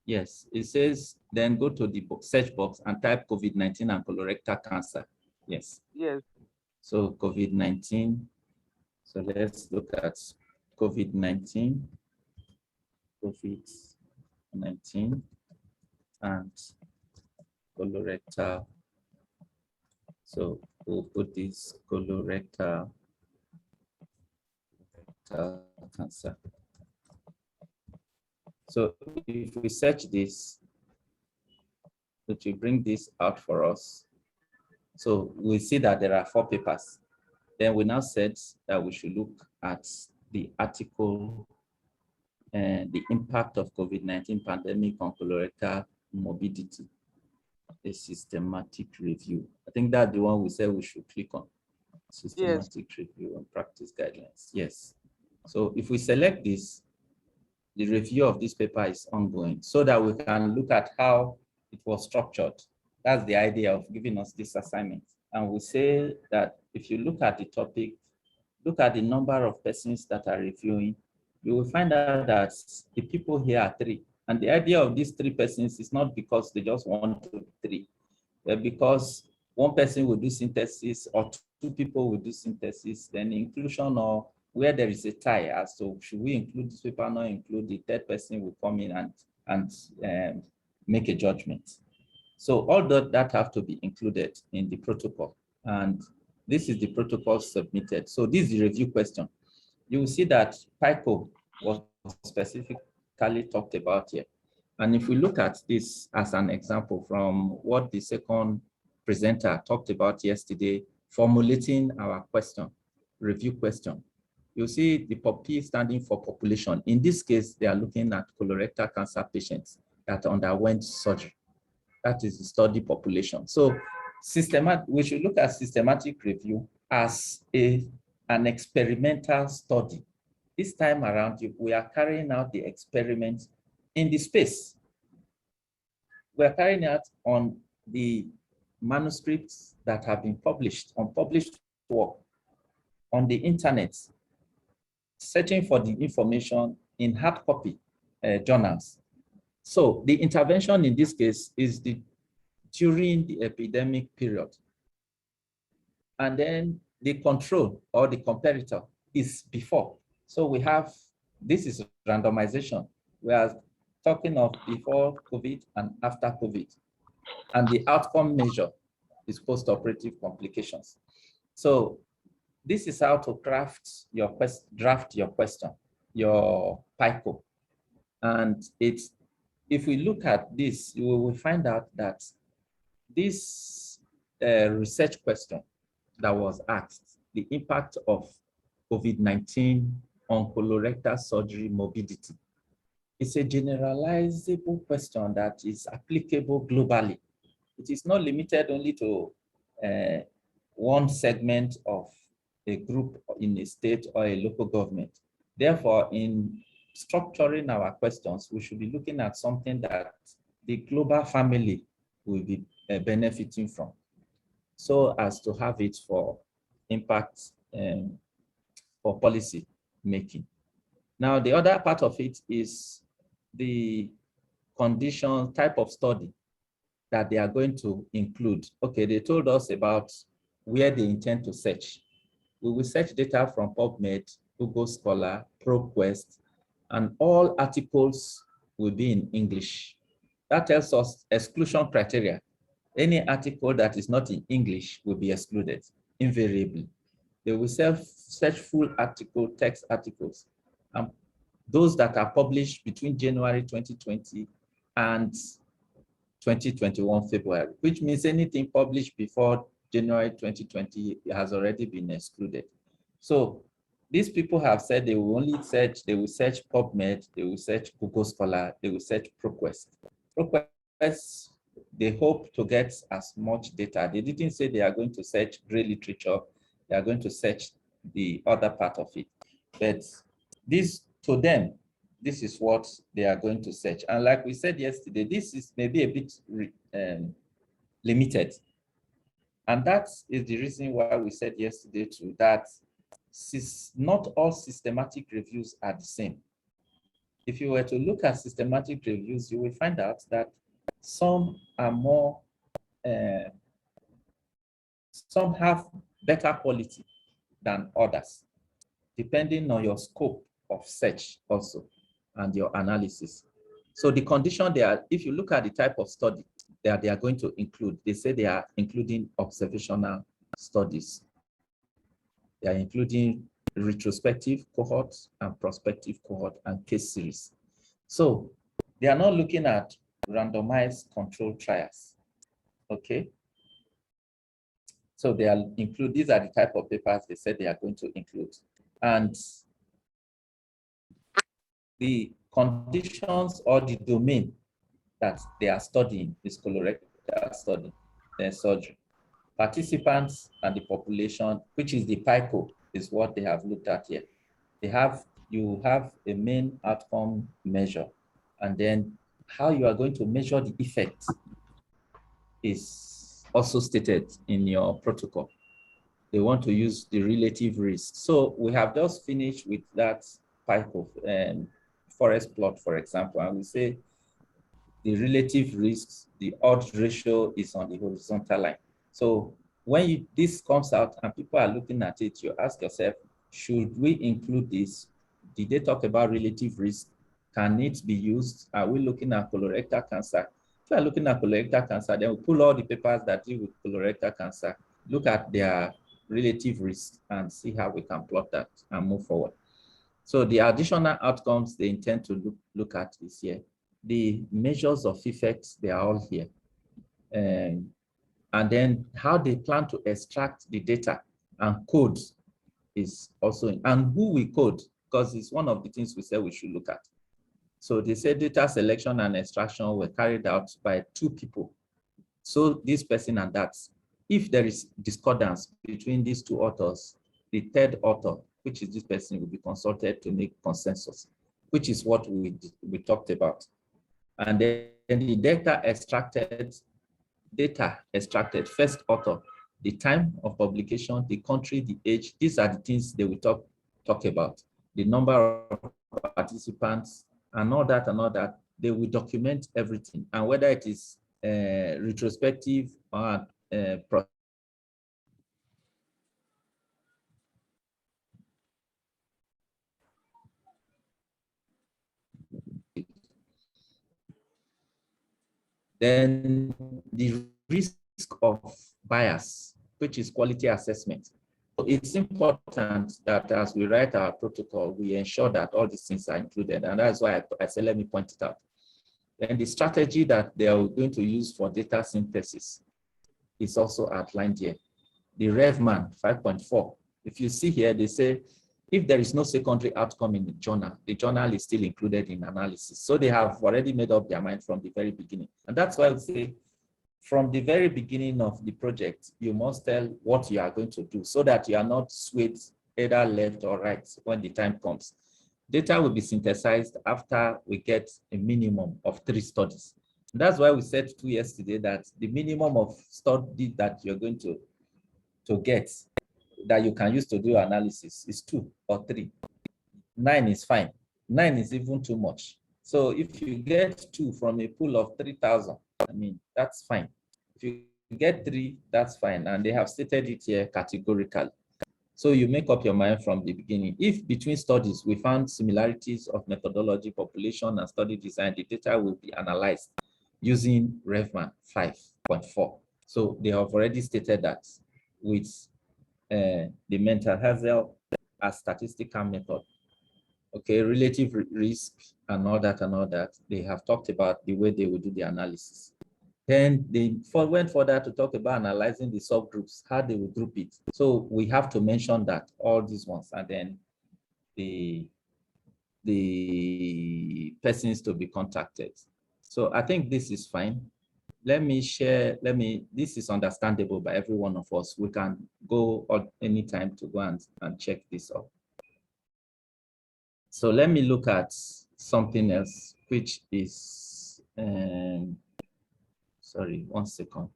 Yes, it says, then go to the search box and type COVID-19 and colorectal cancer. Yes. Yes. So COVID-19. So let's look at COVID-19. COVID-19 and colorectal. So we'll put this colorectal cancer. So if we search this, it will bring this out for us. So we see that there are 4 papers. Then we now said that we should look at the article and the impact of COVID-19 pandemic on colorectal morbidity, a systematic review. I think that's the one we said we should click on. Systematic review and practice guidelines. Yes. So if we select this, the review of this paper is ongoing so that we can look at how it was structured. That's the idea of giving us this assignment. And we say that if you look at the topic, look at the number of persons that are reviewing, you will find out that the people here are 3. And the idea of these 3 persons is not because they just want to be 3, but because one person will do synthesis or 2 people will do synthesis, then inclusion or where there is a tie as to should we include this paper or not include, the 3rd person will come in and make a judgment. So all that have to be included in the protocol. And this is the protocol submitted. So this is the review question. You will see that PICO was specifically talked about here. And if we look at this as an example from what the second presenter talked about yesterday, formulating our question, review question, you see the P standing for population. In this case, they are looking at colorectal cancer patients that underwent surgery. That is the study population. So we should look at systematic review as an experimental study. This time around, we are carrying out the experiment in the space. We are carrying out on the manuscripts that have been published, unpublished work, on the internet, searching for the information in hard copy journals. So the intervention in this case is during the epidemic period. And then the control or the comparator is before. So we have, this is randomization. We are talking of before COVID and after COVID. And the outcome measure is post-operative complications. So this is how to draft your question, your PICO. And if we look at this, we will find out that this research question that was asked, the impact of COVID-19 on colorectal surgery morbidity, it's a generalizable question that is applicable globally. It is not limited only to one segment of a group in a state or a local government. Therefore, in structuring our questions, we should be looking at something that the global family will be benefiting from, so as to have it for impact for policy making. Now, the other part of it is the condition type of study that they are going to include. Okay, they told us about where they intend to search. We will search data from Pubmed, Google Scholar, ProQuest, and all articles will be in English. That tells us exclusion criteria. Any article that is not in English will be excluded, invariably. They will search full article, text articles. Those that are published between January 2020 and 2021 February, which means anything published before January 2020 has already been excluded. So these people have said they will only search, they will search Pubmed, they will search Google Scholar, they will search ProQuest. ProQuest, they hope to get as much data. They didn't say they are going to search gray literature, they are going to search the other part of it. But this, to them, this is what they are going to search. And like we said yesterday, this is maybe a bit limited. And that is the reason why we said yesterday too, that not all systematic reviews are the same. If you were to look at systematic reviews, you will find out that some are more, some have better quality than others, depending on your scope of search also and your analysis. So the condition there, if you look at the type of study that they are going to include, they say they are including observational studies. They are including retrospective cohorts and prospective cohort and case series. So they are not looking at randomized controlled trials, okay? So they are include, these are the type of papers they said they are going to include. And the conditions or the domain that they are studying is colorectal study, then surgery. Participants and the population, which is the PICO, is what they have looked at here. They have you have a main outcome measure, and then how you are going to measure the effect is also stated in your protocol. They want to use the relative risk. So we have just finished with that type of Forex plot, for example, and we say the relative risks, the odds ratio is on the horizontal line. So when this comes out and people are looking at it, you ask yourself, should we include this? Did they talk about relative risk? Can it be used? Are we looking at colorectal cancer? If we are looking at colorectal cancer, then we pull all the papers that deal with colorectal cancer, look at their relative risk and see how we can plot that and move forward. So the additional outcomes they intend to look at is here. The measures of effects, they are all here. And then how they plan to extract the data and code is also in, and who we code, because it's one of the things we said we should look at. So they said data selection and extraction were carried out by 2 people. So this person and that. If there is discordance between these 2 authors, the third author, which is this person, will be consulted to make consensus, which is what we talked about. And then the data extracted, first author, the time of publication, the country, the age, these are the things they will talk about. The number of participants and all that, they will document everything. And whether it is retrospective or then the risk of bias, which is quality assessment. So it's important that as we write our protocol, we ensure that all these things are included. And that's why I said, let me point it out. And the strategy that they are going to use for data synthesis is also outlined here. The RevMan 5.4. If you see here, they say, if there is no secondary outcome in the journal is still included in analysis. So they have already made up their mind from the very beginning. And that's why I say, from the very beginning of the project, you must tell what you are going to do so that you are not swayed either left or right when the time comes. Data will be synthesized after we get a minimum of 3 studies. And that's why we said 2 yesterday that the minimum of study that you're going to get that you can use to do analysis is 2 or 3. 9 is fine. 9 is even too much. So if you get 2 from a pool of 3,000, I mean, that's fine. If you get 3, that's fine. And they have stated it here categorically. So you make up your mind from the beginning. If between studies we found similarities of methodology, population, and study design, the data will be analyzed using RevMan 5.4. So they have already stated that with the mental health as statistical method. Okay, relative risk and all that, they have talked about the way they will do the analysis. Then they went further to talk about analyzing the subgroups, how they will group it. So we have to mention that, all these ones, and then the persons to be contacted. So I think this is fine. Let me share, this is understandable by every one of us. We can go at any time to go and check this out. So let me look at something else, which is, sorry, 1 second.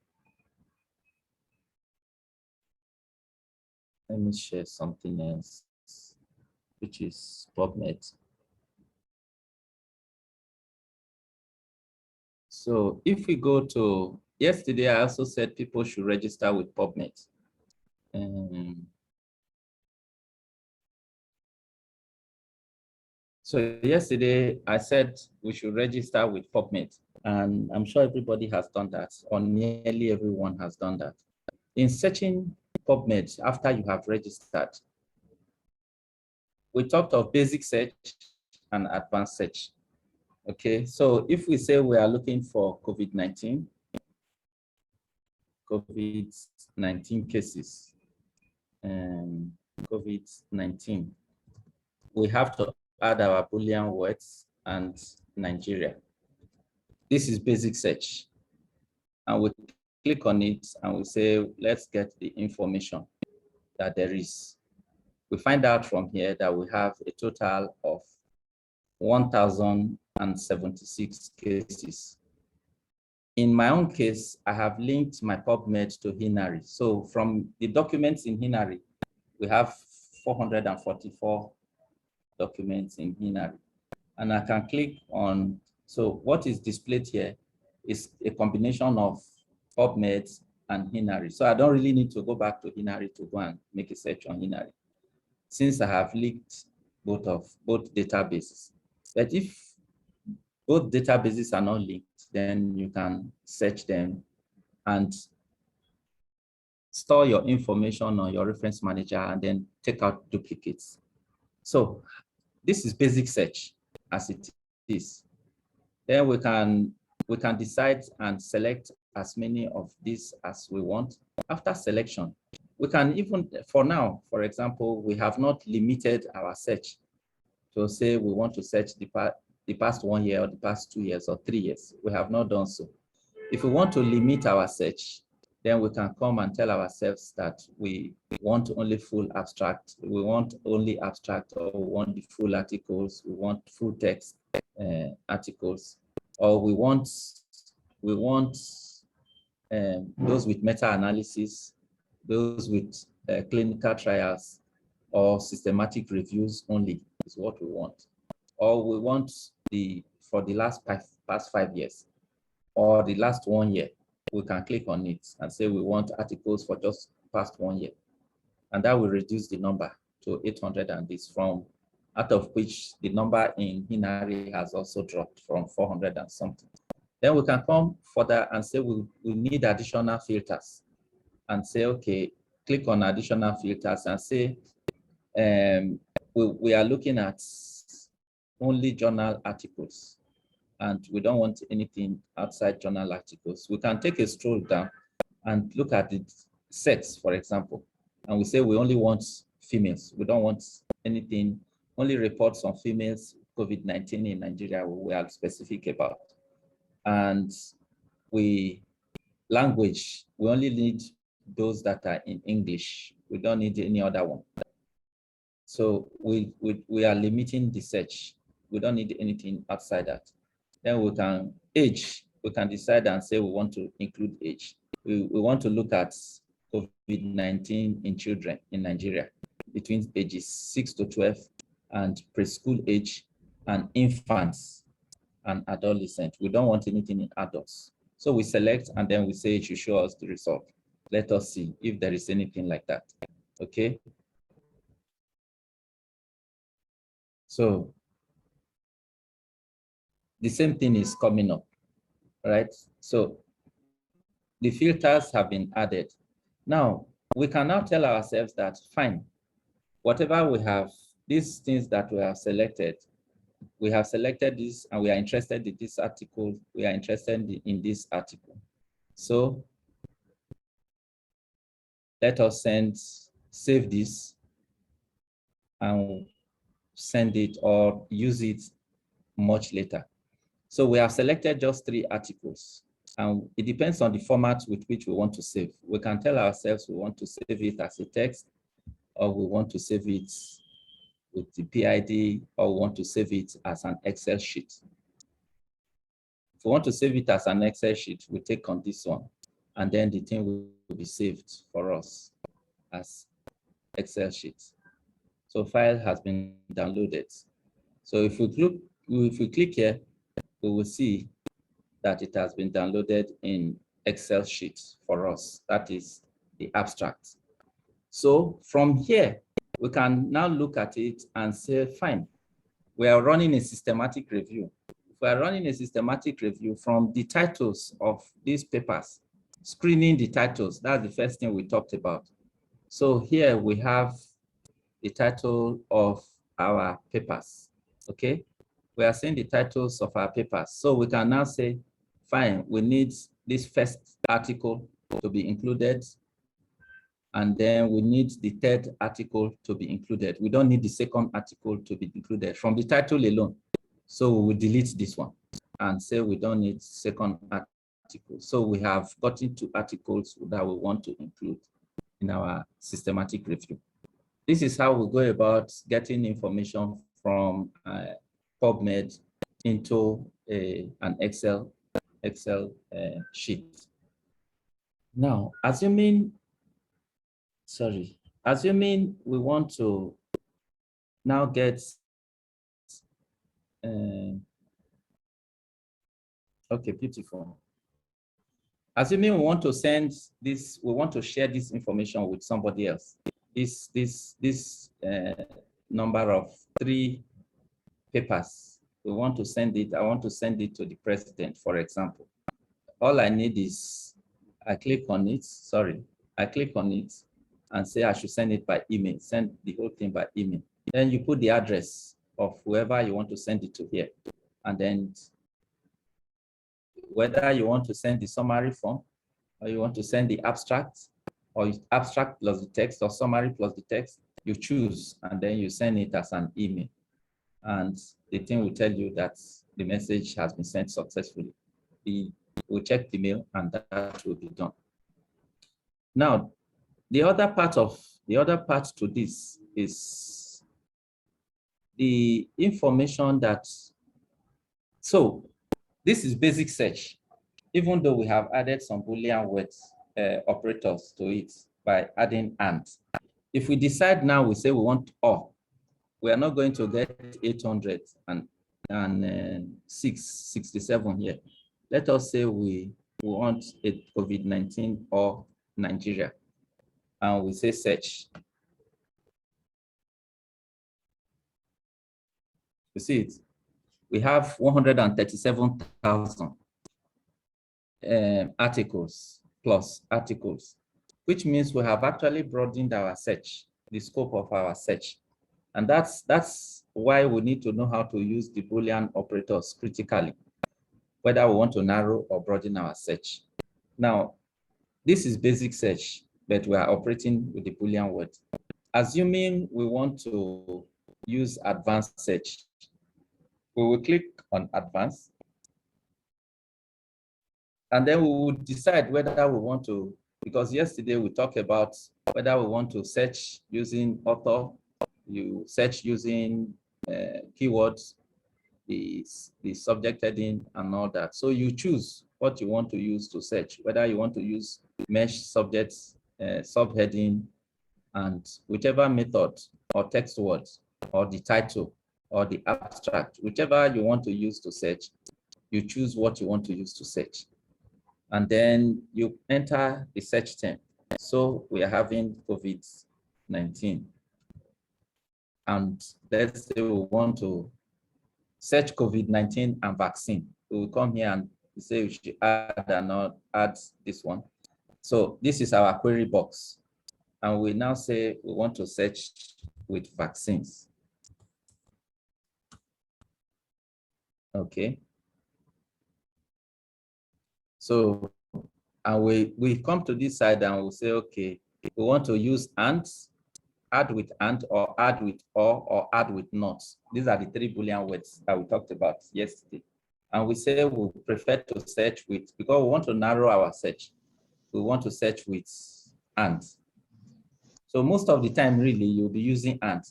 Let me share something else, which is Pubmed. So if we go to, yesterday I also said people should register with Pubmed. So yesterday I said we should register with Pubmed, and I'm sure everybody has done that, or nearly everyone has done that. In searching Pubmed after you have registered, we talked of basic search and advanced search. Okay, so if we say we are looking for COVID-19 cases, COVID-19, we have to add our Boolean words and Nigeria. This is basic search. And we click on it and we say, let's get the information that there is. we find out from here that we have a total of 1,076 cases. In my own case, I have linked my Pubmed to Hinari. So from the documents in Hinari, we have 444 documents in Hinari. And I can click on, so what is displayed here is a combination of Pubmed and Hinari. So I don't really need to go back to Hinari to go and make a search on Hinari, since I have linked both databases. But if both databases are not linked, then you can search them and store your information on your reference manager and then take out duplicates. So this is basic search as it is. Then we can decide and select as many of these as we want. After selection, we can even, for now, for example, we have not limited our search to say we want to search the past 1 year or the past 2 years or 3 years. We have not done so. If we want to limit our search, then we can come and tell ourselves that we want only full abstract, we want only abstract, or we want the full articles, we want full text articles, or we want those with meta-analysis, those with clinical trials, or systematic reviews only is what we want. Or we want for the past 5 years, or the last 1 year. We can click on it and say we want articles for just past 1 year. And that will reduce the number to 800 and this, from out of which the number in Hinari has also dropped from 400 and something. Then we can come further and say we need additional filters and say, okay, click on additional filters and say we are looking at only journal articles, and we don't want anything outside journal articles. We can take a stroll down and look at the sex, for example, and we say we only want females. We don't want anything, only reports on females, COVID-19 in Nigeria we are specific about. And language, we only need those that are in English. We don't need any other one. So we are limiting the search. We don't need anything outside that. Then we can decide and say we want to include age. We want to look at COVID-19 in children in Nigeria between ages 6 to 12 and preschool age, and infants and adolescents. We don't want anything in adults. So we select and then we say it should show us the result. Let us see if there is anything like that. Okay. So the same thing is coming up, right? So the filters have been added. Now, we can now tell ourselves that, fine, whatever we have, these things that we have selected this and we are interested in this article, we are interested in this article. So let us save this and send it or use it much later. So we have selected just 3 articles, and it depends on the format with which we want to save. We can tell ourselves we want to save it as a text, or we want to save it with the PID, or we want to save it as an Excel sheet. If we want to save it as an Excel sheet, we take on this one, and then the thing will be saved for us as Excel sheet. So file has been downloaded. So if we click here, we will see that it has been downloaded in Excel sheet for us. That is the abstract. So from here, we can now look at it and say, fine, we are running a systematic review. If we are running a systematic review from the titles of these papers, screening the titles, that's the first thing we talked about. So here we have the title of our papers, okay? We are seeing the titles of our papers. So we can now say, fine, we need this first article to be included, and then we need the 3rd article to be included. We don't need the 2nd article to be included from the title alone. So we will delete this one and say we don't need 2nd article. So we have gotten 2 articles that we want to include in our systematic review. this is how we go about getting information from Pubmed into an Excel sheet. Now, assuming we want to now get okay, beautiful. Assuming we want to send this, we want to share this information with somebody else. This number of 3 papers, we want to send it. I want to send it to the president, for example. All I need is I click on it and say I should send it by email. Send the whole thing by email. Then you put the address of whoever you want to send it to here, and then whether you want to send the summary form, or you want to send the abstract, or abstract plus the text, or summary plus the text, you choose, and then you send it as an email. And the thing will tell you that the message has been sent successfully. We'll check the mail, and that will be done. Now, the other part to this is the information that, so this is basic search, even though we have added some Boolean words, operators to it by adding and. If we decide now, we say we want or, we are not going to get 867 here. Let us say we want a COVID-19 or Nigeria, and we say search. You see it? We have 137,000 articles plus articles, which means we have actually broadened our search, the scope of our search. And that's why we need to know how to use the Boolean operators critically, whether we want to narrow or broaden our search. Now, this is basic search, but we are operating with the Boolean word. Assuming we want to use advanced search, we will click on advanced, and then we will decide whether we want to, because yesterday we talked about whether we want to search using author, you search using keywords, the subject heading and all that. So you choose what you want to use to search, whether you want to use mesh subjects, subheading, and whichever method or text words or the title or the abstract, whichever you want to use to search, you choose what you want to use to search. And then you enter the search term. So we are having COVID-19. And let's say we want to search COVID-19 and vaccine. We will come here and say we should add and not add this one. So this is our query box. And we now say we want to search with vaccines. Okay. So, and we come to this side and we'll say, okay, we want to use and, add with and, or add with or add with not. These are the 3 Boolean words that we talked about yesterday. And we say we prefer to search with, because we want to narrow our search. We want to search with and. So most of the time, really, you'll be using and.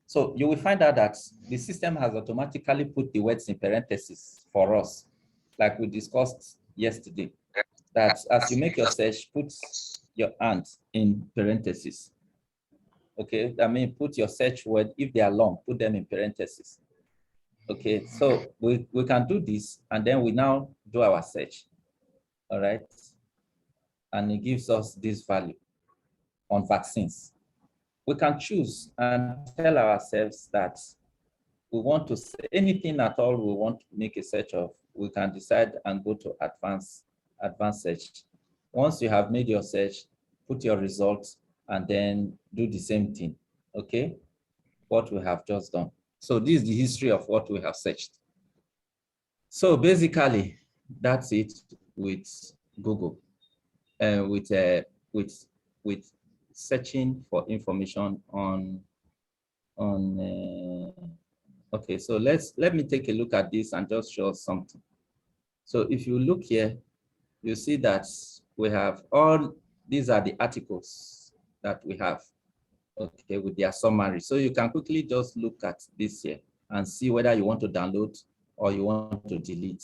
So you will find out that the system has automatically put the words in parentheses for us, like we discussed yesterday, that as you make your search, put your and in parentheses. Okay, I mean, put your search word, if they are long, put them in parentheses. Okay, so we can do this, and then we now do our search. All right, and it gives us this value on vaccines. We can choose and tell ourselves that we want to say anything at all we want to make a search of. We can decide and go to advanced search. Once you have made your search, put your results, and then do the same thing. Okay, what we have just done. So this is the history of what we have searched. So basically, that's it with Google, with searching for information on okay, so let me take a look at this and just show something. So if you look here, you see that we have all, these are the articles that we have. okay, with their summary. So you can quickly just look at this here and see whether you want to download or you want to delete.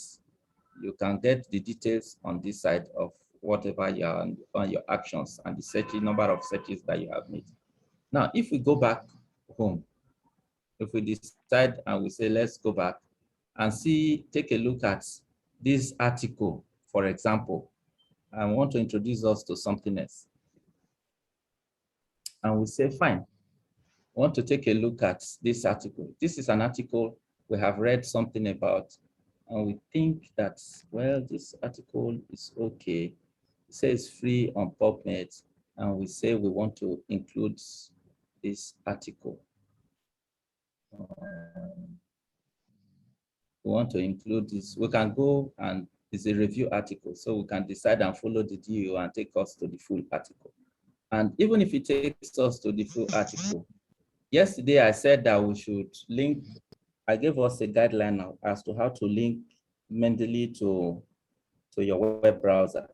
You can get the details on this side of whatever you are on your actions and the number of searches that you have made. Now, if we go back home, if we decide and we say, let's go back and see, take a look at this article, for example, I want to introduce us to something else. And we say, fine, I want to take a look at this article. This is an article we have read something about, and we think that, well, this article is okay. It says free on Pubmed, and we say we want to include this article. We want to include this. We can go and it's a review article, so we can decide and follow the DO and take us to the full article. And even if it takes us to the full article, yesterday I said that we should link, I gave us a guideline as to how to link Mendeley to your web browser.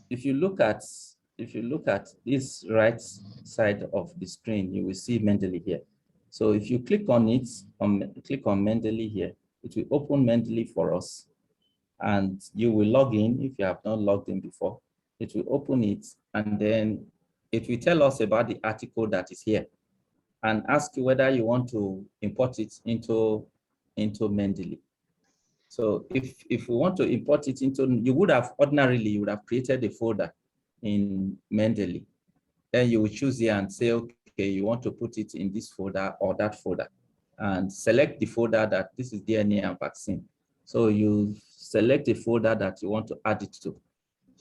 If you look at this right side of the screen, you will see Mendeley here. So if you click on it, click on Mendeley here, it will open Mendeley for us. And you will log in if you have not logged in before. It will open it, and then it will tell us about the article that is here and ask you whether you want to import it into Mendeley. So if we want to import it into, you would have created a folder in Mendeley. Then you will choose here and say, okay, you want to put it in this folder or that folder, and select the folder that this is DNA and vaccine. So you select a folder that you want to add it to.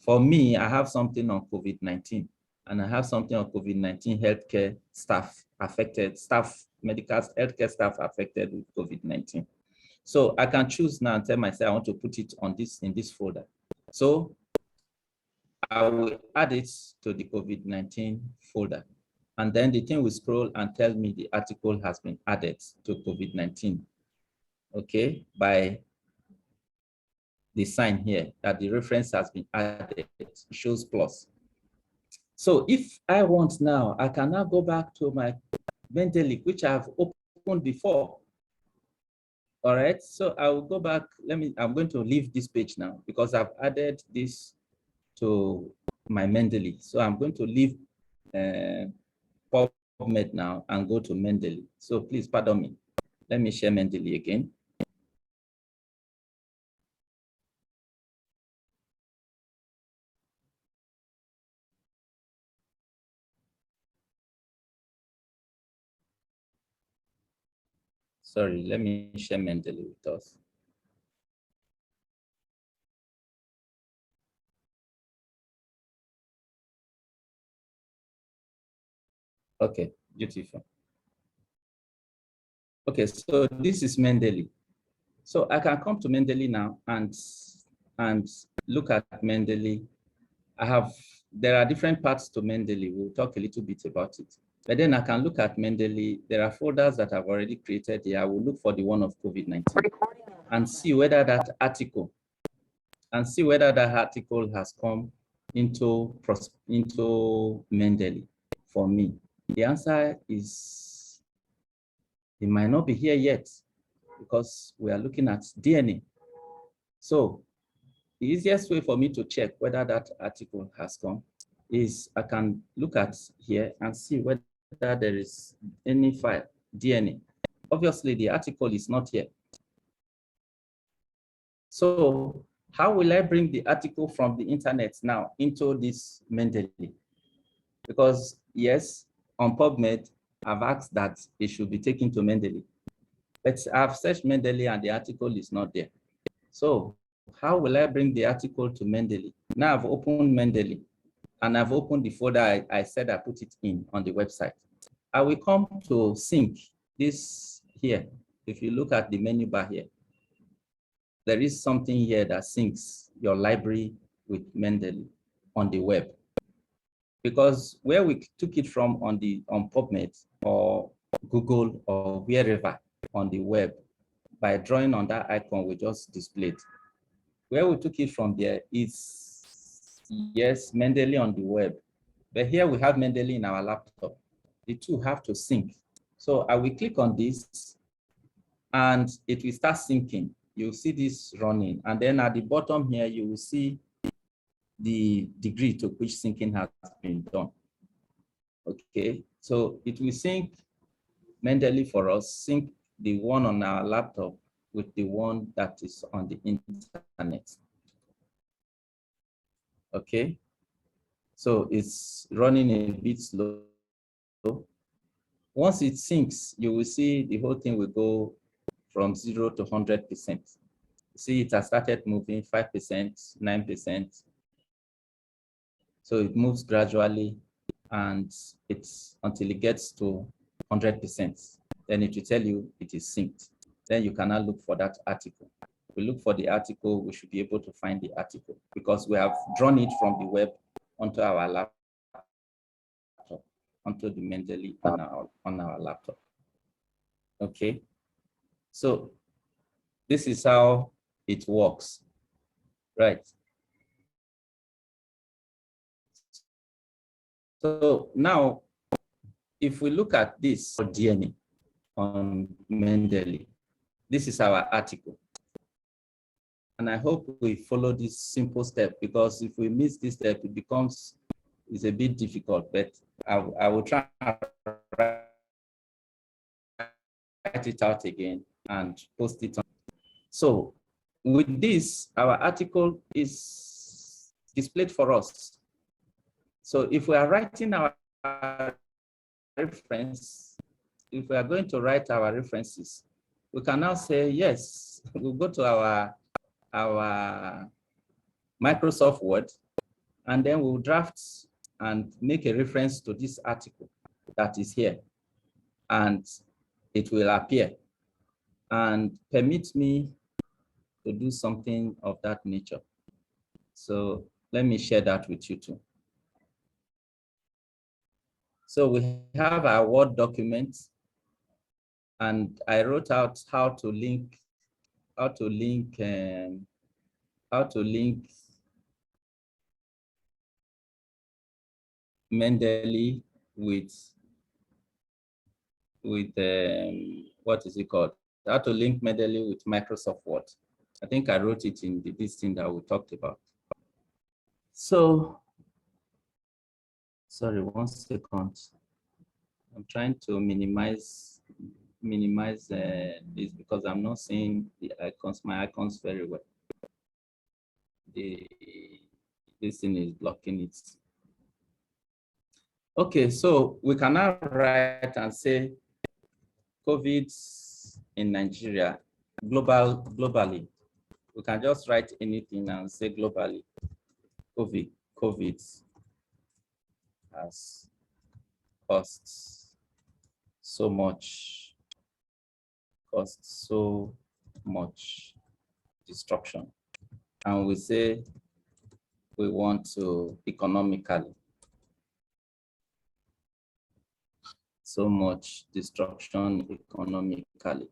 For me, I have something on COVID-19, and I have something on COVID-19 healthcare staff affected, medical healthcare staff affected with COVID-19. So I can choose now and tell myself I want to put it on in this folder. So I will add it to the COVID-19 folder. And then the thing will scroll and tell me the article has been added to COVID-19, okay, by the sign here that the reference has been added, it shows plus. So if I want now, I can now go back to my Mendeley, which I've opened before. All right, so I will go back. I'm going to leave this page now because I've added this to my Mendeley. So I'm going to leave Pubmed now and go to Mendeley. So please pardon me. Let me share Mendeley again. Sorry, let me share Mendeley with us. Okay, beautiful. Okay, so this is Mendeley. So I can come to Mendeley now and look at Mendeley. There are different parts to Mendeley. We'll talk a little bit about it. But then I can look at Mendeley. There are folders that I've already created here. I will look for the one of COVID-19 and see whether that article has come into Mendeley for me. The answer is it might not be here yet because we are looking at DNA. So the easiest way for me to check whether that article has come is I can look at here and see whether there is any file, DNA. Obviously, the article is not here. So how will I bring the article from the internet now into this Mendeley? Because yes, on Pubmed, I've asked that it should be taken to Mendeley. But I've searched Mendeley and the article is not there. So how will I bring the article to Mendeley? Now I've opened Mendeley and I've opened the folder I said I put it in on the website. I will come to sync this here. If you look at the menu bar here, there is something here that syncs your library with Mendeley on the web. Because where we took it from on Pubmed or Google or wherever on the web, by drawing on that icon we just displayed, where we took it from there is, yes, Mendeley on the web. But here we have Mendeley in our laptop. the two have to sync. So I will click on this and it will start syncing. You'll see this running. And then at the bottom here, you will see the degree to which syncing has been done. Okay, so it will sync Mendeley for us, sync the one on our laptop with the one that is on the internet. Okay, so it's running a bit slow. Once it syncs, you will see the whole thing will go from 0 to 100%. See, it has started moving 5%, 9%. So it moves gradually and it's until it gets to 100%. Then it will tell you it is synced. Then you can now look for that article. If we look for the article, we should be able to find the article because we have drawn it from the web onto our laptop, onto the Mendeley on our laptop. Okay, so this is how it works, right? So now, if we look at this for DNA on Mendeley, this is our article. And I hope we follow this simple step because if we miss this step, it's a bit difficult, but I will try to write it out again and post it on. So with this, our article is displayed for us. So if we are writing our reference, if we are going to write our references, we can now say, yes, we'll go to our Microsoft Word, and then we'll draft and make a reference to this article that is here, and it will appear and permit me to do something of that nature. So let me share that with you too. So we have our Word document, and I wrote out how to link Mendeley with what is it called? How to link Mendeley with Microsoft Word. I think I wrote it in this thing that we talked about. So, sorry, 1 second. I'm trying to minimize this because I'm not seeing my icons very well. This thing is blocking it. Okay, so we can now write and say COVID in Nigeria, globally. We can just write anything and say globally, COVID has cost so much destruction. And we say we want to economically, so much destruction economically.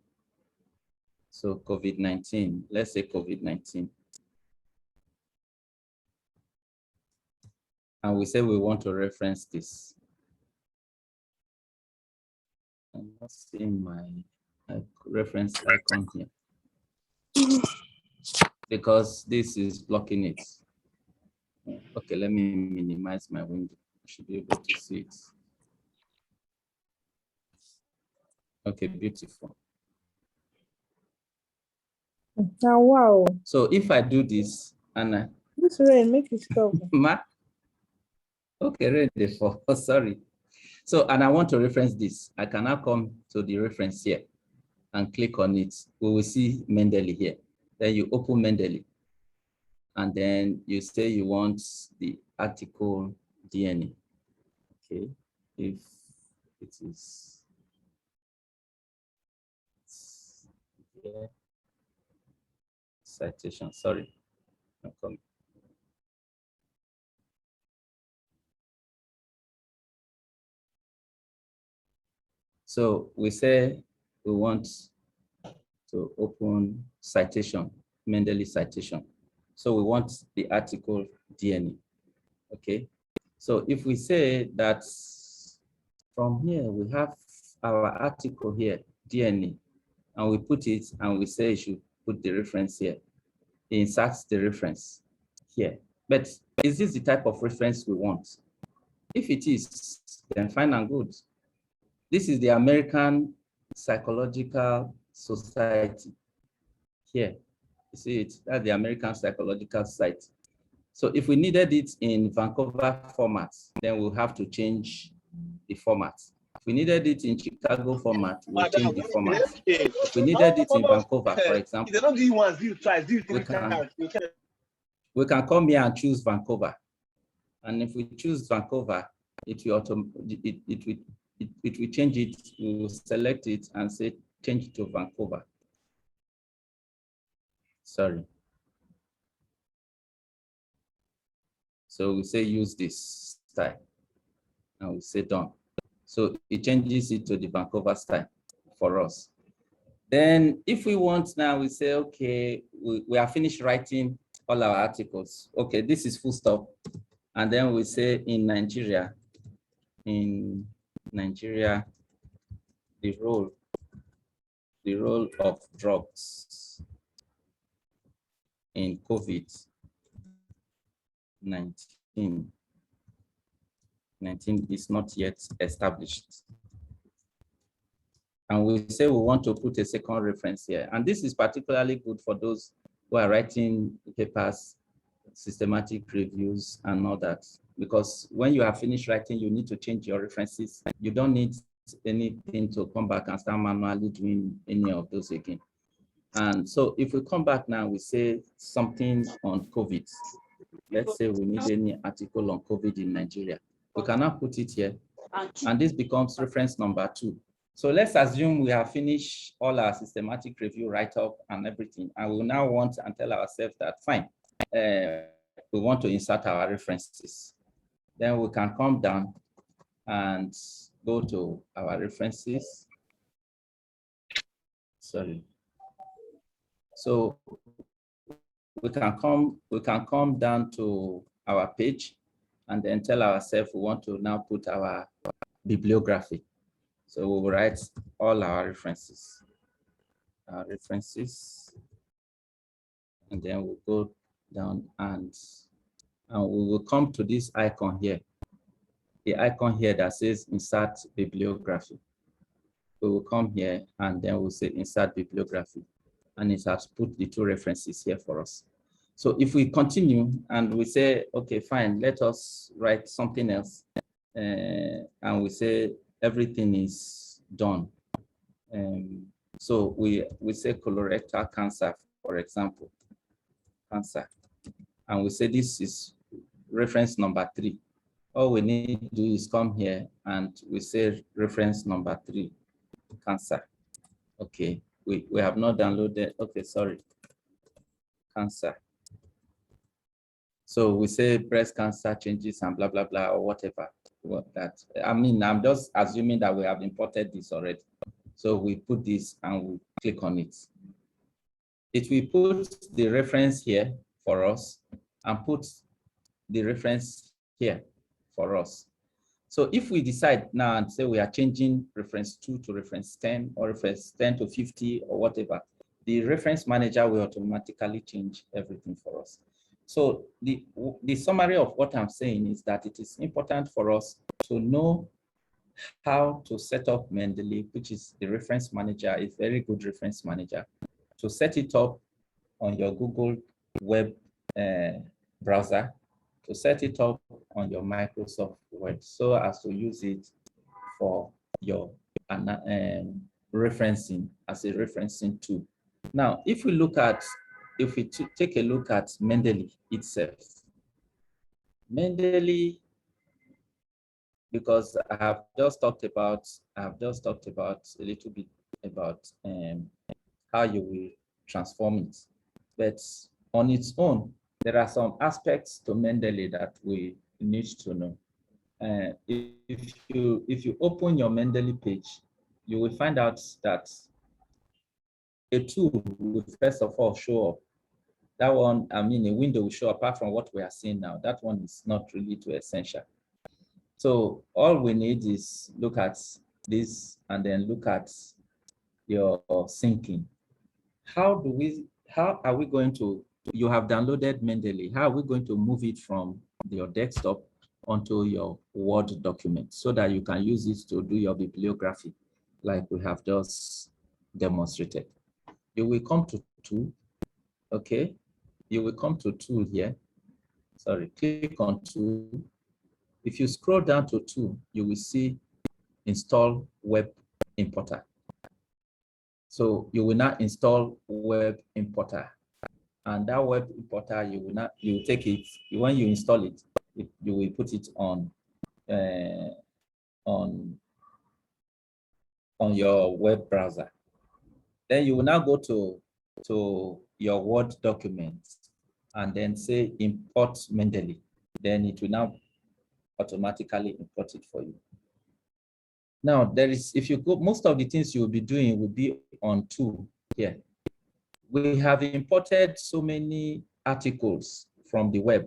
So COVID-19, let's say COVID-19. And we say we want to reference this. I'm not seeing my reference icon here because this is blocking it. Okay, let me minimize my window. I should be able to see it. Okay, beautiful. Oh, wow. So if I do this and this rain, make it stop. Okay, ready for sorry. So, and I want to reference this. I can now come to the reference here and click on it. We will see Mendeley here. Then you open Mendeley. And then you say you want the article DNA. Okay, if it is here. Citation, sorry. I'm coming. So we say we want to open citation, Mendeley citation. So we want the article DNA, okay? So if we say that From here, we have our article here, DNA, and we put it and we say you should put the reference here. Insert the reference here. But is this the type of reference we want? If it is, then fine and good. This is the American Psychological Society. Here, you see it, that's the American Psychological Society. So if we needed it in Vancouver format, then we'll have to change the format. If we needed it in Chicago format, we'll change the format. If we needed it in Vancouver, for example, we can come here and choose Vancouver. And if we choose Vancouver, it will change it, we will select it and say change to Vancouver. Sorry. So we say use this style and we say done. So it changes it to the Vancouver style for us. Then if we want now, we say, okay, we are finished writing all our articles. Okay, this is full stop. And then we say in Nigeria, the role of drugs in COVID-19 is not yet established. And we say we want to put a second reference here. And this is particularly good for those who are writing papers, systematic reviews and all that. Because when you have finished writing, you need to change your references. You don't need anything to come back and start manually doing any of those again. And so if we come back now, we say something on COVID. Let's say we need any article on COVID in Nigeria. We cannot put it here. And this becomes reference number 2. So let's assume we have finished all our systematic review write-up and everything. And we now want and tell ourselves that, fine, we want to insert our references. Then we can come down and go to our references. Sorry. So we can come down to our page and then tell ourselves we want to now put our bibliography. So we will write all our references. And then we'll go down and we will come to this icon here. The icon here that says insert bibliography. We will come here and then we'll say insert bibliography. And it has put the 2 references here for us. So if we continue and we say, okay, fine, let us write something else. And we say everything is done. So we say colorectal cancer, for example, cancer. And we say this is reference number 3. All we need to do is come here and we say reference number 3, cancer. Okay, we have not downloaded, okay, sorry, cancer. So we say breast cancer changes and blah, blah, blah, or whatever. I mean, I'm just assuming that we have imported this already. So we put this and we click on it. It will put the reference here for us and put the reference here for us. So if we decide now and say we are changing reference 2 to reference 10 or reference 10 to 50 or whatever, the reference manager will automatically change everything for us. So the summary of what I'm saying is that it is important for us to know how to set up Mendeley, which is the reference manager, a very good reference manager, to set it up on your Google web browser, to set it up on your Microsoft Word, so as to use it for your referencing as a referencing tool. Now, if we take a look at Mendeley itself, Mendeley, because I have just talked about a little bit about how you will transform it. But on its own, there are some aspects to Mendeley that we need to know. If you open your Mendeley page, you will find out that a tool will first of all show up. That one, I mean, a window will show up. Apart from what we are seeing now, that one is not really too essential. So all we need is look at this and then look at your syncing. How are we going to, you have downloaded Mendeley, how are we going to move it from your desktop onto your Word document so that you can use it to do your bibliography like we have just demonstrated? You will come to Tool, okay? You will come to Tool here. Sorry, click on Tool. If you scroll down to Tool, you will see Install Web Importer. So you will now install Web Importer, and that Web Importer you will take it. When you install it, you will put it on your web browser. Then you will now go to your Word document and then say import Mendeley. Then it will now automatically import it for you. Now, there is, if you go, most of the things you will be doing will be on Tool here. We have imported so many articles from the web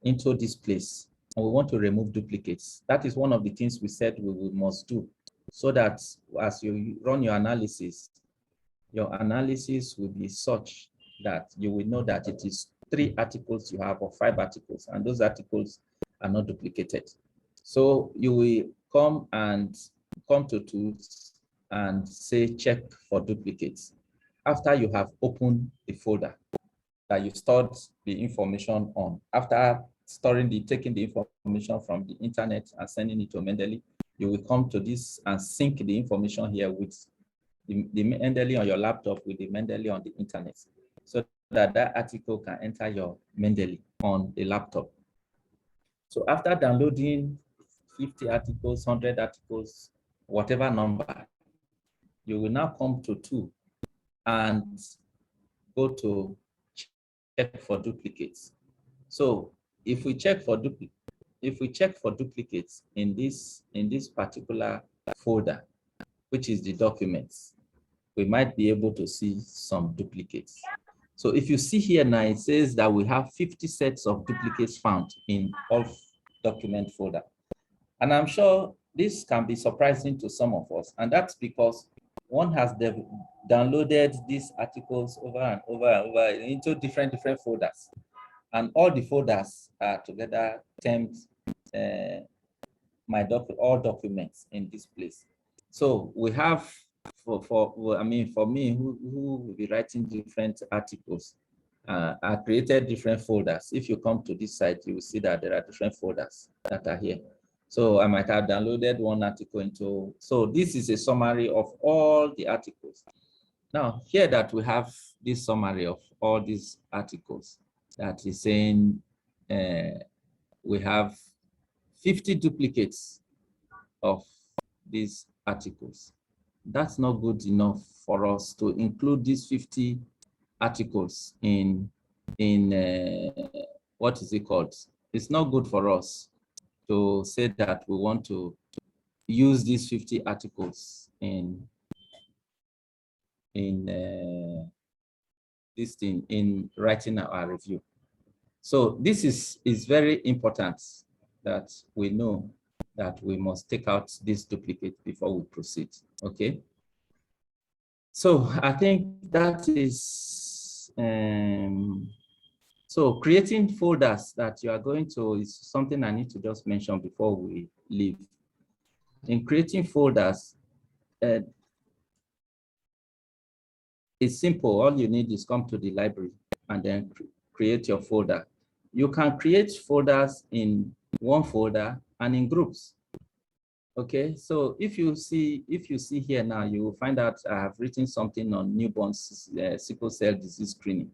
into this place, and we want to remove duplicates. That is one of the things we said we must do, so that as you run your analysis will be such that you will know that it is 3 articles you have or 5 articles, and those articles are not duplicated. So you will come to Tools and say check for duplicates. After you have opened the folder that you stored the information on, after taking the information from the internet and sending it to Mendeley, you will come to this and sync the information here with the Mendeley on your laptop with the Mendeley on the internet, so that article can enter your Mendeley on the laptop. So after downloading 50 articles, 100 articles, whatever number, you will now come to Tool and go to check for duplicates. So if we check for duplicates in this particular folder, which is the documents, we might be able to see some duplicates. So if you see here now, it says that we have 50 sets of duplicates found in all document folder. And I'm sure this can be surprising to some of us, and that's because one has downloaded these articles over and over and over into different folders, and all the folders are together termed all documents in this place. So we have for me who will be writing different articles, I created different folders. If you come to this site, you will see that there are different folders that are here. So I might have downloaded one article into, so this is a summary of all the articles. Now, here that we have this summary of all these articles that is saying we have 50 duplicates of these articles. That's not good enough for us to include these 50 articles in what is it called? It's not good for us to say that we want to use these 50 articles in this thing in writing our review. So this is very important that we know that we must take out this duplicate before we proceed. Okay. So I think that is so creating folders that you are going to is something I need to just mention before we leave. In creating folders, it's simple. All you need is come to the library and then create your folder. You can create folders in one folder and in groups. Okay, so if you see here now, you will find out I have written something on newborn sickle cell disease screening.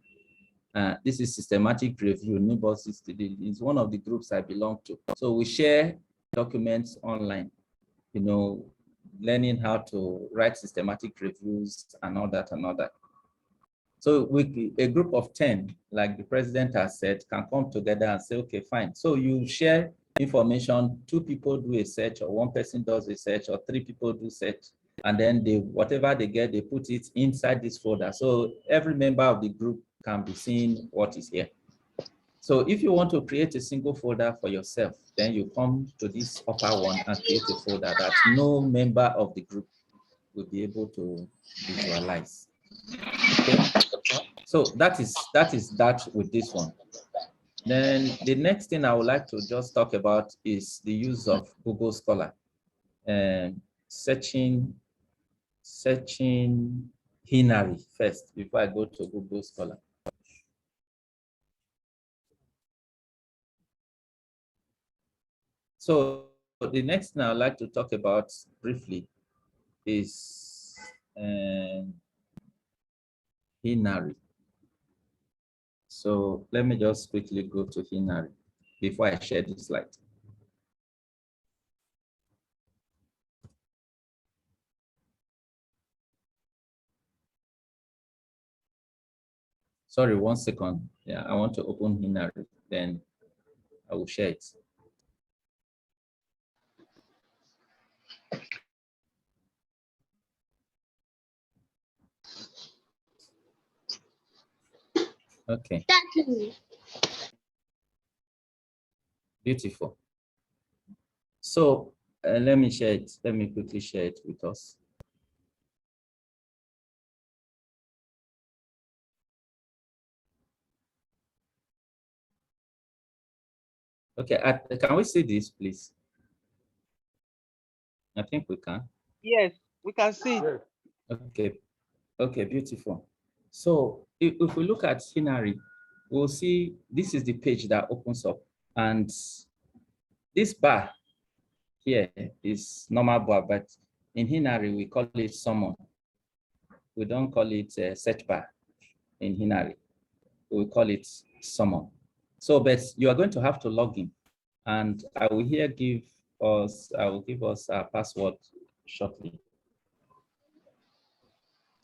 This is systematic review. Newborn is one of the groups I belong to. So we share documents online, you know, learning how to write systematic reviews and all that and all that. So a group of 10, like the president has said, can come together and say, okay, fine. So you share information, 2 people do a search, or 1 person does a search, or 3 people do search, and then whatever they get, they put it inside this folder. So every member of the group can be seeing what is here. So if you want to create a single folder for yourself, then you come to this upper one and create a folder that no member of the group will be able to visualize. Okay, so that is that with this one. Then the next thing I would like to just talk about is the use of Google Scholar and searching Hinari first before I go to Google Scholar. So the next thing I'd like to talk about briefly is Hinari. So let me just quickly go to Hinari before I share this slide. Sorry, 1 second. Yeah, I want to open Hinari, then I will share it. Okay. Beautiful. So let me share it. Let me quickly share it with us. Okay, can we see this, please? I think we can. Yes, we can see it. Okay, okay, beautiful. So if we look at Hinari, we'll see this is the page that opens up. And this bar here is normal bar, but in Hinari, we call it summon. We don't call it a search bar in Hinari. We call it summon. So, but you are going to have to log in. And I will give us our password shortly.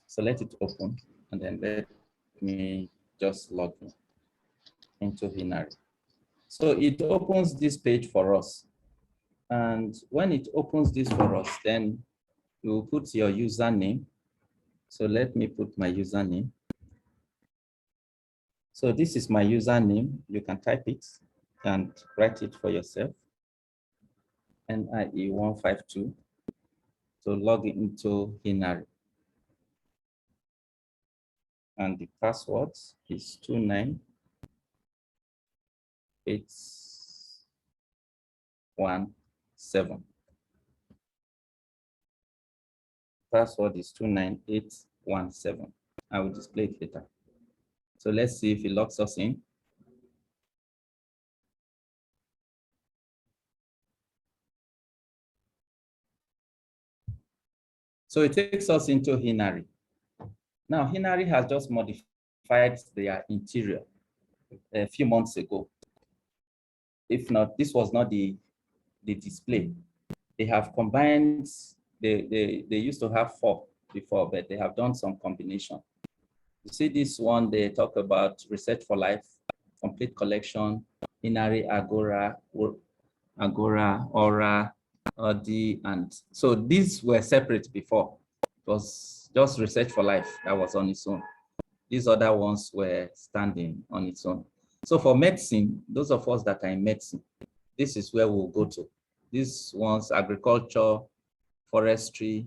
So let it open, and then let me just log in into Hinari. So it opens this page for us. And when it opens this for us, then you will put your username. So let me put my username. So this is my username. You can type it and write it for yourself. NIE152 to log into Hinari. And the password is 29817. Password is 29817. I will display it later. So let's see if it logs us in. So it takes us into Hinari. Now, Hinari has just modified their interior a few months ago. If not, this was not the display. They have combined, they used to have 4 before, but they have done some combination. You see this one, they talk about Research for Life, Complete Collection, Hinari, Agora, Aura, Audi, and so these were separate before. It was just Research for Life that was on its own. These other ones were standing on its own. So for medicine, those of us that are in medicine, this is where we'll go to. These ones, agriculture, forestry,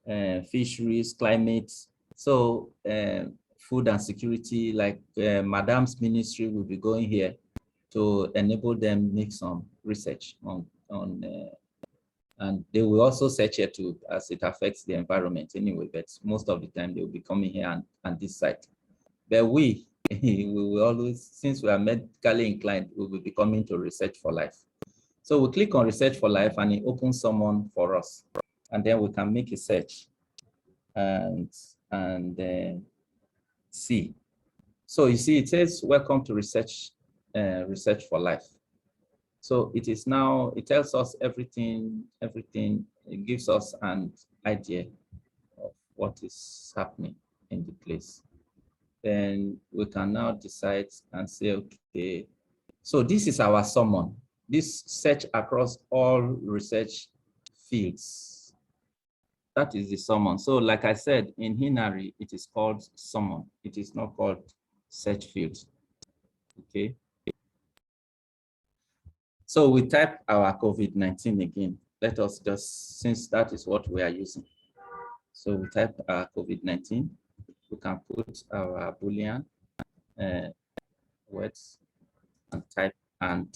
fisheries, climate. So food and security, like Madam's ministry will be going here to enable them make some research on and they will also search here too, as it affects the environment anyway, but most of the time they will be coming here and this site. But we will always, since we are medically inclined, we will be coming to Research for Life. So we click on Research for Life and it opens someone for us. And then we can make a search and see. So you see, it says, welcome to Research for Life. So it is now, it tells us everything, it gives us an idea of what is happening in the place. Then we can now decide and say, okay, so this is our summon. This search across all research fields. That is the summon. So like I said, in Hinari, it is called summon. It is not called search field, okay? So we type our COVID-19 again. Let us just, since that is what we are using. So we type our COVID-19. We can put our Boolean words and type and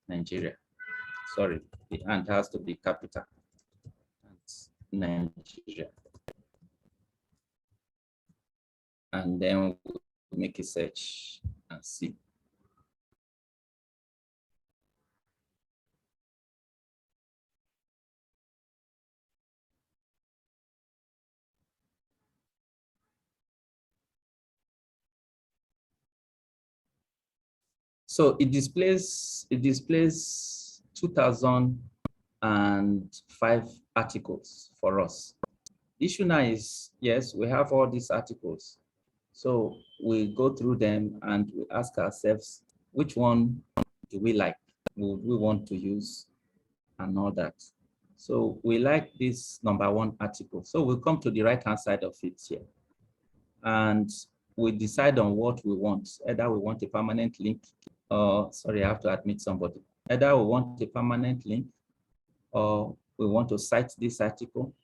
Nigeria. Sorry, the and has to be capital. And Nigeria. And then we'll make a search and see. So it displays 2005 articles for us. The issue now is, yes, we have all these articles. So we go through them and we ask ourselves, which one do we like? Would we want to use and all that? So we like this #1 article. So we'll come to the right-hand side of it here. And we decide on what we want. Either we want a permanent link, or sorry, I have to admit somebody. Either we want a permanent link, or we want to cite this article,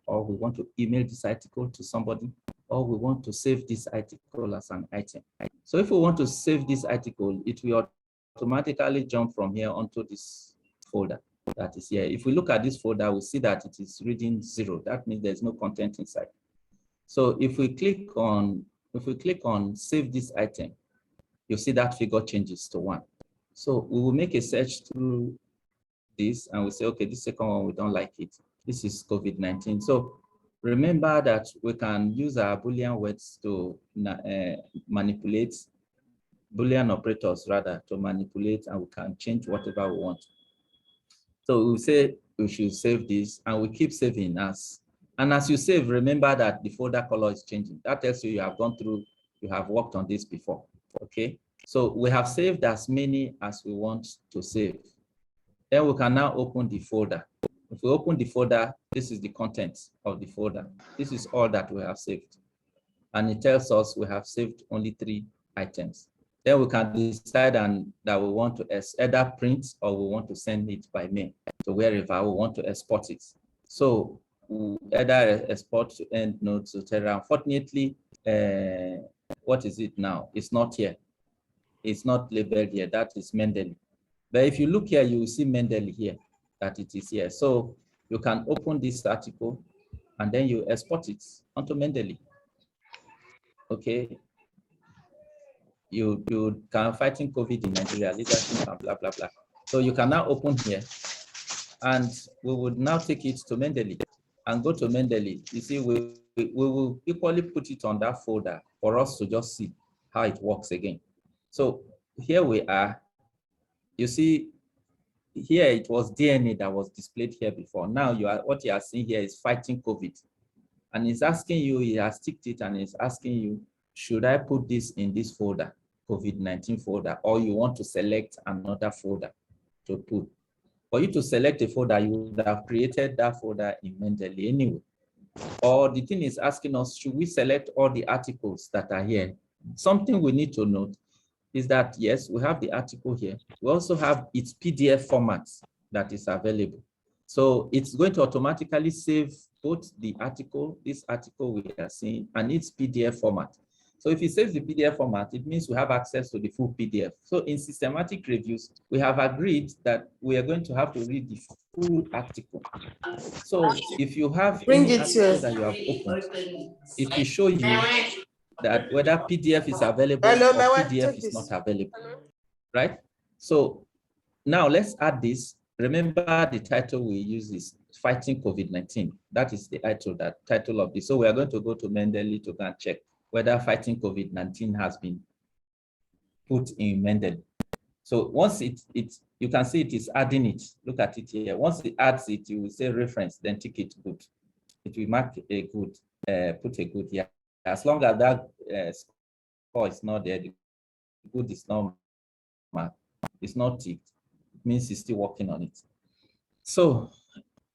or we want to email this article to somebody, or we want to save this article as an item. So if we want to save this article, it will automatically jump from here onto this folder that is here. If we look at this folder, we see that it is reading 0. That means there's no content inside. So if we click on save this item, you'll see that figure changes to 1. So we will make a search through this and we say, okay, this second one, we don't like it. This is COVID-19. So remember that we can use our Boolean words to manipulate, Boolean operators rather, to manipulate, and we can change whatever we want. So we say we should save this and we keep saving as. And as you save, remember that the folder color is changing. That tells you you have gone through, you have worked on this before, okay? So we have saved as many as we want to save. Then we can now open the folder. If we open the folder, this is the content of the folder. This is all that we have saved. And it tells us we have saved only 3 items. Then we can decide that we want to either print or we want to send it by mail to wherever we want to export it. So we either export to EndNote, etc. Unfortunately, what is it now? It's not here. It's not labeled here. That is Mendeley. But if you look here, you will see Mendeley here, that it is here. So you can open this article and then you export it onto Mendeley. Okay. You can fighting COVID in Nigeria, leadership and blah, blah, blah. So you can now open here and we would now take it to Mendeley and go to Mendeley. You see, we will equally put it on that folder for us to just see how it works again. So here we are. You see, here it was DNA that was displayed here before. Now what you are seeing here is fighting COVID. And it's asking you, he has ticked it and it's asking you, should I put this in this folder, COVID-19 folder, or you want to select another folder to put? For you to select a folder, you would have created that folder in Mendeley anyway. Or the thing is asking us, should we select all the articles that are here? Something we need to note is that, yes, we have the article here. We also have its PDF format that is available. So it's going to automatically save both the article, this article we are seeing, and its PDF format. So if it saves the PDF format, it means we have access to the full PDF. So in systematic reviews, we have agreed that we are going to have to read the full article. So if you have any article that you have opened, it will show you that whether PDF is available or PDF is not available, right? So now let's add this. Remember the title we use is Fighting COVID-19. That is the title of this. So we are going to go to Mendeley to go and check whether Fighting COVID-19 has been put in Mendeley. So once you can see it is adding it. Look at it here. Once it adds it, you will say reference, then tick it good. It will mark a good, put a good here. As long as that score is not there, the good is not marked, it's not ticked, it means it's still working on it. So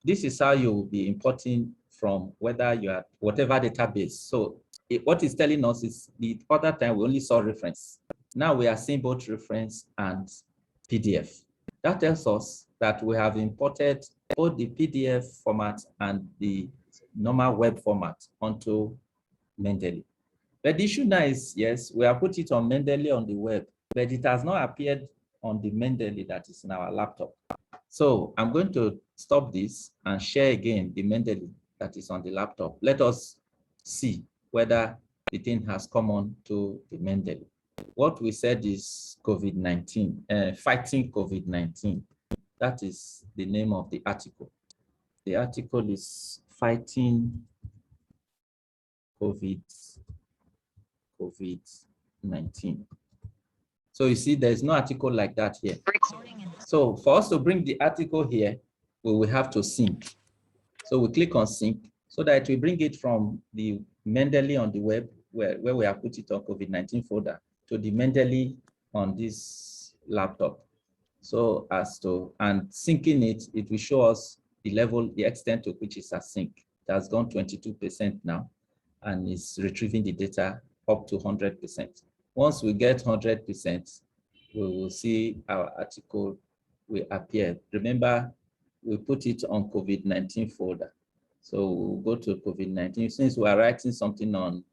this is how you will be importing from whether you are whatever database. So what it's telling us is the other time we only saw reference. Now we are seeing both reference and PDF. That tells us that we have imported both the PDF format and the normal web format onto Mendeley. But the issue now is, yes, we have put it on Mendeley on the web, but it has not appeared on the Mendeley that is in our laptop. So I'm going to stop this and share again the Mendeley that is on the laptop. Let us see whether the thing has come on to the Mendeley. What we said is COVID-19, fighting COVID-19. That is the name of the article. The article is fighting COVID-19. So you see, there's no article like that here. So for us to bring the article here, we will have to sync. So we click on sync so that we bring it from the Mendeley on the web, where we have put it on COVID-19 folder, to the Mendeley on this laptop. So and syncing it, it will show us the level, the extent to which it's async. It has gone 22% now, and it's retrieving the data up to 100%. Once we get 100%, we will see our article will appear. Remember, we put it on COVID-19 folder. So we'll go to COVID-19. Since we are writing something on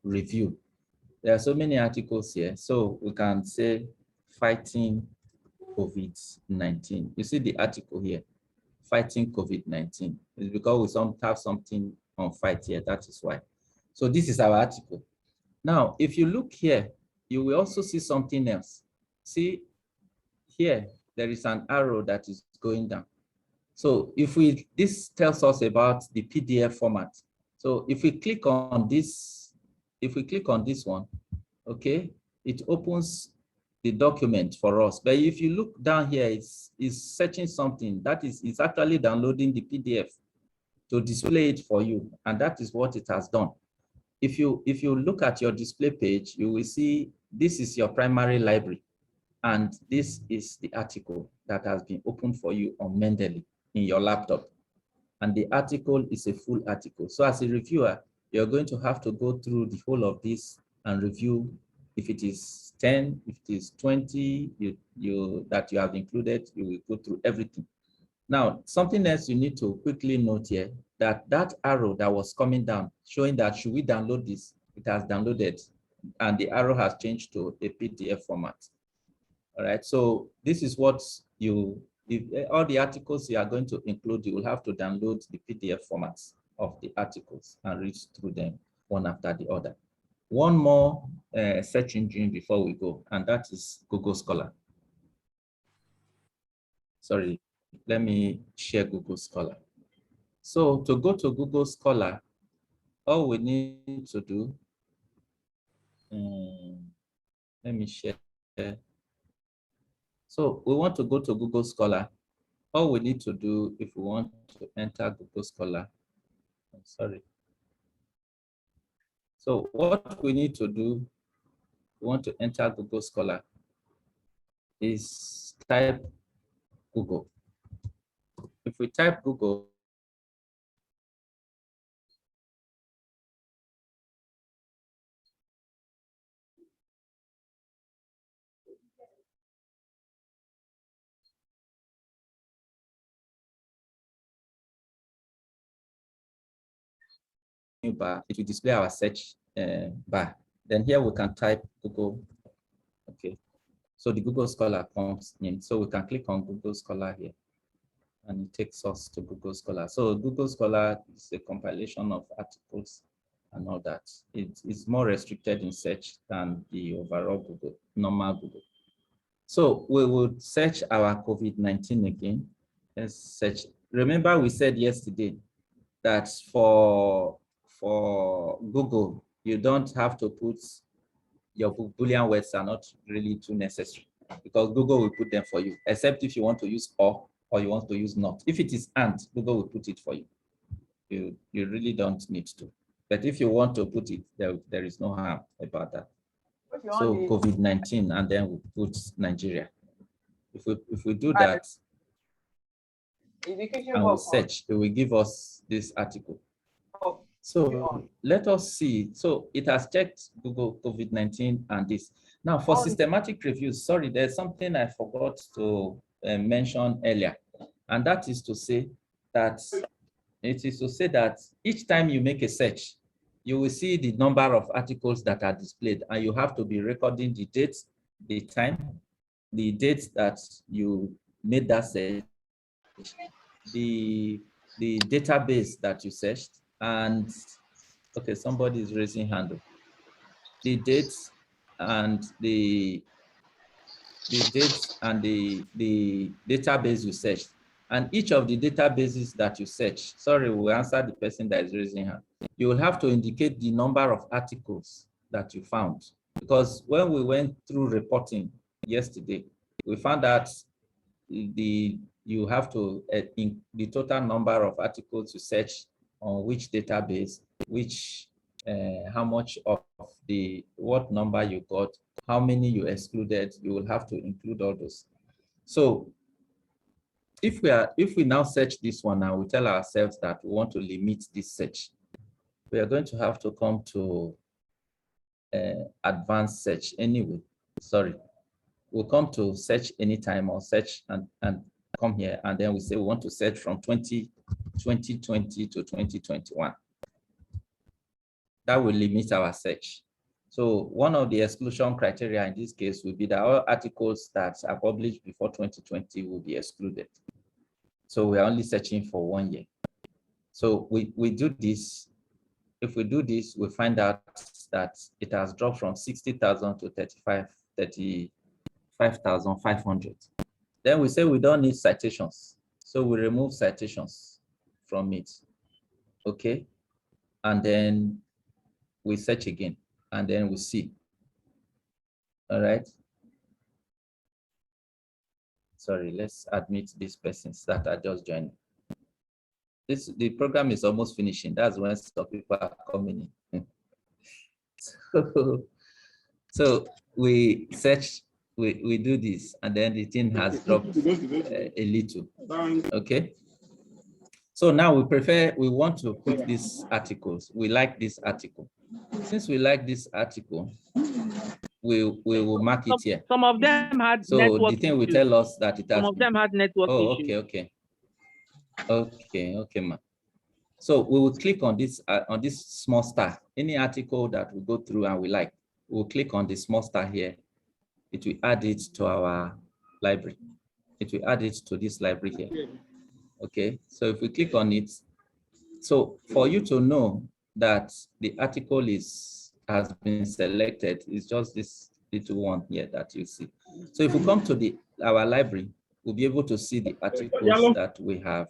review, there are so many articles here. So we can say fighting COVID-19. You see the article here, fighting COVID-19. It's because we have something on fight here, that is why. So this is our article. Now, if you look here, you will also see something else. See here, there is an arrow that is going down. So this tells us about the PDF format. So if we click on this, one, okay, it opens the document for us. But if you look down here, it's searching something. It's actually downloading the PDF to display it for you. And that is what it has done. If you look at your display page, you will see this is your primary library. And this is the article that has been opened for you on Mendeley in your laptop. And the article is a full article. So as a reviewer, you're going to have to go through the whole of this and review if it is 10, if it is 20 that you have included, you will go through everything. Now, something else you need to quickly note here, that arrow that was coming down, showing that should we download this, it has downloaded, and the arrow has changed to a PDF format. All right, so this is what if all the articles you are going to include, you will have to download the PDF formats of the articles and read through them one after the other. One more search engine before we go, and that is Google Scholar. Sorry, let me share Google Scholar. So to go to Google Scholar, all we need to do, let me share. So we want to go to Google Scholar. All we need to do if we want to enter Google Scholar, sorry. So what we need to do, we want to enter Google Scholar, is type Google. If we type Google, bar, it will display our search bar. Then here we can type Google. Okay, so the Google Scholar comes in. So we can click on Google Scholar here, and it takes us to Google Scholar. So Google Scholar is a compilation of articles and all that. It's more restricted in search than the overall Google, normal Google. So we will search our COVID-19 again. Let's search. Remember we said yesterday that for Google, you don't have to put your Boolean words are not really too necessary because Google will put them for you, except if you want to use or you want to use not. If it is and, Google will put it for you. You really don't need to. But if you want to put it, there is no harm about that. So COVID-19, and then we put Nigeria. If we do that, and we search, it will give us this article. So let us see. So it has checked Google COVID-19 and this. Now for systematic reviews, sorry, there's something I forgot to mention earlier. And that is to say that each time you make a search, you will see the number of articles that are displayed, and you have to be recording the date, the time, the date that you made that search, the database that you searched, and okay, somebody is raising hand. The dates and the dates and the database you searched, and each of the databases that you search. Sorry, we'll answer the person that is raising hand. You will have to indicate the number of articles that you found, because when we went through reporting yesterday, we found that you have to in the total number of articles you search on which database, which how much of what number you got, how many you excluded. You will have to include all those. So if we now search this one now, we tell ourselves that we want to limit this search, we are going to have to come to advanced search anyway. Sorry, we'll come to search anytime or search and come here, and then we say we want to search from 2020 to 2021. That will limit our search. So one of the exclusion criteria in this case will be that all articles that are published before 2020 will be excluded. So we are only searching for 1 year. So we do this. If we do this, we find out that it has dropped from 60,000 to 35,500. Then we say we don't need citations. So we remove citations from it. Okay. And then we search again, and then we see. All right. Sorry, let's admit these persons that are just joining. The program is almost finishing. That's when some people are coming in. So we search, we do this, and then the thing has dropped a little. Okay. So now we want to put these articles. We like this article. Since we like this article, we will mark it here. Some of them had so network the thing will issues. tell us that it has Some of them had network issues. Okay, ma. So we will click on this small star. Any article that we go through and we like, we'll click on the small star here. It will add it to our library. It will add it to this library here. Okay, so if we click on it, so for you to know that the article has been selected, it's just this little one here that you see. So if we come to our library, we'll be able to see the articles that we have,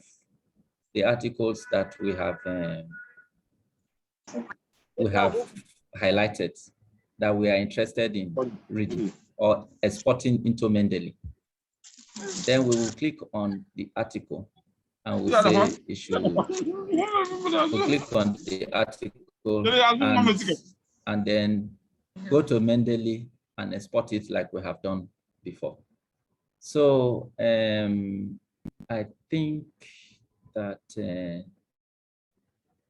we have highlighted that we are interested in reading or exporting into Mendeley. Then we will click on the article and we'll say it should. We'll click on the article and then go to Mendeley and export it like we have done before. So I think that,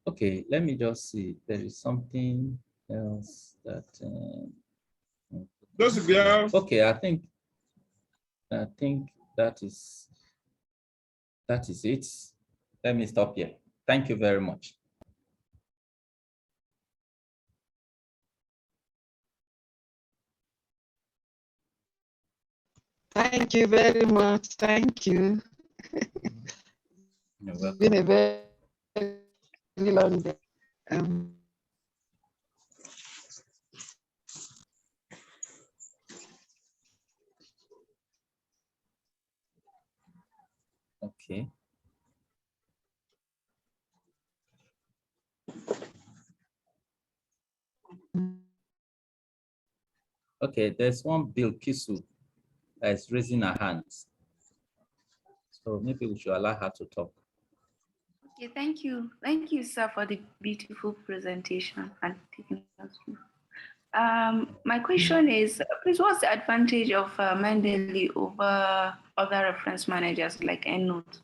okay, let me just see. There is something else that, okay, I think that is it. Let me stop here. Thank you very much. Thank you very much. Thank you. It's been a very long day. Okay. Okay, there's one Bill Kisu that is raising her hands. So maybe we should allow her to talk. Okay, thank you. Thank you, sir, for the beautiful presentation and taking us through. My question is, please, what's the advantage of Mendeley over other reference managers like EndNote?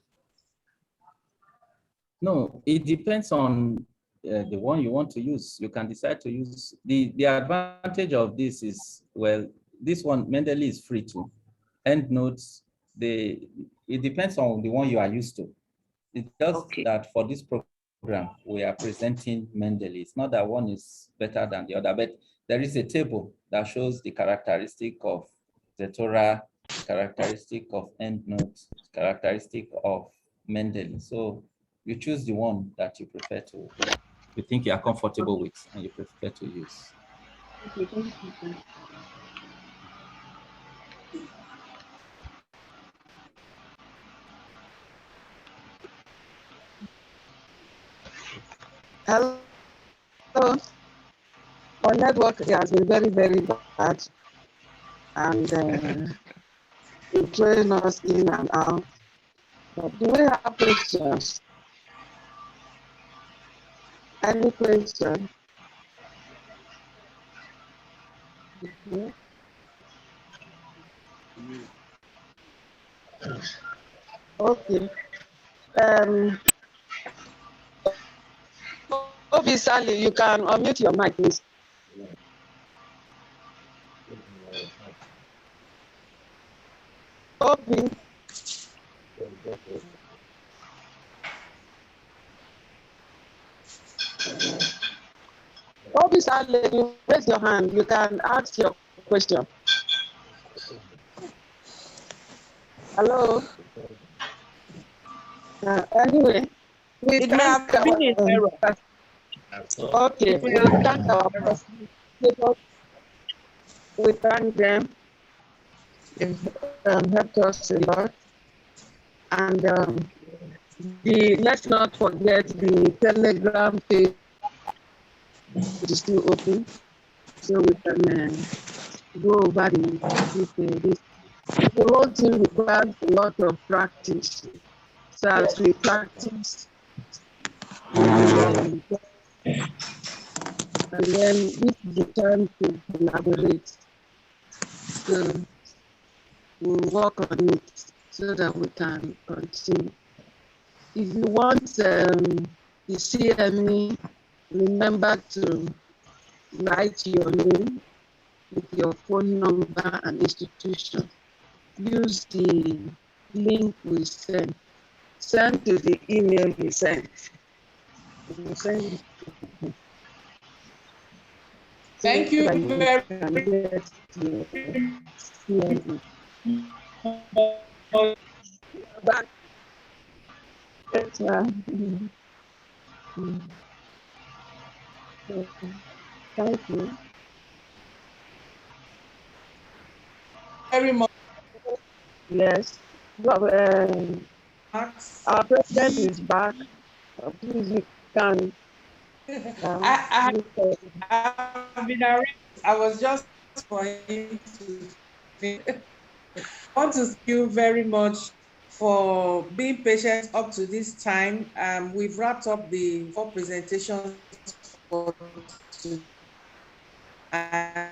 No, it depends on the one you want to use. You can decide to use. The advantage of this is, well, this one, Mendeley, is free too. Endnotes, it depends on the one you are used to. It's just that for this program, we are presenting Mendeley. It's not that one is better than the other, but there is a table that shows the characteristic of Zetora, characteristic of Endnotes, characteristic of Mendeley. So you choose the one that you prefer to, you think you are comfortable with and you prefer to use. Okay, thank you. Hello. Our network has been very, very bad. And it's throwing us in and out. But do we have questions? Any question? Okay. Obi Sally, you can unmute your mic, please. Obi. Obi Sally, you raise your hand. You can ask your question. Hello. Anyway, we It may have thank been in error. Okay, we thank our facilitators. We thank them. They've helped us a lot. And let's not forget the Telegram page is still open, so we can go over this. The whole thing requires a lot of practice. So as we practice, and then this is the time to collaborate. So we'll work on it so that we can continue. If you want the CME, remember to write your name with your phone number and institution. Use the link we sent. Send to the email we sent. Thank you very much. Thank you. Very much. Yes. Well, our president is back. Please, you can. I've been arranged. I was just going to think. I want to thank you very much for being patient up to this time. We've wrapped up the 4 presentations for today. At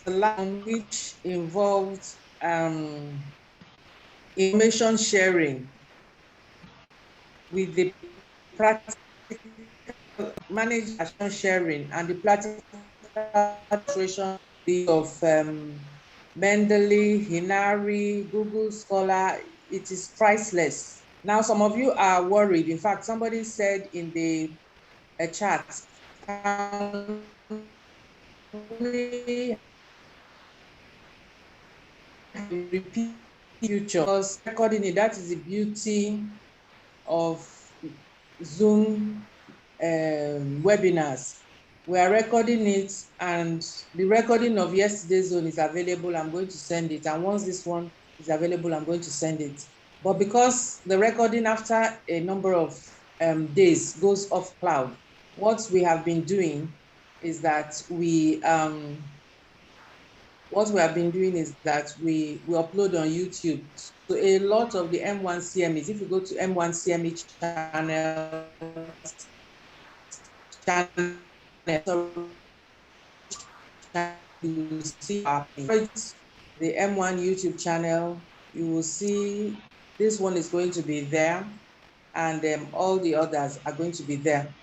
the last, which involved information sharing with the practical management sharing and the practical illustration of Mendeley, Hinari, Google Scholar. It is priceless. Now, some of you are worried. In fact, somebody said in the chat, repeat future, because recording it, that is the beauty of Zoom webinars. We are recording it, and the recording of yesterday's zone is available. I'm going to send it, and once this one is available, I'm going to send it. But because the recording after a number of days goes off cloud, what we have been doing is that we upload on YouTube. So a lot of the M1 CMEs, if you go to M1 CME channel, you will see the M1 YouTube channel. You will see this one is going to be there, and all the others are going to be there.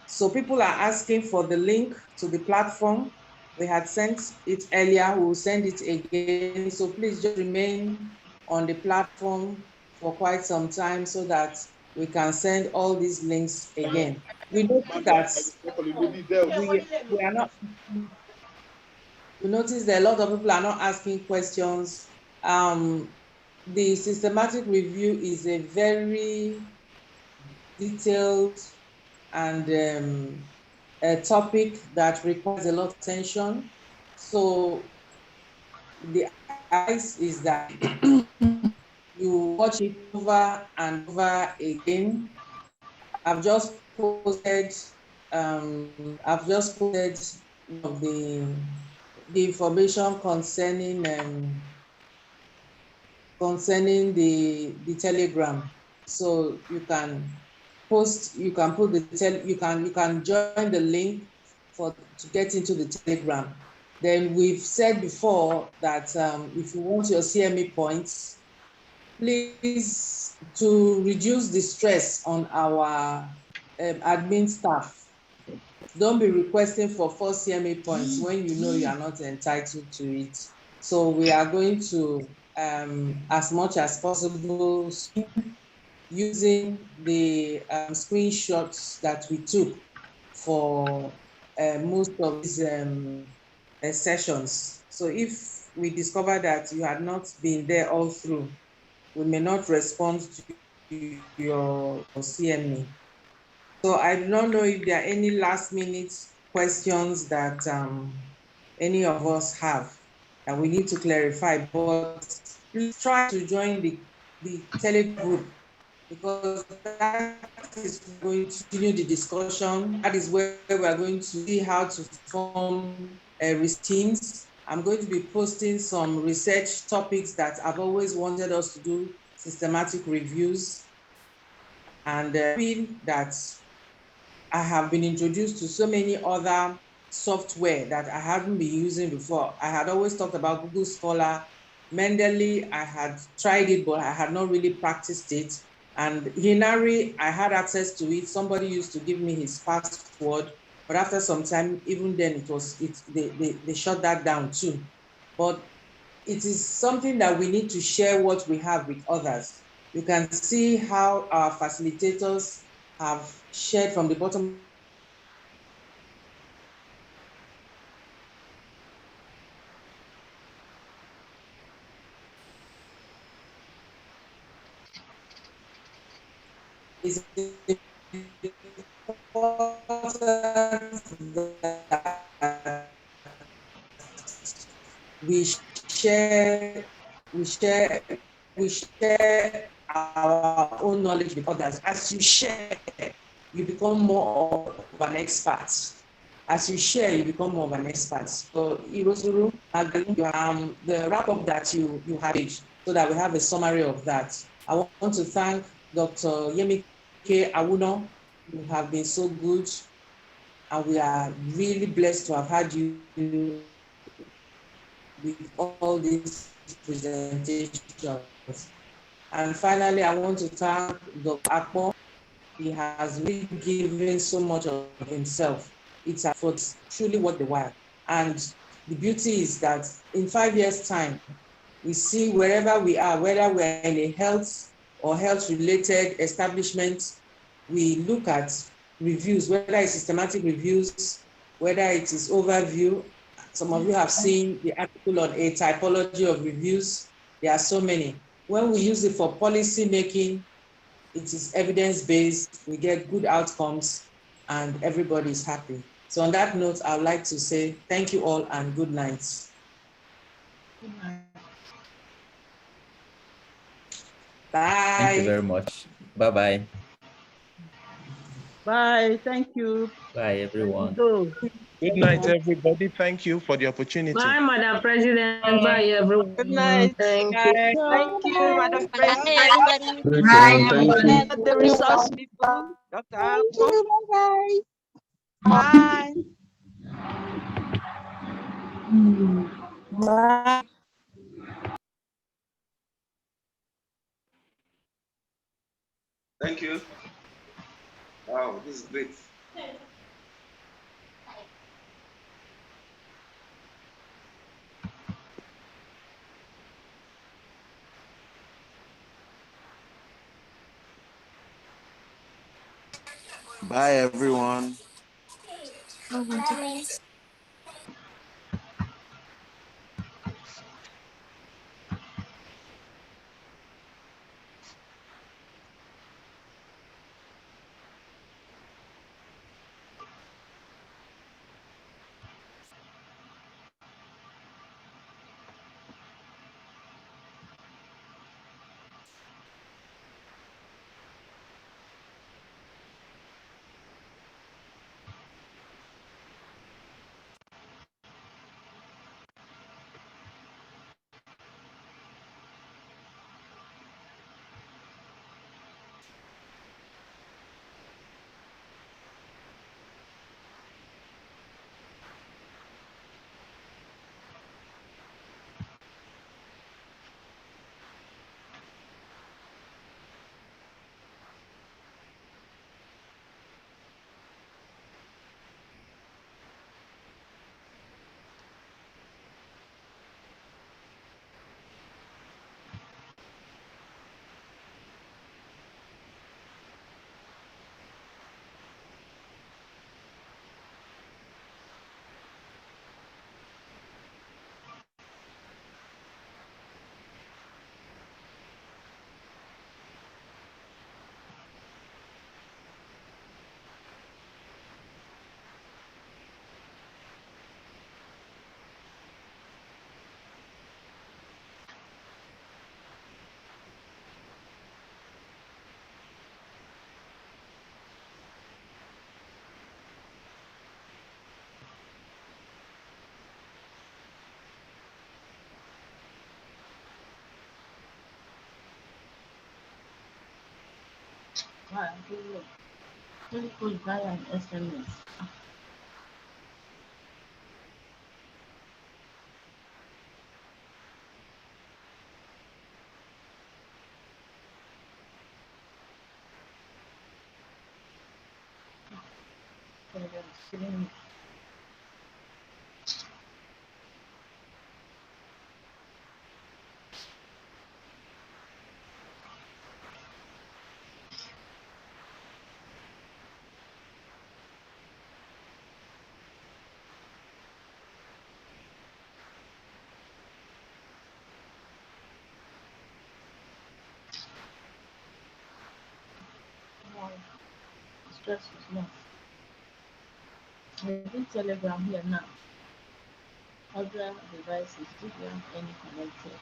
So people are asking for the link to the platform. We had sent it earlier, we will send it again. So please just remain on the platform for quite some time so that we can send all these links again. We notice that we are not, we notice that a lot of people are not asking questions. The systematic review is a very detailed and a topic that requires a lot of attention. So the advice is that you watch it over and over again. I've just posted the information concerning the Telegram. So you can post, you can put you can join the link to get into the Telegram. Then we've said before that if you want your CME points, please, to reduce the stress on our admin staff, don't be requesting for 4 CME points when you know you are not entitled to it. So we are going to, as much as possible, using the screenshots that we took for most of these sessions. So if we discover that you had not been there all through, we may not respond to your CME. So I do not know if there are any last minute questions that any of us have that we need to clarify, but please try to join the Telegram group, because that is going to continue the discussion. That is where we are going to see how to form teams. I'm going to be posting some research topics that I've always wanted us to do, systematic reviews, and feel that I have been introduced to so many other software that I hadn't been using before. I had always talked about Google Scholar. Mendeley, I had tried it, but I had not really practiced it. And Hinari, I had access to it. Somebody used to give me his password, but after some time, even then, they shut that down too. But it is something that we need to share what we have with others. You can see how our facilitators have shared from the bottom is we share our own knowledge with others. As you share, you become more of an expert. As you share, you become more of an expert. So, Irozuru, the wrap-up that you had, so that we have a summary of that. I want to thank Dr. Yemike Awuno. You have been so good, and we are really blessed to have had you with all these presentations. And finally, I want to thank Dr. Akpo. He has really given so much of himself. It's truly worth the while. And the beauty is that in 5 years' time, we see wherever we are, whether we're in a health or health-related establishment, we look at reviews, whether it's systematic reviews, whether it is overview. Some of you have seen the article on a typology of reviews. There are so many. When we use it for policy making, it is evidence-based, we get good outcomes, and everybody is happy. So on that note, I'd like to say thank you all and good night. Good night. Bye. Thank you very much. Bye-bye. Bye. Thank you. Bye, everyone. Good night, everybody. Thank you for the opportunity. Bye, Madam President. Bye, everyone. Good night. Thank you. Thank you, Madam President. Thank Bye, you. the resource people. Dr. Alpo. Bye. Bye. Bye. Thank you. Wow, this is great. Bye, everyone. Very good via an SMS. Stress is not. I think Telegram here now. Other devices, do you have any connected?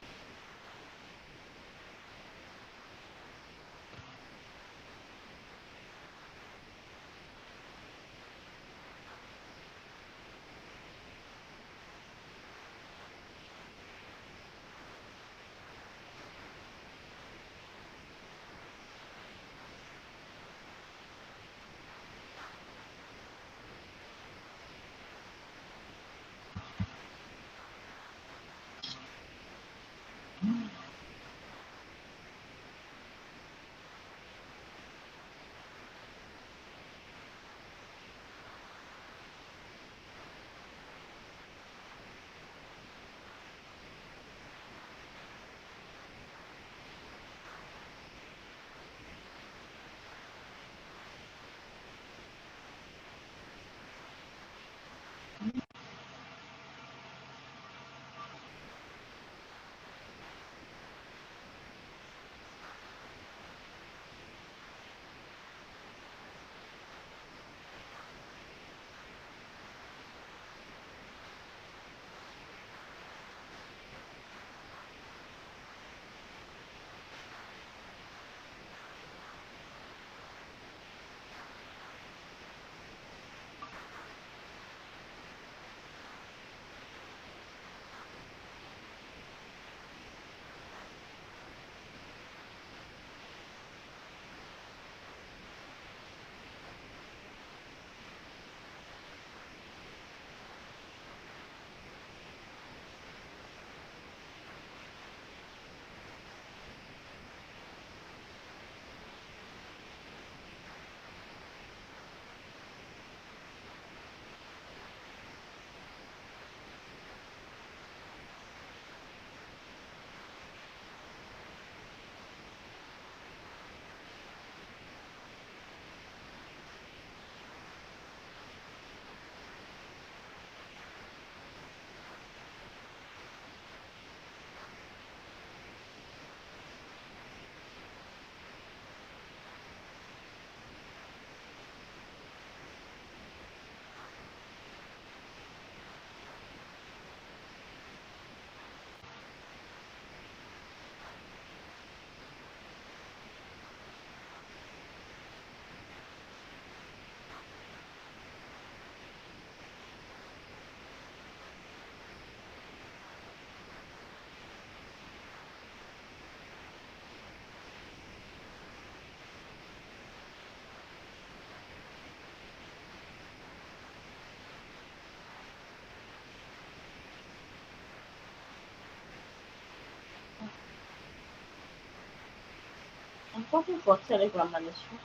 reporting for Telegram management.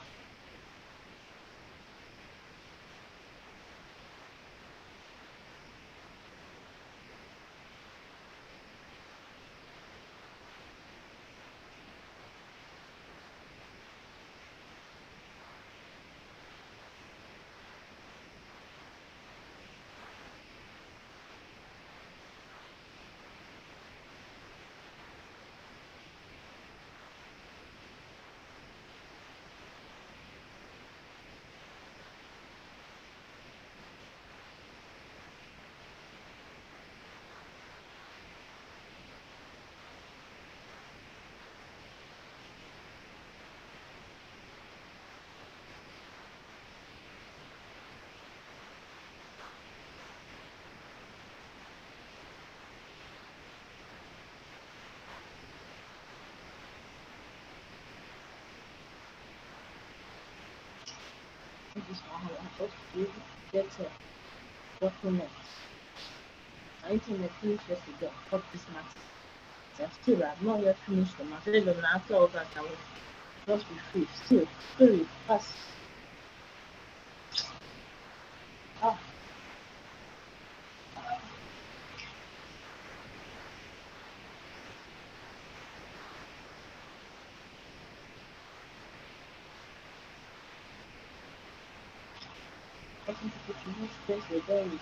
This one I just to get a document. My internet finished yesterday. I got this matter. Still, I've not yet finished the matter. Even after all that, I will just be free. Still, pass. Ah. I think if you use space, we're going.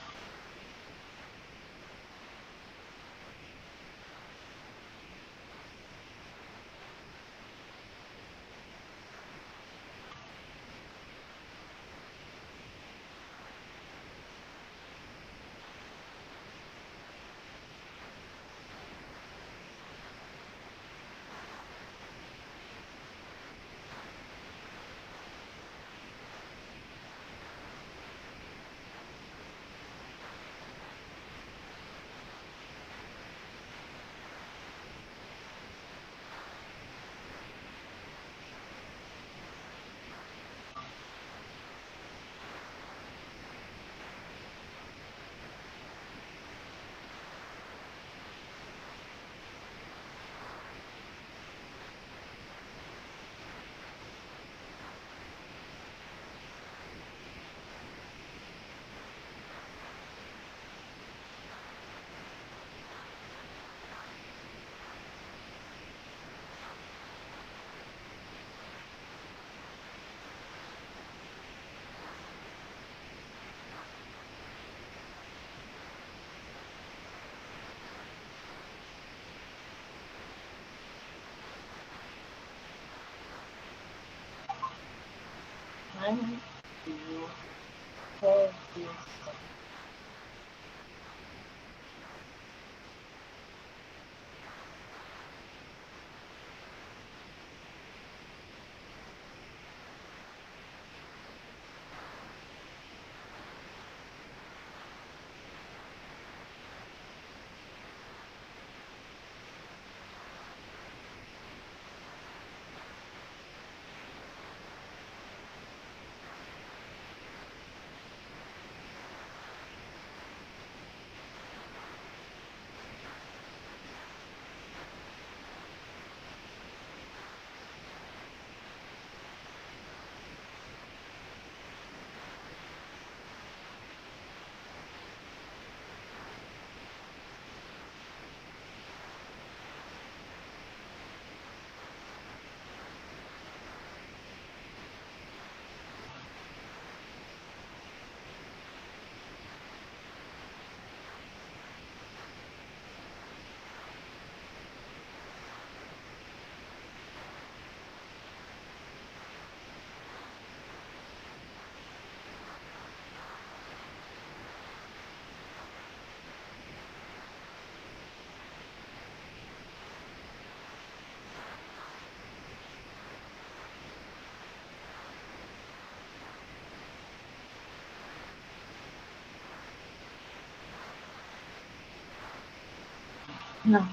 No.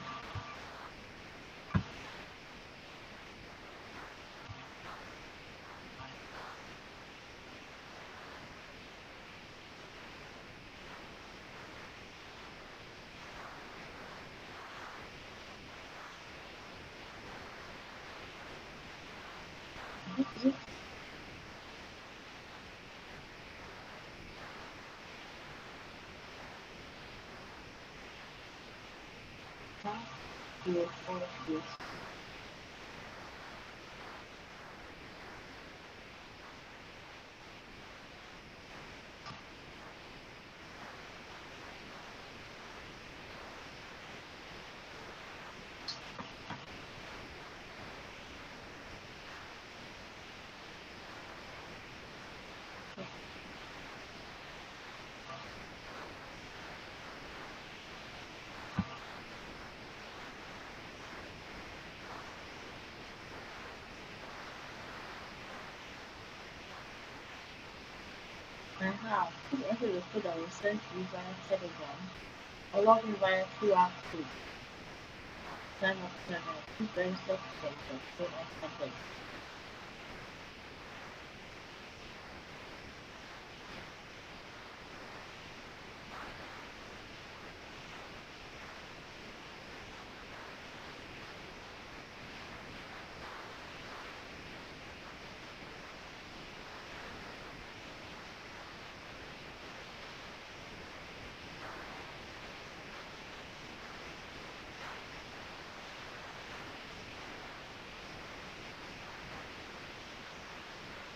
it? Yes, yes. I have. This is the code that was sent to you via Telegram or log in via QR code. Sign up channel. Please register for the phone or tablet.